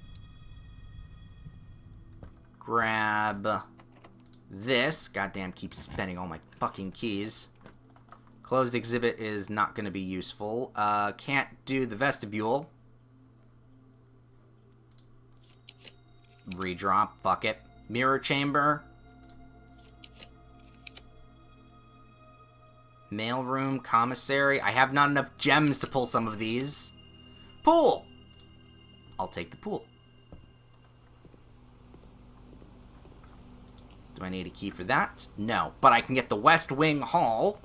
Grab this. Goddamn, keep spending all my fucking keys. Closed exhibit is not gonna be useful. Can't do the vestibule. Redrop. Fuck it. Mirror chamber. Mailroom, commissary. I have not enough gems to pull some of these. Pool! I'll take the pool. Do I need a key for that? No. But I can get the West Wing Hall.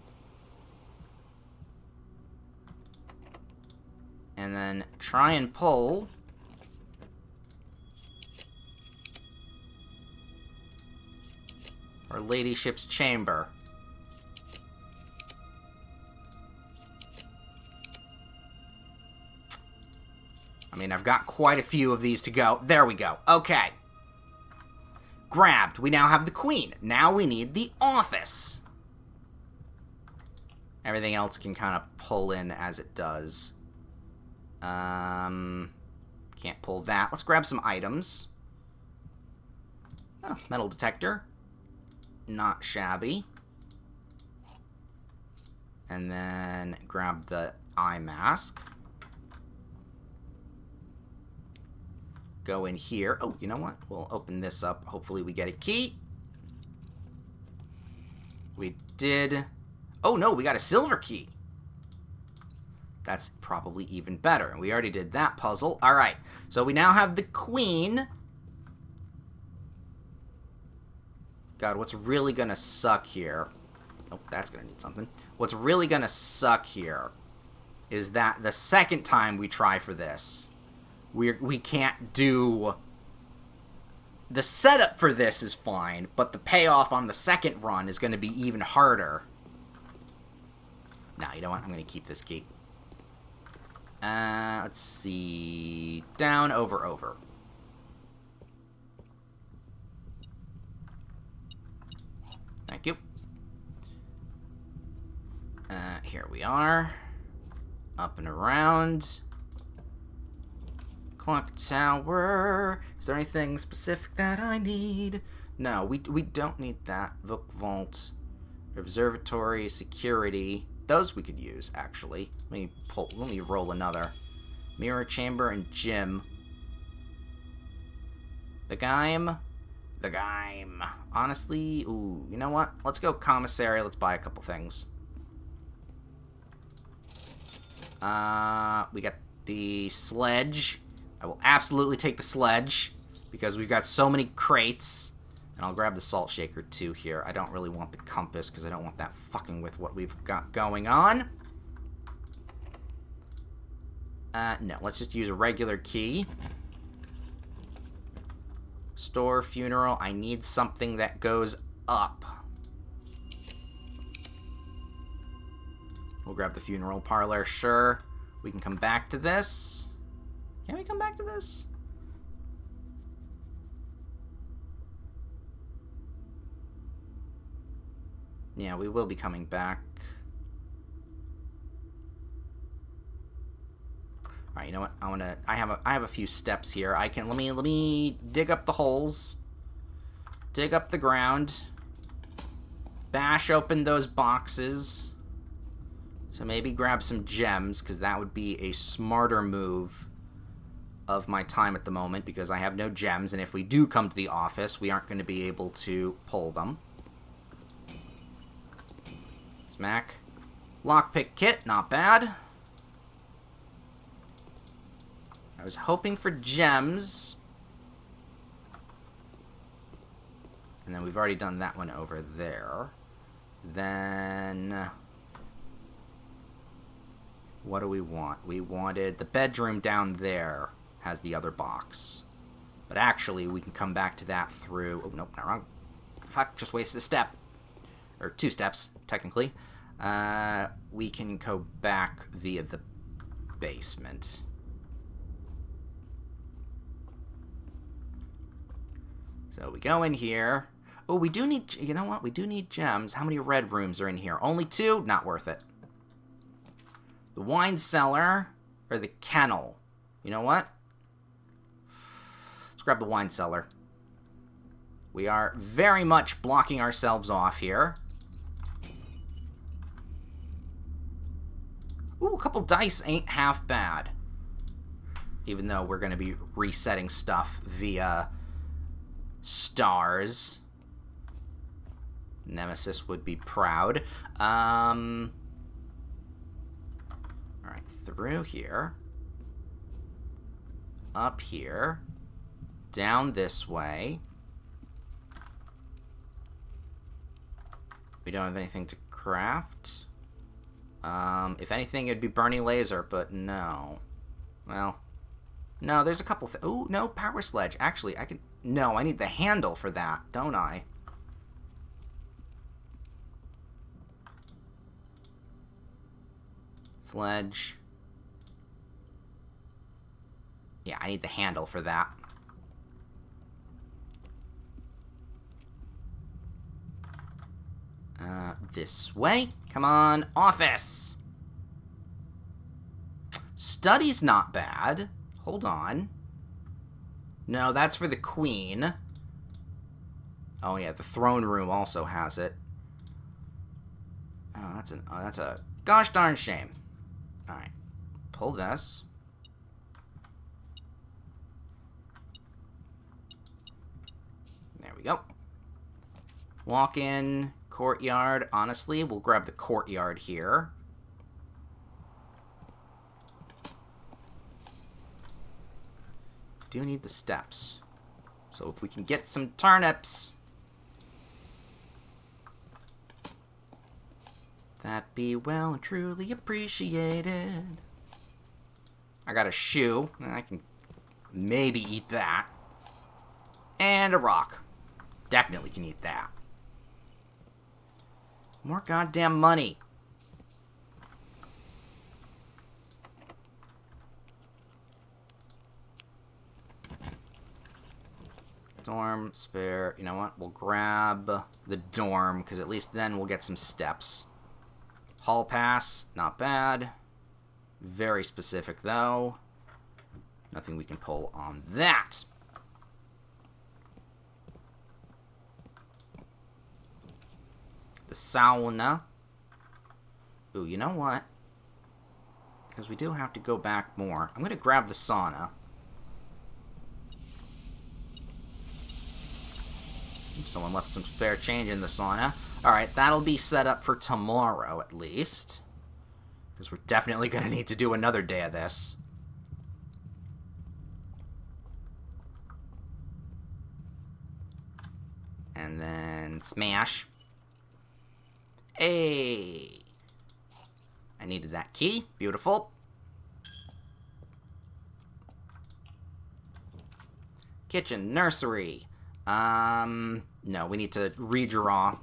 And then try and pull... Her ladyship's chamber. I mean, I've got quite a few of these to go. There we go. Okay. Grabbed. We now have the queen. Now we need the office. Everything else can kind of pull in as it does. Can't pull that. Let's grab some items. Oh, metal detector. Not shabby. And then grab the eye mask. Go in here. Oh, you know what? We'll open this up. Hopefully we get a key. We did. Oh, no, we got a silver key. That's probably even better. And we already did that puzzle. All right. So we now have the queen. God, what's really going to suck here... Oh, that's going to need something. What's really going to suck here is that the second time we try for this... We can't do... The setup for this is fine, but the payoff on the second run is going to be even harder. Nah, you know what? I'm going to keep this key. Let's see... Down, over, over. Thank you. Here we are. Up and around... Clock tower. Is there anything specific that I need? No, we don't need that. Book vault, observatory, security. Those we could use actually. Let me roll another. Mirror chamber and gym. The Gaim. Honestly, ooh, you know what? Let's go commissary. Let's buy a couple things. We got the sledge. I will absolutely take the sledge, because we've got so many crates. And I'll grab the salt shaker, too, here. I don't really want the compass, because I don't want that fucking with what we've got going on. No, let's just use a regular key. Store, funeral. I need something that goes up. We'll grab the funeral parlor, sure. We can come back to this. Can we come back to this? Yeah, we will be coming back. All right, you know what? I have a few steps here. Let me dig up the holes. Dig up the ground. Bash open those boxes. So maybe grab some gems, because that would be a smarter move of my time at the moment, because I have no gems, and if we do come to the office, we aren't going to be able to pull them. Smack. Lockpick kit, not bad. I was hoping for gems. And then we've already done that one over there. Then... what do we want? We wanted... the bedroom down there has the other box. But actually, we can come back to that through... oh, nope, not wrong. Fuck, just wasted a step. Or 2 steps, technically. We can go back via the basement. So we go in here. Oh, we do need... you know what? We do need gems. How many red rooms are in here? Only 2? Not worth it. The wine cellar or the kennel? You know what? Let's grab the wine cellar. We are very much blocking ourselves off here. Ooh, a couple dice ain't half bad. Even though we're going to be resetting stuff via stars. Nemesis would be proud. Alright, through here. Up here. Down this way. We don't have anything to craft. If anything, it'd be Burning Laser, but no. Well, no, there's a couple... ooh, no, Power Sledge. Actually, I can... no, I need the handle for that, don't I? Sledge. Yeah, I need the handle for that. This way. Come on, office! Study's not bad. Hold on. No, that's for the queen. Oh yeah, the throne room also has it. Oh, that's a gosh darn shame. Alright. Pull this. There we go. Walk in, courtyard. Honestly, we'll grab the courtyard here. Do need the steps. So if we can get some turnips, that'd be well and truly appreciated. I got a shoe. I can maybe eat that. And a rock. Definitely can eat that. More goddamn money. Dorm, spare. You know what? We'll grab the dorm, because at least then we'll get some steps. Hall pass, not bad. Very specific, though. Nothing we can pull on that. The sauna. Ooh, you know what? Because we do have to go back more. I'm going to grab the sauna. Someone left some spare change in the sauna. Alright, that'll be set up for tomorrow, at least. Because we're definitely going to need to do another day of this. And then smash. Hey! I needed that key. Beautiful. Kitchen, nursery. No, we need to redraw.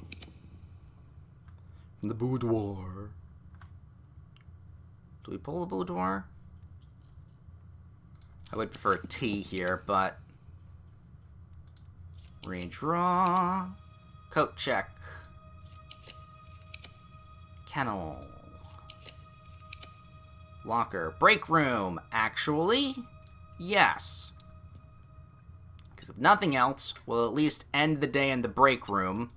The boudoir. Do we pull the boudoir? I would prefer a T here, but... Redraw. Coat check. Kennel. Locker. Break room. Actually, yes. Because if nothing else, we'll at least end the day in the break room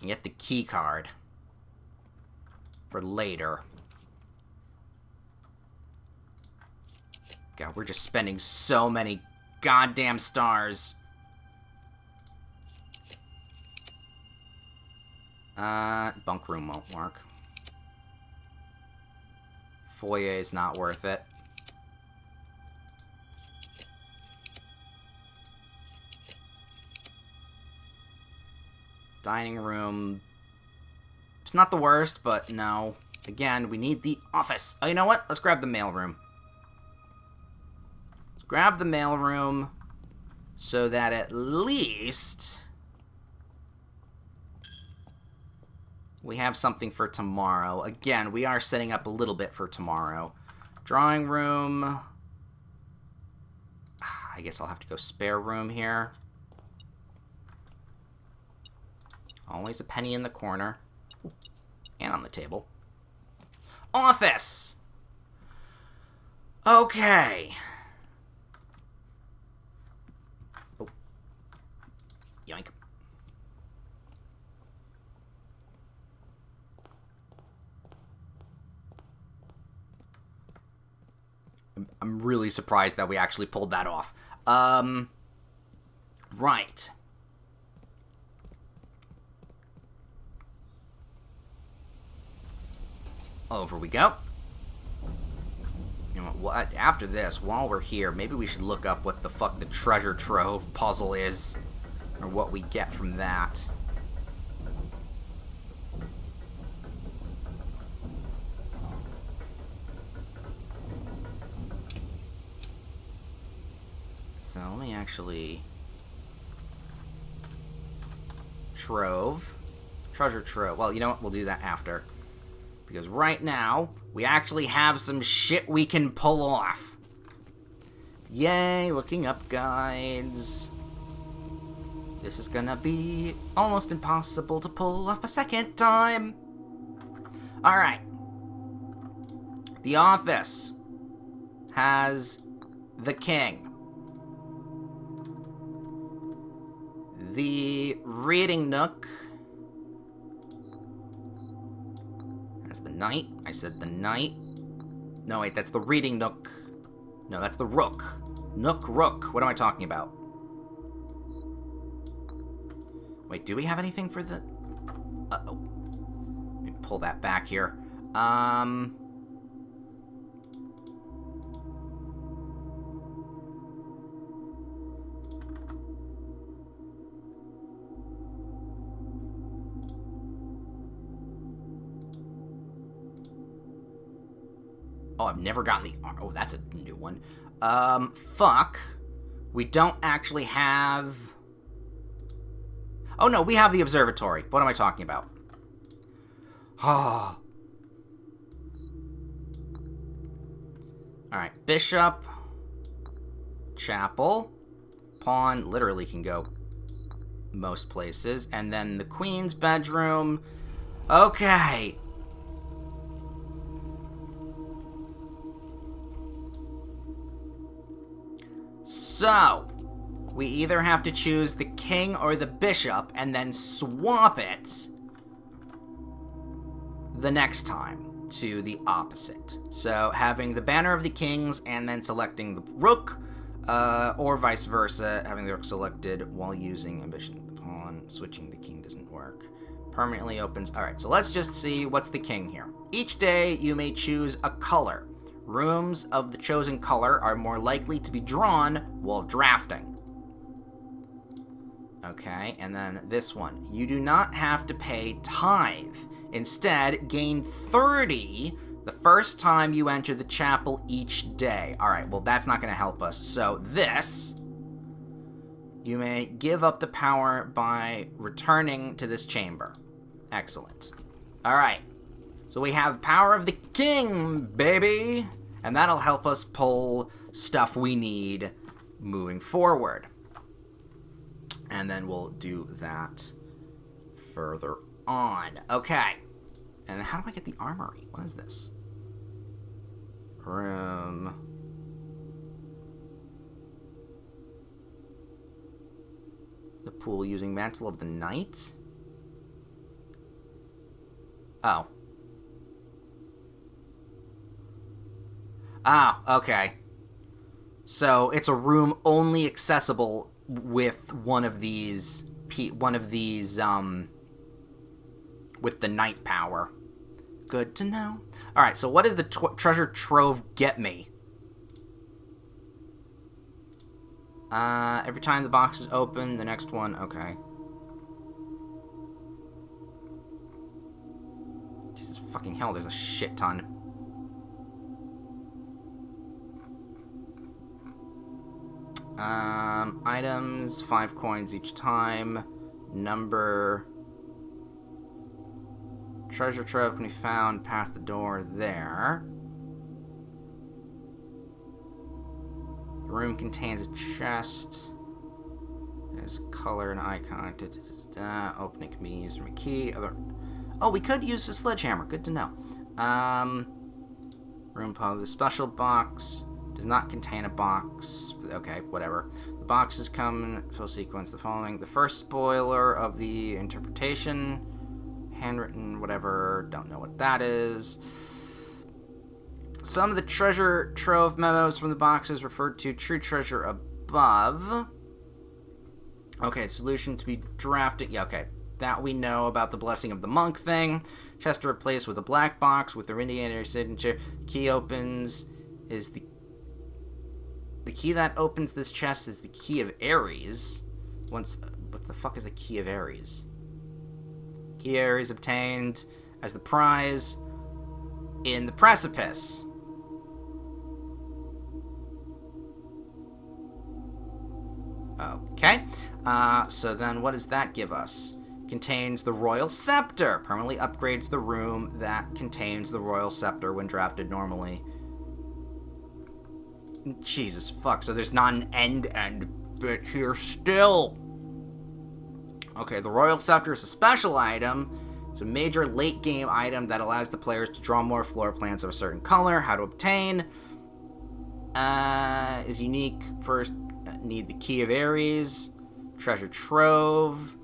and get the key card for later. God, we're just spending so many goddamn stars. Bunk room won't work. Foyer is not worth it. Dining room. It's not the worst, but no. Again, we need the office. Oh, you know what? Let's grab the mailroom. Let's grab the mailroom so that at least we have something for tomorrow. Again, we are setting up a little bit for tomorrow. Drawing room. I guess I'll have to go spare room here. Always a penny in the corner. And on the table. Office! Okay. Oh. Yoink. I'm really surprised that we actually pulled that off. Right. Over we go. You know what? After this, while we're here, maybe we should look up what the fuck the treasure trove puzzle is, or what we get from that. So let me actually... Treasure trove. Well, you know what? We'll do that after. Because right now, we actually have some shit we can pull off. Yay, looking up guides. This is gonna be almost impossible to pull off a second time. Alright. The office has the king. The reading nook has the knight. I said the knight. No, wait, that's the reading nook. No, that's the rook. Nook, rook. What am I talking about? Wait, do we have anything for the... Uh-oh. Let me pull that back here. Oh, I've never gotten the... Oh, that's a new one. Fuck. We don't actually have... Oh, no, we have the observatory. What am I talking about? Ah. Alright, bishop. Chapel. Pawn literally can go most places. And then the queen's bedroom. Okay. So, we either have to choose the king or the bishop and then swap it the next time to the opposite. So, having the banner of the kings and then selecting the rook, or vice versa, having the rook selected while using ambition. The pawn, switching the king doesn't work. Permanently opens. Alright, so let's just see what's the king here. Each day, you may choose a color. Rooms of the chosen color are more likely to be drawn while drafting. Okay, and then this one. You do not have to pay tithe. Instead, gain 30 the first time you enter the chapel each day. Alright, well that's not going to help us. So this, you may give up the power by returning to this chamber. Excellent. Alright. So we have power of the king, baby! And that'll help us pull stuff we need moving forward. And then we'll do that further on. Okay. And how do I get the armory? What is this? Room. The pool using Mantle of the Night? Oh. Ah, okay. So it's a room only accessible with one of these, with the night power. Good to know. Alright, so what does the treasure trove get me? Every time the box is open, the next one, okay. Jesus fucking hell, there's a shit ton. Items, 5 coins each time. Number. Treasure trove can be found past the door there. The room contains a chest. There's a color and icon. Opening can be used from a key. Oh, we could use a sledgehammer. Good to know. Room puzzle. The special box does not contain a box. Okay, whatever. The boxes come in full sequence. The following. The first spoiler of the interpretation. Handwritten, whatever. Don't know what that is. Some of the treasure trove memos from the boxes referred to true treasure above. Okay, solution to be drafted. Yeah, okay. That we know about the blessing of the monk thing. Chest to replace with a black box with the indicator signature. Key opens is the key that opens this chest is the key of Ares. What the fuck is the key of Ares? Key of Ares obtained as the prize in the precipice. Okay. So then what does that give us? Contains the Royal Scepter. Permanently upgrades the room that contains the Royal Scepter when drafted normally. Jesus fuck. So there's not an end bit here still. Okay, the Royal Scepter is a special item. It's a major late game item that allows the players to draw more floor plans of a certain color. How to obtain is unique. First, need the Key of Ares, Treasure Trove,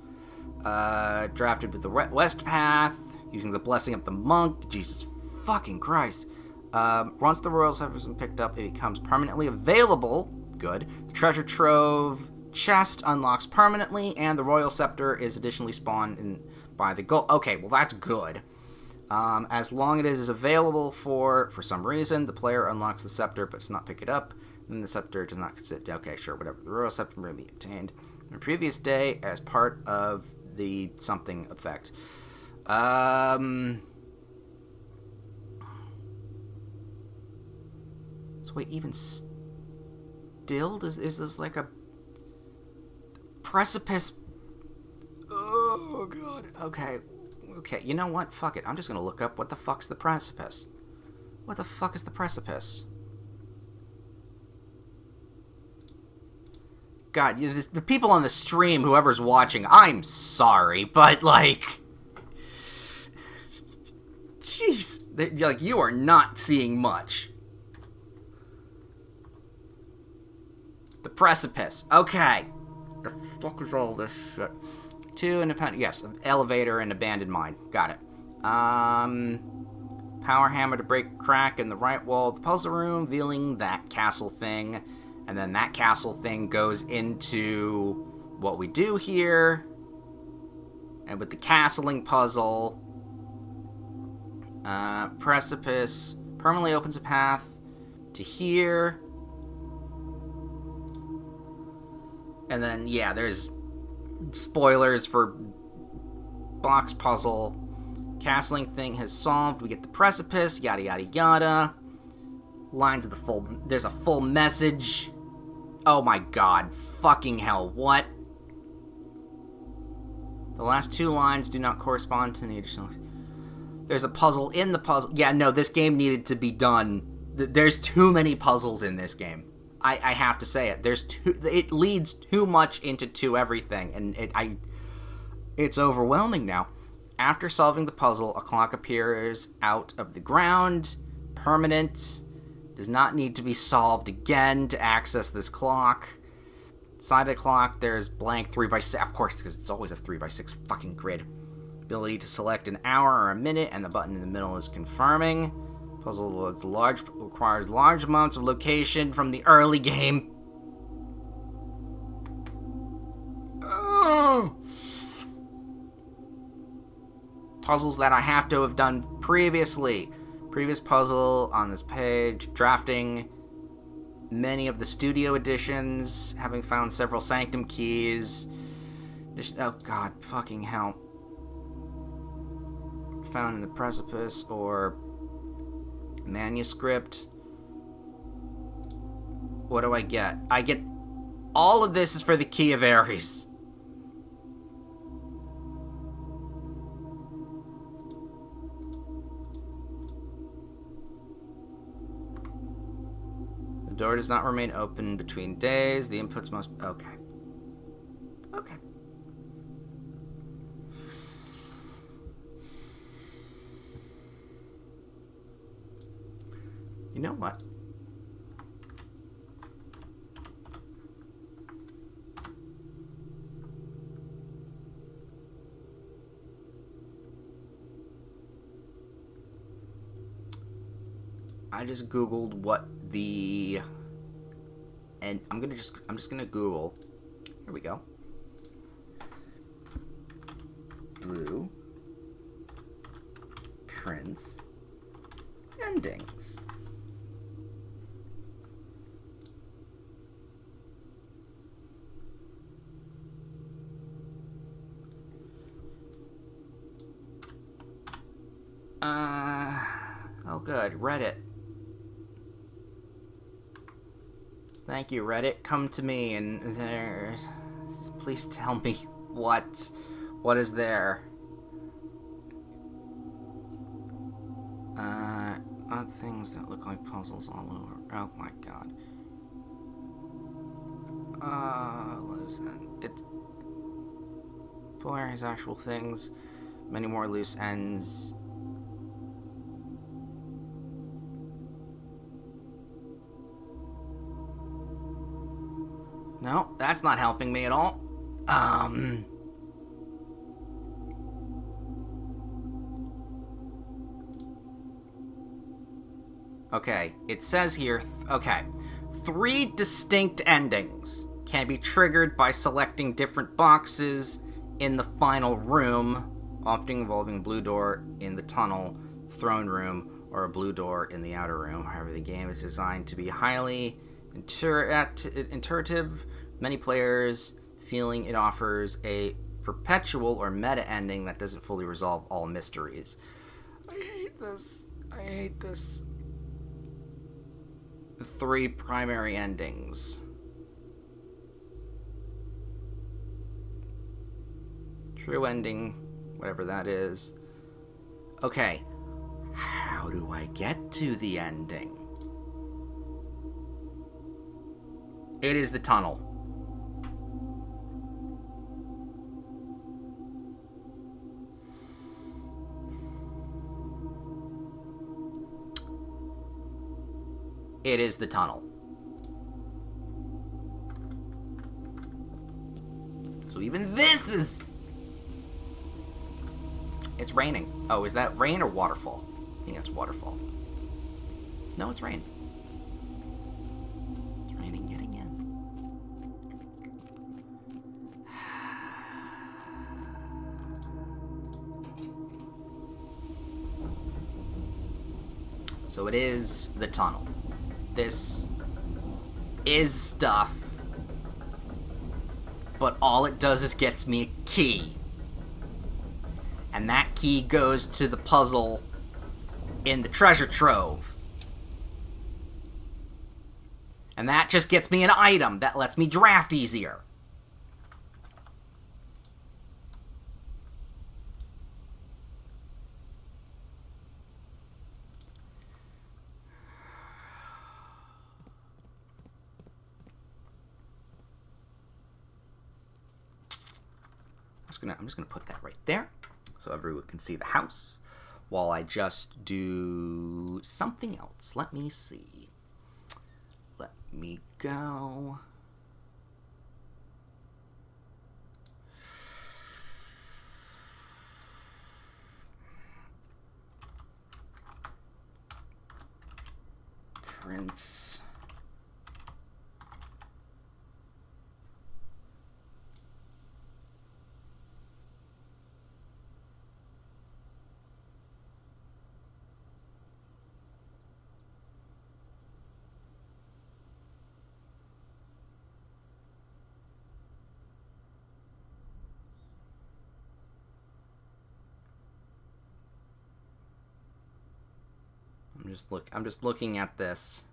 drafted with the West Path, using the Blessing of the Monk. Jesus fucking Christ. Once the Royal Scepter has been picked up, it becomes permanently available. Good. The Treasure Trove chest unlocks permanently, and the Royal Scepter is additionally spawned by the gold. Okay, well that's good. As long as it is available for some reason, the player unlocks the scepter but does not pick it up, then the scepter does not consider. Okay, sure, whatever. The Royal Scepter may be obtained on the previous day as part of the something effect. So wait, even still, is this like a precipice? Oh god. Okay, you know what? Fuck it. I'm just gonna look up what the fuck's the precipice. What the fuck is the precipice? God, the people on the stream, whoever's watching, I'm sorry, but like, jeez, like you are not seeing much. The precipice. Okay. The fuck is all this shit? 2 independent. Yes, elevator and abandoned mine. Got it. Power hammer to break a crack in the right wall of the puzzle room, revealing that castle thing. And then that castle thing goes into what we do here. And with the castling puzzle, precipice permanently opens a path to here. And then, yeah, there's spoilers for box puzzle. Castling thing has solved. We get the precipice, yada yada yada. Lines of the full. There's a full message. Oh my god. Fucking hell. What? The last 2 lines do not correspond to any additional. There's a puzzle in the puzzle. Yeah, no, this game needed to be done. There's too many puzzles in this game. I have to say it. It leads too much into everything, and it's overwhelming now. After solving the puzzle, a clock appears out of the ground. Permanent. Does not need to be solved again to access this clock. Side of the clock, there's blank 3x6. Of course, because it's always a 3x6 fucking grid. Ability to select an hour or a minute, and the button in the middle is confirming. Puzzle requires large amounts of location from the early game. Oh. Puzzles that I have to have done previously. Previous puzzle on this page. Drafting many of the studio editions. Having found several Sanctum keys. Oh god, fucking hell. Found in the precipice or manuscript. What do I get? I get all of this is for the Key of Ares. The door does not remain open between days. The inputs must... Okay. Okay. You know what? I just Googled what the... And I'm just gonna Google. Here we go. Blue Prince endings. Oh good, Reddit. Thank you, Reddit. Come to me and there's... Please tell me what is there. Odd things that look like puzzles all over. Oh my god. It... Full areas, actual things. Many more loose ends. No, that's not helping me at all. Okay, it says here, okay, 3 distinct endings can be triggered by selecting different boxes in the final room, often involving a blue door in the tunnel, throne room, or a blue door in the outer room. However, the game is designed to be highly intuitive, many players feeling it offers a perpetual or meta ending that doesn't fully resolve all mysteries. I hate this. I hate this. The 3 primary endings. True ending, whatever that is. Okay. How do I get to the ending? It is the tunnel. It is the tunnel. So even this is... It's raining. Oh, is that rain or waterfall? I think that's waterfall. No, it's rain. It's raining yet again. So it is the tunnel. This is stuff, but all it does is gets me a key. And that key goes to the puzzle in the treasure trove. And that just gets me an item that lets me draft easier. I'm just gonna put that right there so everyone can see the house while I just do something else. Let me see. Let me go. Prince. I'm just looking at this.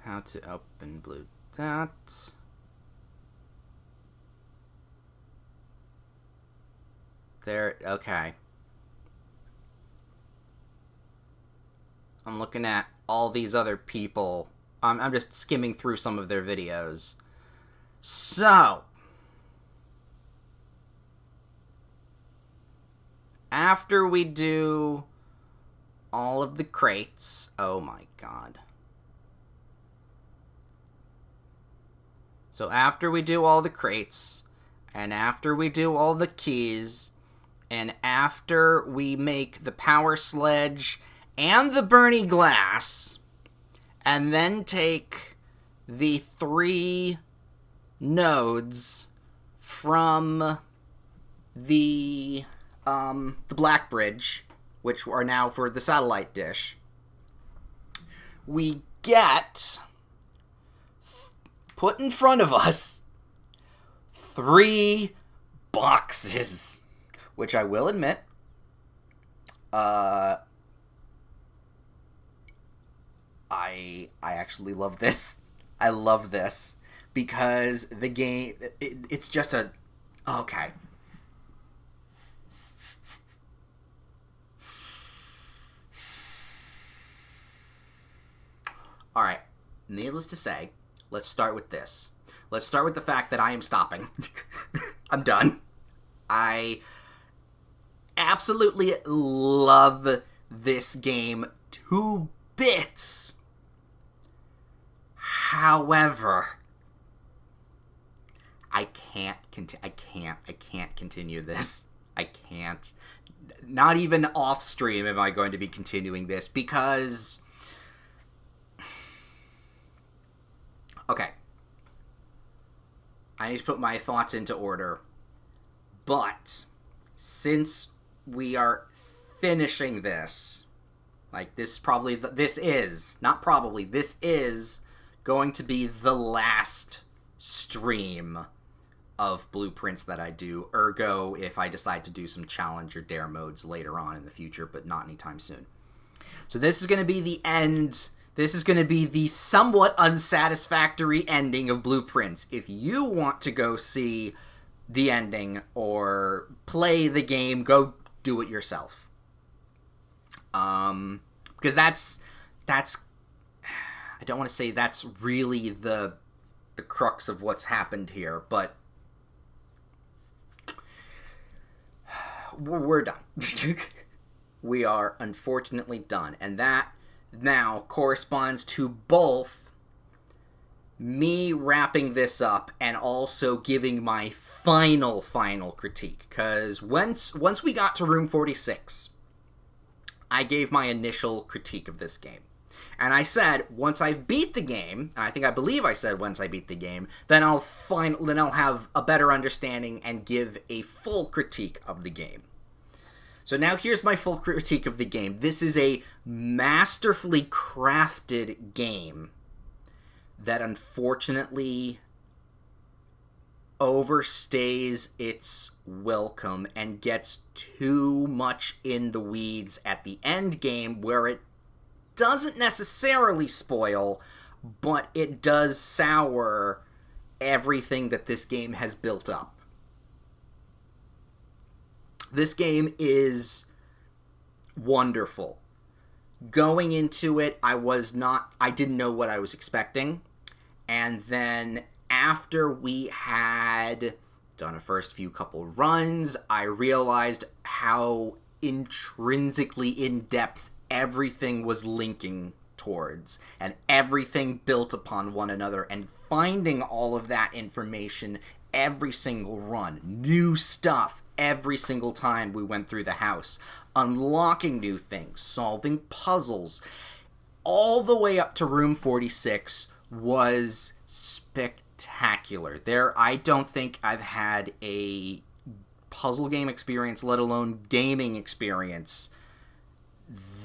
How to open Blue Dot. There, okay. I'm looking at all these other people. I'm just skimming through some of their videos. So, after we do all of the crates, oh my god. So after we do all the crates, and after we do all the keys, and after we make the power sledge and the Bernie glass, and then take the 3 nodes from the Black Bridge, which are now for the satellite dish, we get put in front of us 3 boxes, which I will admit, I actually love this. I love this. Because the game, it's just a... Okay. Alright. Needless to say, let's start with this. Let's start with the fact that I am stopping. I'm done. I absolutely love this game to bits. However... I can't continue this. I can't. Not even off stream am I going to be continuing this because... Okay. I need to put my thoughts into order. But, since we are finishing this, like this probably, this is going to be the last stream of Blueprints that I do, ergo if I decide to do some challenge or dare modes later on in the future, but not anytime soon. So this is going to be the end. This is going to be the somewhat unsatisfactory ending of Blueprints. If you want to go see the ending or play the game, go do it yourself. Because that's I don't want to say that's really the crux of what's happened here, but we're done. We are unfortunately done, and that now corresponds to both me wrapping this up and also giving my final critique, because once we got to room 46, I gave my initial critique of this game. And I said, once I beat the game, and I believe I said once I beat the game, then I'll have a better understanding and give a full critique of the game. So now here's my full critique of the game. This is a masterfully crafted game that unfortunately overstays its welcome and gets too much in the weeds at the end game, where it doesn't necessarily spoil, but it does sour everything that this game has built up. This game is wonderful. Going into it, I didn't know what I was expecting. And then after we had done a first few couple runs, I realized how intrinsically in-depth everything was linking towards, and everything built upon one another, and finding all of that information every single run, new stuff every single time we went through the house, unlocking new things, solving puzzles, all the way up to room 46 was spectacular. I don't think I've had a puzzle game experience, let alone gaming experience,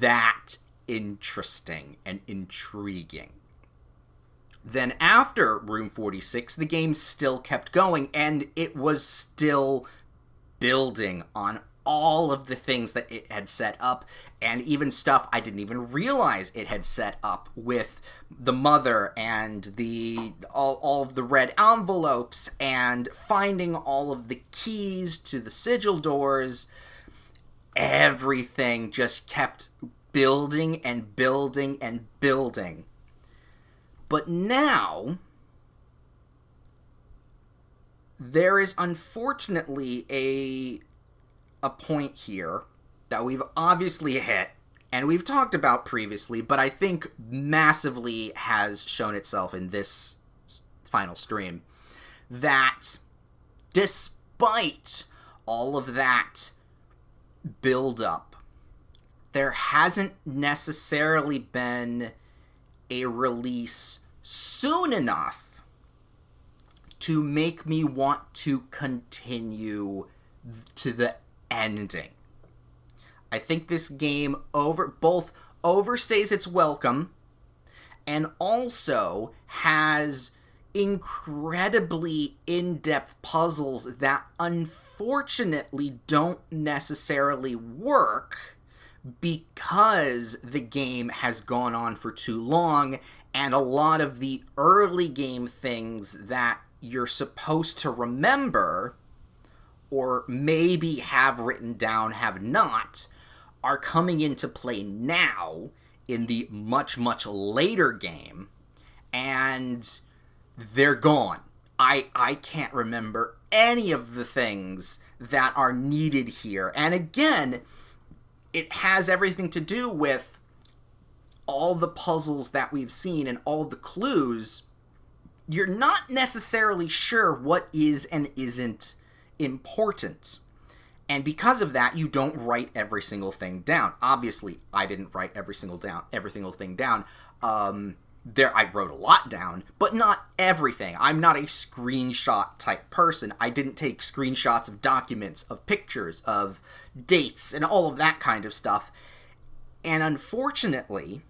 that interesting and intriguing. Then after room 46, the game still kept going, and it was still building on all of the things that it had set up, and even stuff I didn't even realize it had set up, with the mother and all of the red envelopes, and finding all of the keys to the sigil doors. Everything just kept building and building and building. But now, there is unfortunately a point here that we've obviously hit, and we've talked about previously, but I think massively has shown itself in this final stream, that despite all of that build-up, there hasn't necessarily been a release soon enough to make me want to continue to the ending. I think this game both overstays its welcome and also has incredibly in-depth puzzles that unfortunately don't necessarily work because the game has gone on for too long, and a lot of the early game things that you're supposed to remember, or maybe have written down, have not, are coming into play now in the much, much later game, and they're gone. I can't remember any of the things that are needed here. And again, it has everything to do with all the puzzles that we've seen and all the clues. You're not necessarily sure what is and isn't important. And because of that, you don't write every single thing down. Obviously, I didn't write every single thing down. I wrote a lot down, but not everything. I'm not a screenshot type person. I didn't take screenshots of documents, of pictures, of dates, and all of that kind of stuff. And unfortunately,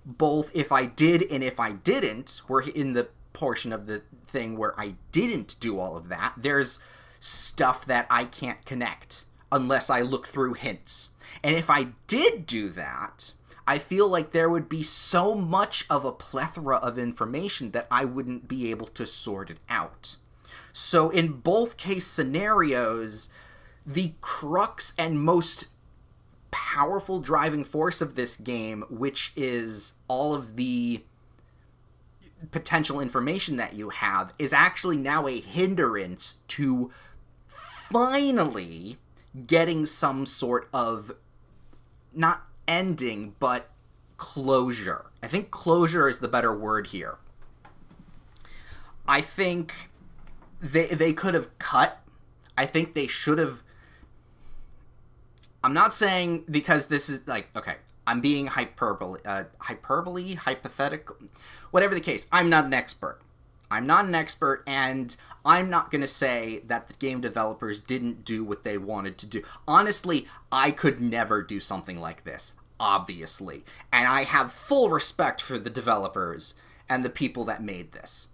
both if I did and if I didn't, we're in the portion of the thing where I didn't do all of that. There's stuff that I can't connect unless I look through hints. And if I did do that, I feel like there would be so much of a plethora of information that I wouldn't be able to sort it out. So in both case scenarios, the crux and most powerful driving force of this game, which is all of the potential information that you have, is actually now a hindrance to finally getting some sort of, not ending, but closure. I think closure is the better word here. I think they could have cut. I think they should have. I'm not saying, because this is like, okay, I'm being hyperbole, hypothetical, whatever the case. I'm not an expert, and I'm not going to say that the game developers didn't do what they wanted to do. Honestly, I could never do something like this, obviously. And I have full respect for the developers and the people that made this.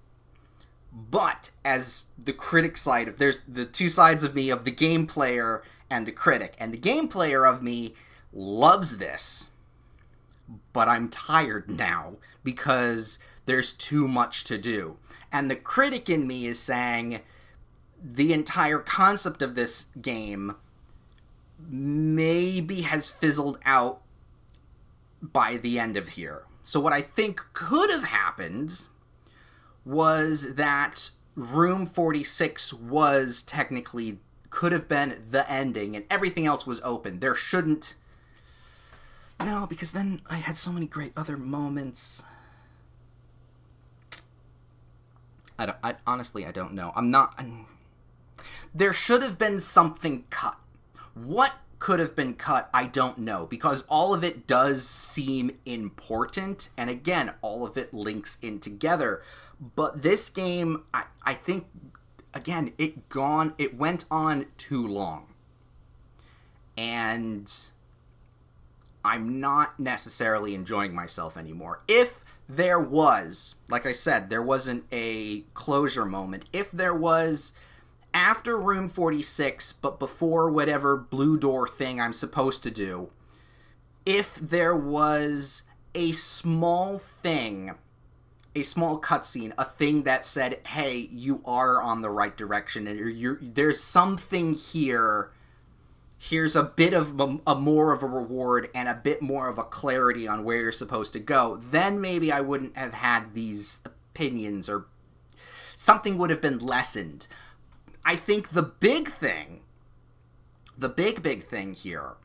But as the critic side, there's the two sides of me, of the game player and the critic. And the game player of me loves this, but I'm tired now because there's too much to do. And the critic in me is saying the entire concept of this game maybe has fizzled out by the end of here. So what I think could have happened was that room 46 was technically, could have been the ending, and everything else was open. There shouldn't... No, because then I had so many great other moments. Honestly, I don't know. There should have been something cut. What could have been cut, I don't know, because all of it does seem important, and again, all of it links in together. But this game, I think, again, it went on too long. And I'm not necessarily enjoying myself anymore. If there was, like I said, there wasn't a closure moment, if there was after room 46, but before whatever blue door thing I'm supposed to do, if there was a small thing, a small cutscene, a thing that said, hey, you are on the right direction, and there's something here, here's a bit of a more of a reward and a bit more of a clarity on where you're supposed to go, then maybe I wouldn't have had these opinions, or something would have been lessened. I think the big thing here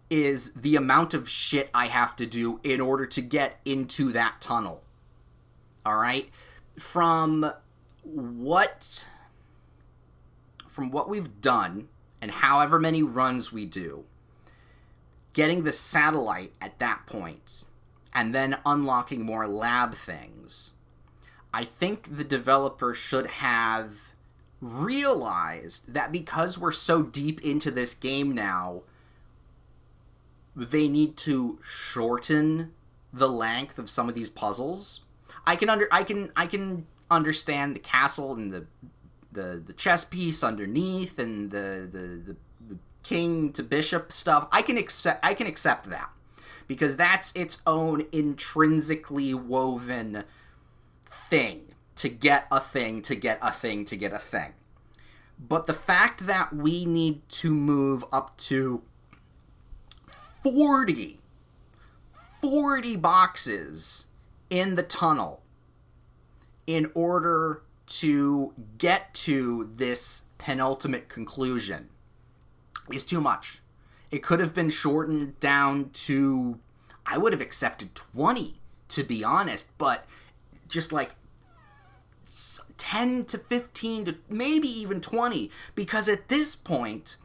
is the amount of shit I have to do in order to get into that tunnel. Alright? From what we've done, and however many runs we do, getting the satellite at that point, and then unlocking more lab things, I think the developer should have realized that because we're so deep into this game now, they need to shorten the length of some of these puzzles. I can understand the castle and the chess piece underneath and the king to bishop stuff. I can accept that, because that's its own intrinsically woven thing. To get a thing, to get a thing, to get a thing. But the fact that we need to move up to 40 boxes in the tunnel in order to get to this penultimate conclusion is too much. It could have been shortened down to, I would have accepted 20, to be honest, but just like 10 to 15 to maybe even 20, because at this point,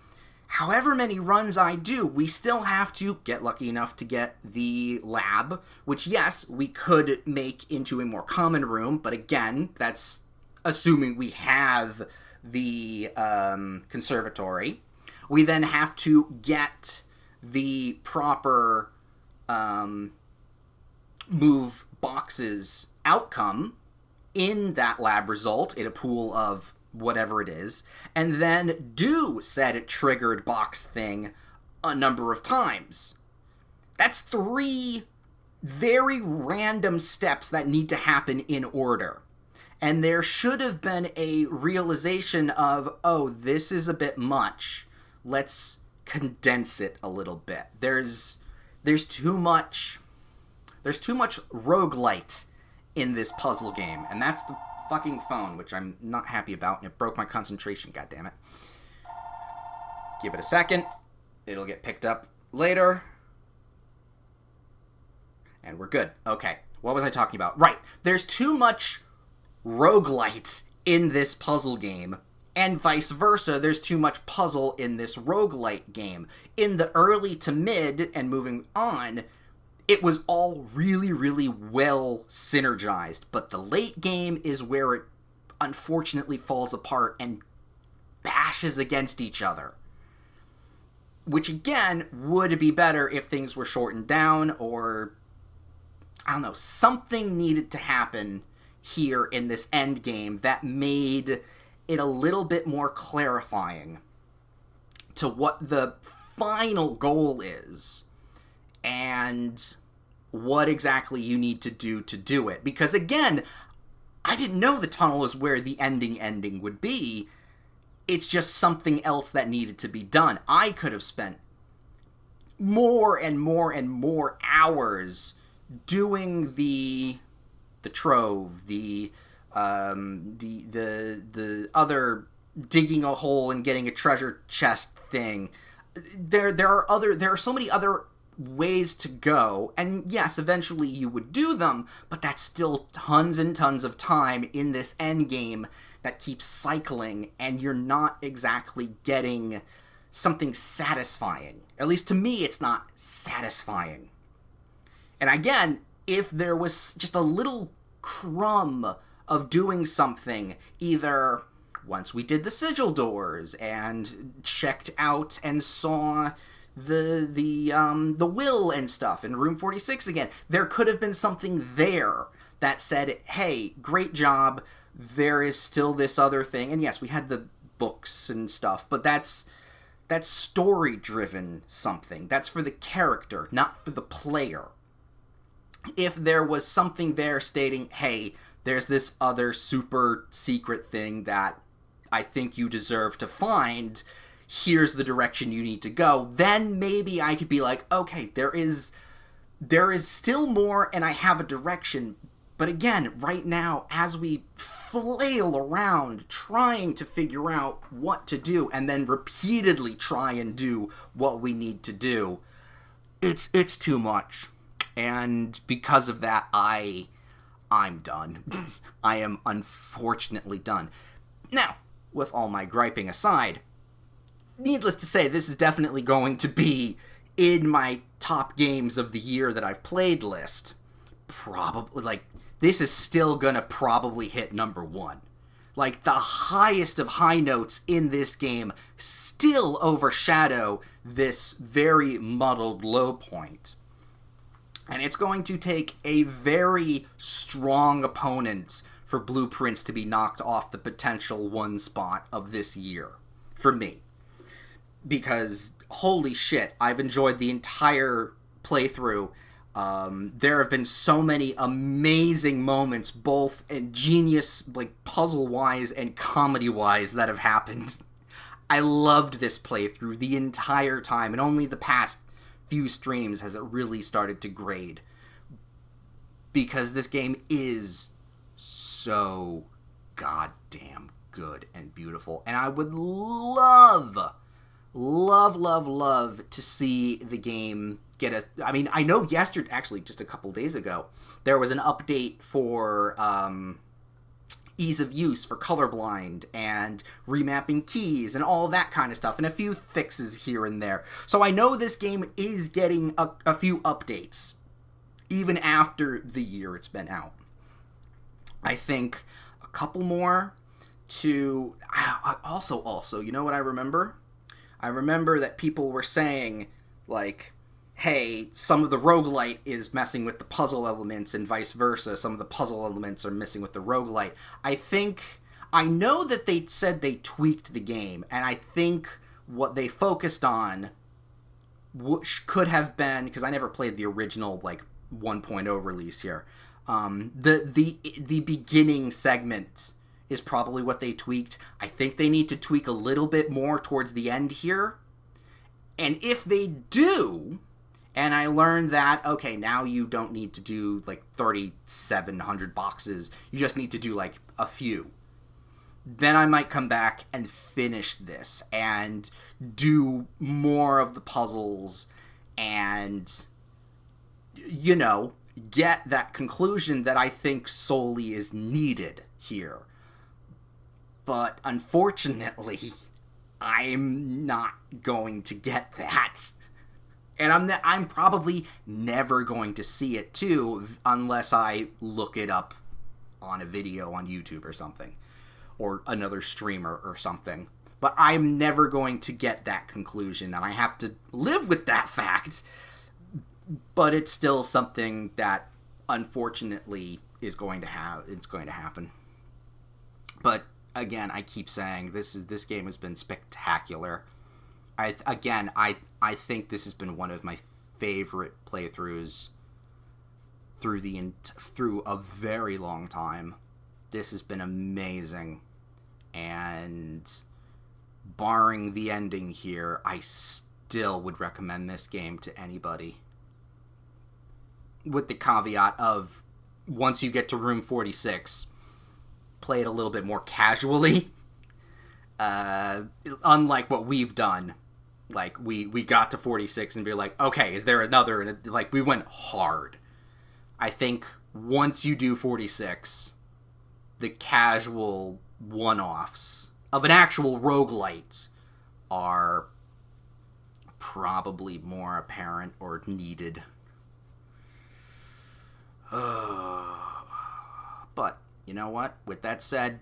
however many runs I do, we still have to get lucky enough to get the lab, which, yes, we could make into a more common room, but again, that's assuming we have the conservatory. We then have to get the proper move boxes outcome in that lab result, in a pool of whatever it is, and then do said triggered box thing a number of times. That's 3 very random steps that need to happen in order. And there should have been a realization of, oh, this is a bit much. Let's condense it a little bit. There's too much roguelite in this puzzle game, and that's the fucking phone, which I'm not happy about, and it broke my concentration, goddammit. Give it a second. It'll get picked up later. And we're good. Okay, what was I talking about? Right, there's too much roguelite in this puzzle game, and vice versa, there's too much puzzle in this roguelite game. In the early to mid, and moving on, it was all really, really well synergized, but the late game is where it unfortunately falls apart and bashes against each other. Which, again, would be better if things were shortened down, or, I don't know, something needed to happen here in this end game that made it a little bit more clarifying to what the final goal is, and what exactly you need to do it. Because again, I didn't know the tunnel is where the ending would be. It's just something else that needed to be done. I could have spent more and more and more hours doing the trove, the other digging a hole and getting a treasure chest thing. There are so many other ways to go, and yes, eventually you would do them, but that's still tons and tons of time in this end game that keeps cycling, and you're not exactly getting something satisfying. At least to me, it's not satisfying. And again, if there was just a little crumb of doing something, either once we did the sigil doors and checked out and saw the will and stuff in room 46 again, there could have been something there that said, hey, great job, there is still this other thing. And yes, we had the books and stuff, but that's story driven something. That's for the character, not for the player. If there was something there stating, hey, there's this other super secret thing that I think you deserve to find, here's the direction you need to go, then maybe I could be like, okay, there is still more and I have a direction. But again, right now, as we flail around trying to figure out what to do and then repeatedly try and do what we need to do, it's too much. And because of that, I'm done. I am unfortunately done. Now, with all my griping aside, needless to say, this is definitely going to be in my top games of the year that I've played list. Probably, this is still gonna probably hit number one. The highest of high notes in this game still overshadow this very muddled low point. And it's going to take a very strong opponent for Blueprints to be knocked off the potential one spot of this year. For me. Because, holy shit, I've enjoyed the entire playthrough. There have been so many amazing moments, both ingenious, puzzle-wise and comedy-wise, that have happened. I loved this playthrough the entire time, and only the past few streams has it really started to grade, because this game is so goddamn good and beautiful, and I would love to see the game get I know yesterday, actually just a couple days ago, there was an update for ease of use for colorblind and remapping keys and all that kind of stuff, and a few fixes here and there. So I know this game is getting a few updates, even after the year it's been out. I think a couple more to... Also, you know what I remember? I remember that people were saying, hey, some of the roguelite is messing with the puzzle elements and vice versa. Some of the puzzle elements are messing with the roguelite. I know that they said they tweaked the game, and I think what they focused on, which could have been, because I never played the original 1.0 release here, the beginning segment is probably what they tweaked. I think they need to tweak a little bit more towards the end here. And if they do, and I learned that, okay, now you don't need to do 3,700 boxes, you just need to do a few, then I might come back and finish this and do more of the puzzles and, get that conclusion that I think solely is needed here. But unfortunately, I'm not going to get that. And I'm probably never going to see it too, unless I look it up on a video on YouTube or something, or another streamer or something. But I'm never going to get that conclusion, and I have to live with that fact. But it's still something that, unfortunately, is going to happen. But again, I keep saying this game has been spectacular. I think this has been one of my favorite playthroughs through a very long time. This has been amazing, and barring the ending here, I still still would recommend this game to anybody. With the caveat of, once you get to room 46, play it a little bit more casually. Unlike what we've done. Like, we got to 46 and be like, okay, is there another? And like, we went hard. I think once you do 46, the casual one-offs of an actual roguelite are probably more apparent or needed. But, you know what? With that said,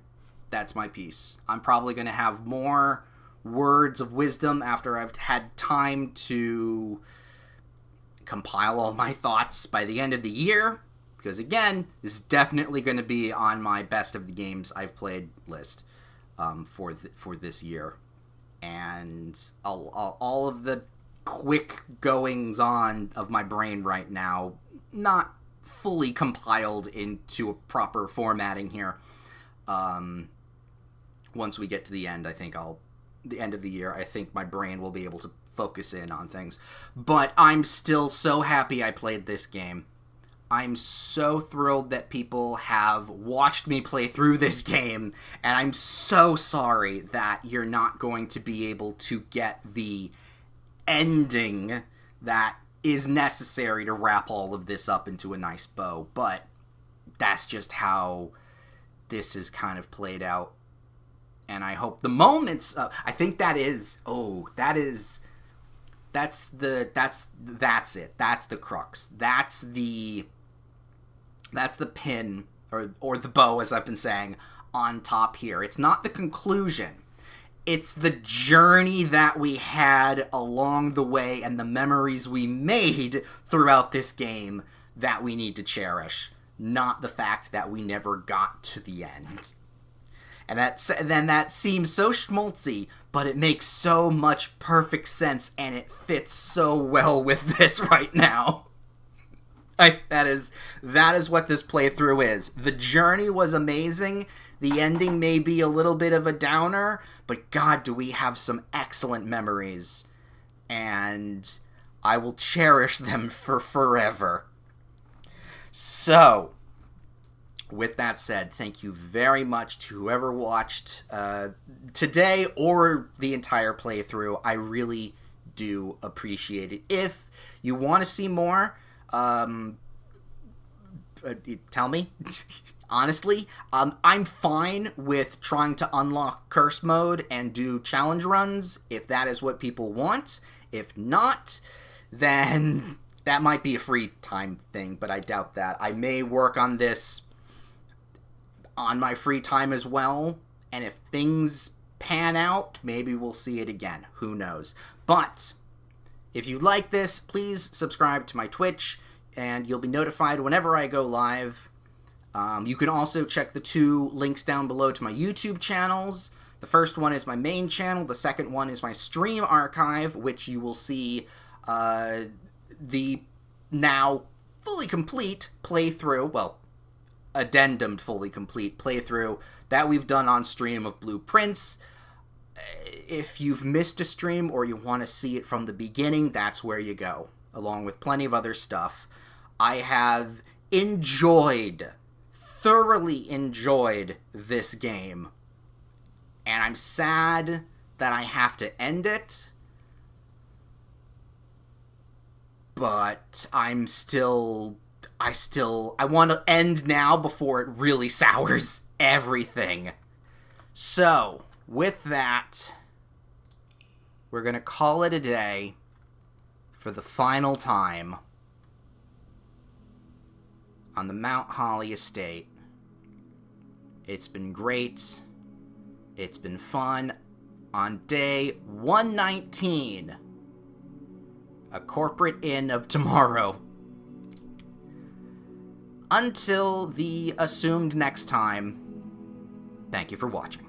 that's my piece. I'm probably going to have more words of wisdom after I've had time to compile all my thoughts by the end of the year, because again, this is definitely going to be on my best of the games I've played list for this year, and all of the quick goings on of my brain right now, not fully compiled into a proper formatting here. Once we get to the end, the end of the year, I think my brain will be able to focus in on things. But I'm still so happy I played this game. I'm so thrilled that people have watched me play through this game, and I'm so sorry that you're not going to be able to get the ending that is necessary to wrap all of this up into a nice bow. But that's just how this is kind of played out. And I hope the moments I think that's it. That's the crux. That's the pin, or the bow, as I've been saying, on top here. It's not the conclusion. It's the journey that we had along the way and the memories we made throughout this game that we need to cherish, not the fact that we never got to the end. And that seems so schmaltzy, but it makes so much perfect sense, and it fits so well with this right now. That is what this playthrough is. The journey was amazing. The ending may be a little bit of a downer, but God, do we have some excellent memories. And I will cherish them for forever. So, with that said, thank you very much to whoever watched today or the entire playthrough. I really do appreciate it. If you want to see more, tell me. Honestly, I'm fine with trying to unlock curse mode and do challenge runs if that is what people want. If not, then that might be a free time thing, but I doubt that. I may work on this on my free time as well, and if things pan out, maybe we'll see it again. Who knows? But if you like this, please subscribe to my Twitch, and you'll be notified whenever I go live. You can also check the 2 links down below to my YouTube channels. The first one is my main channel. The second one is my stream archive, which you will see the now fully complete playthrough, well, addendumed fully complete playthrough that we've done on stream of Blueprints. If you've missed a stream or you want to see it from the beginning, that's where you go, along with plenty of other stuff. I have thoroughly enjoyed this game, and I'm sad that I have to end it, but I want to end now before it really sours everything. So, with that, we're going to call it a day for the final time on the Mount Holly estate. It's been great. It's been fun. On day 119, a corporate inn of tomorrow. Until the assumed next time, thank you for watching.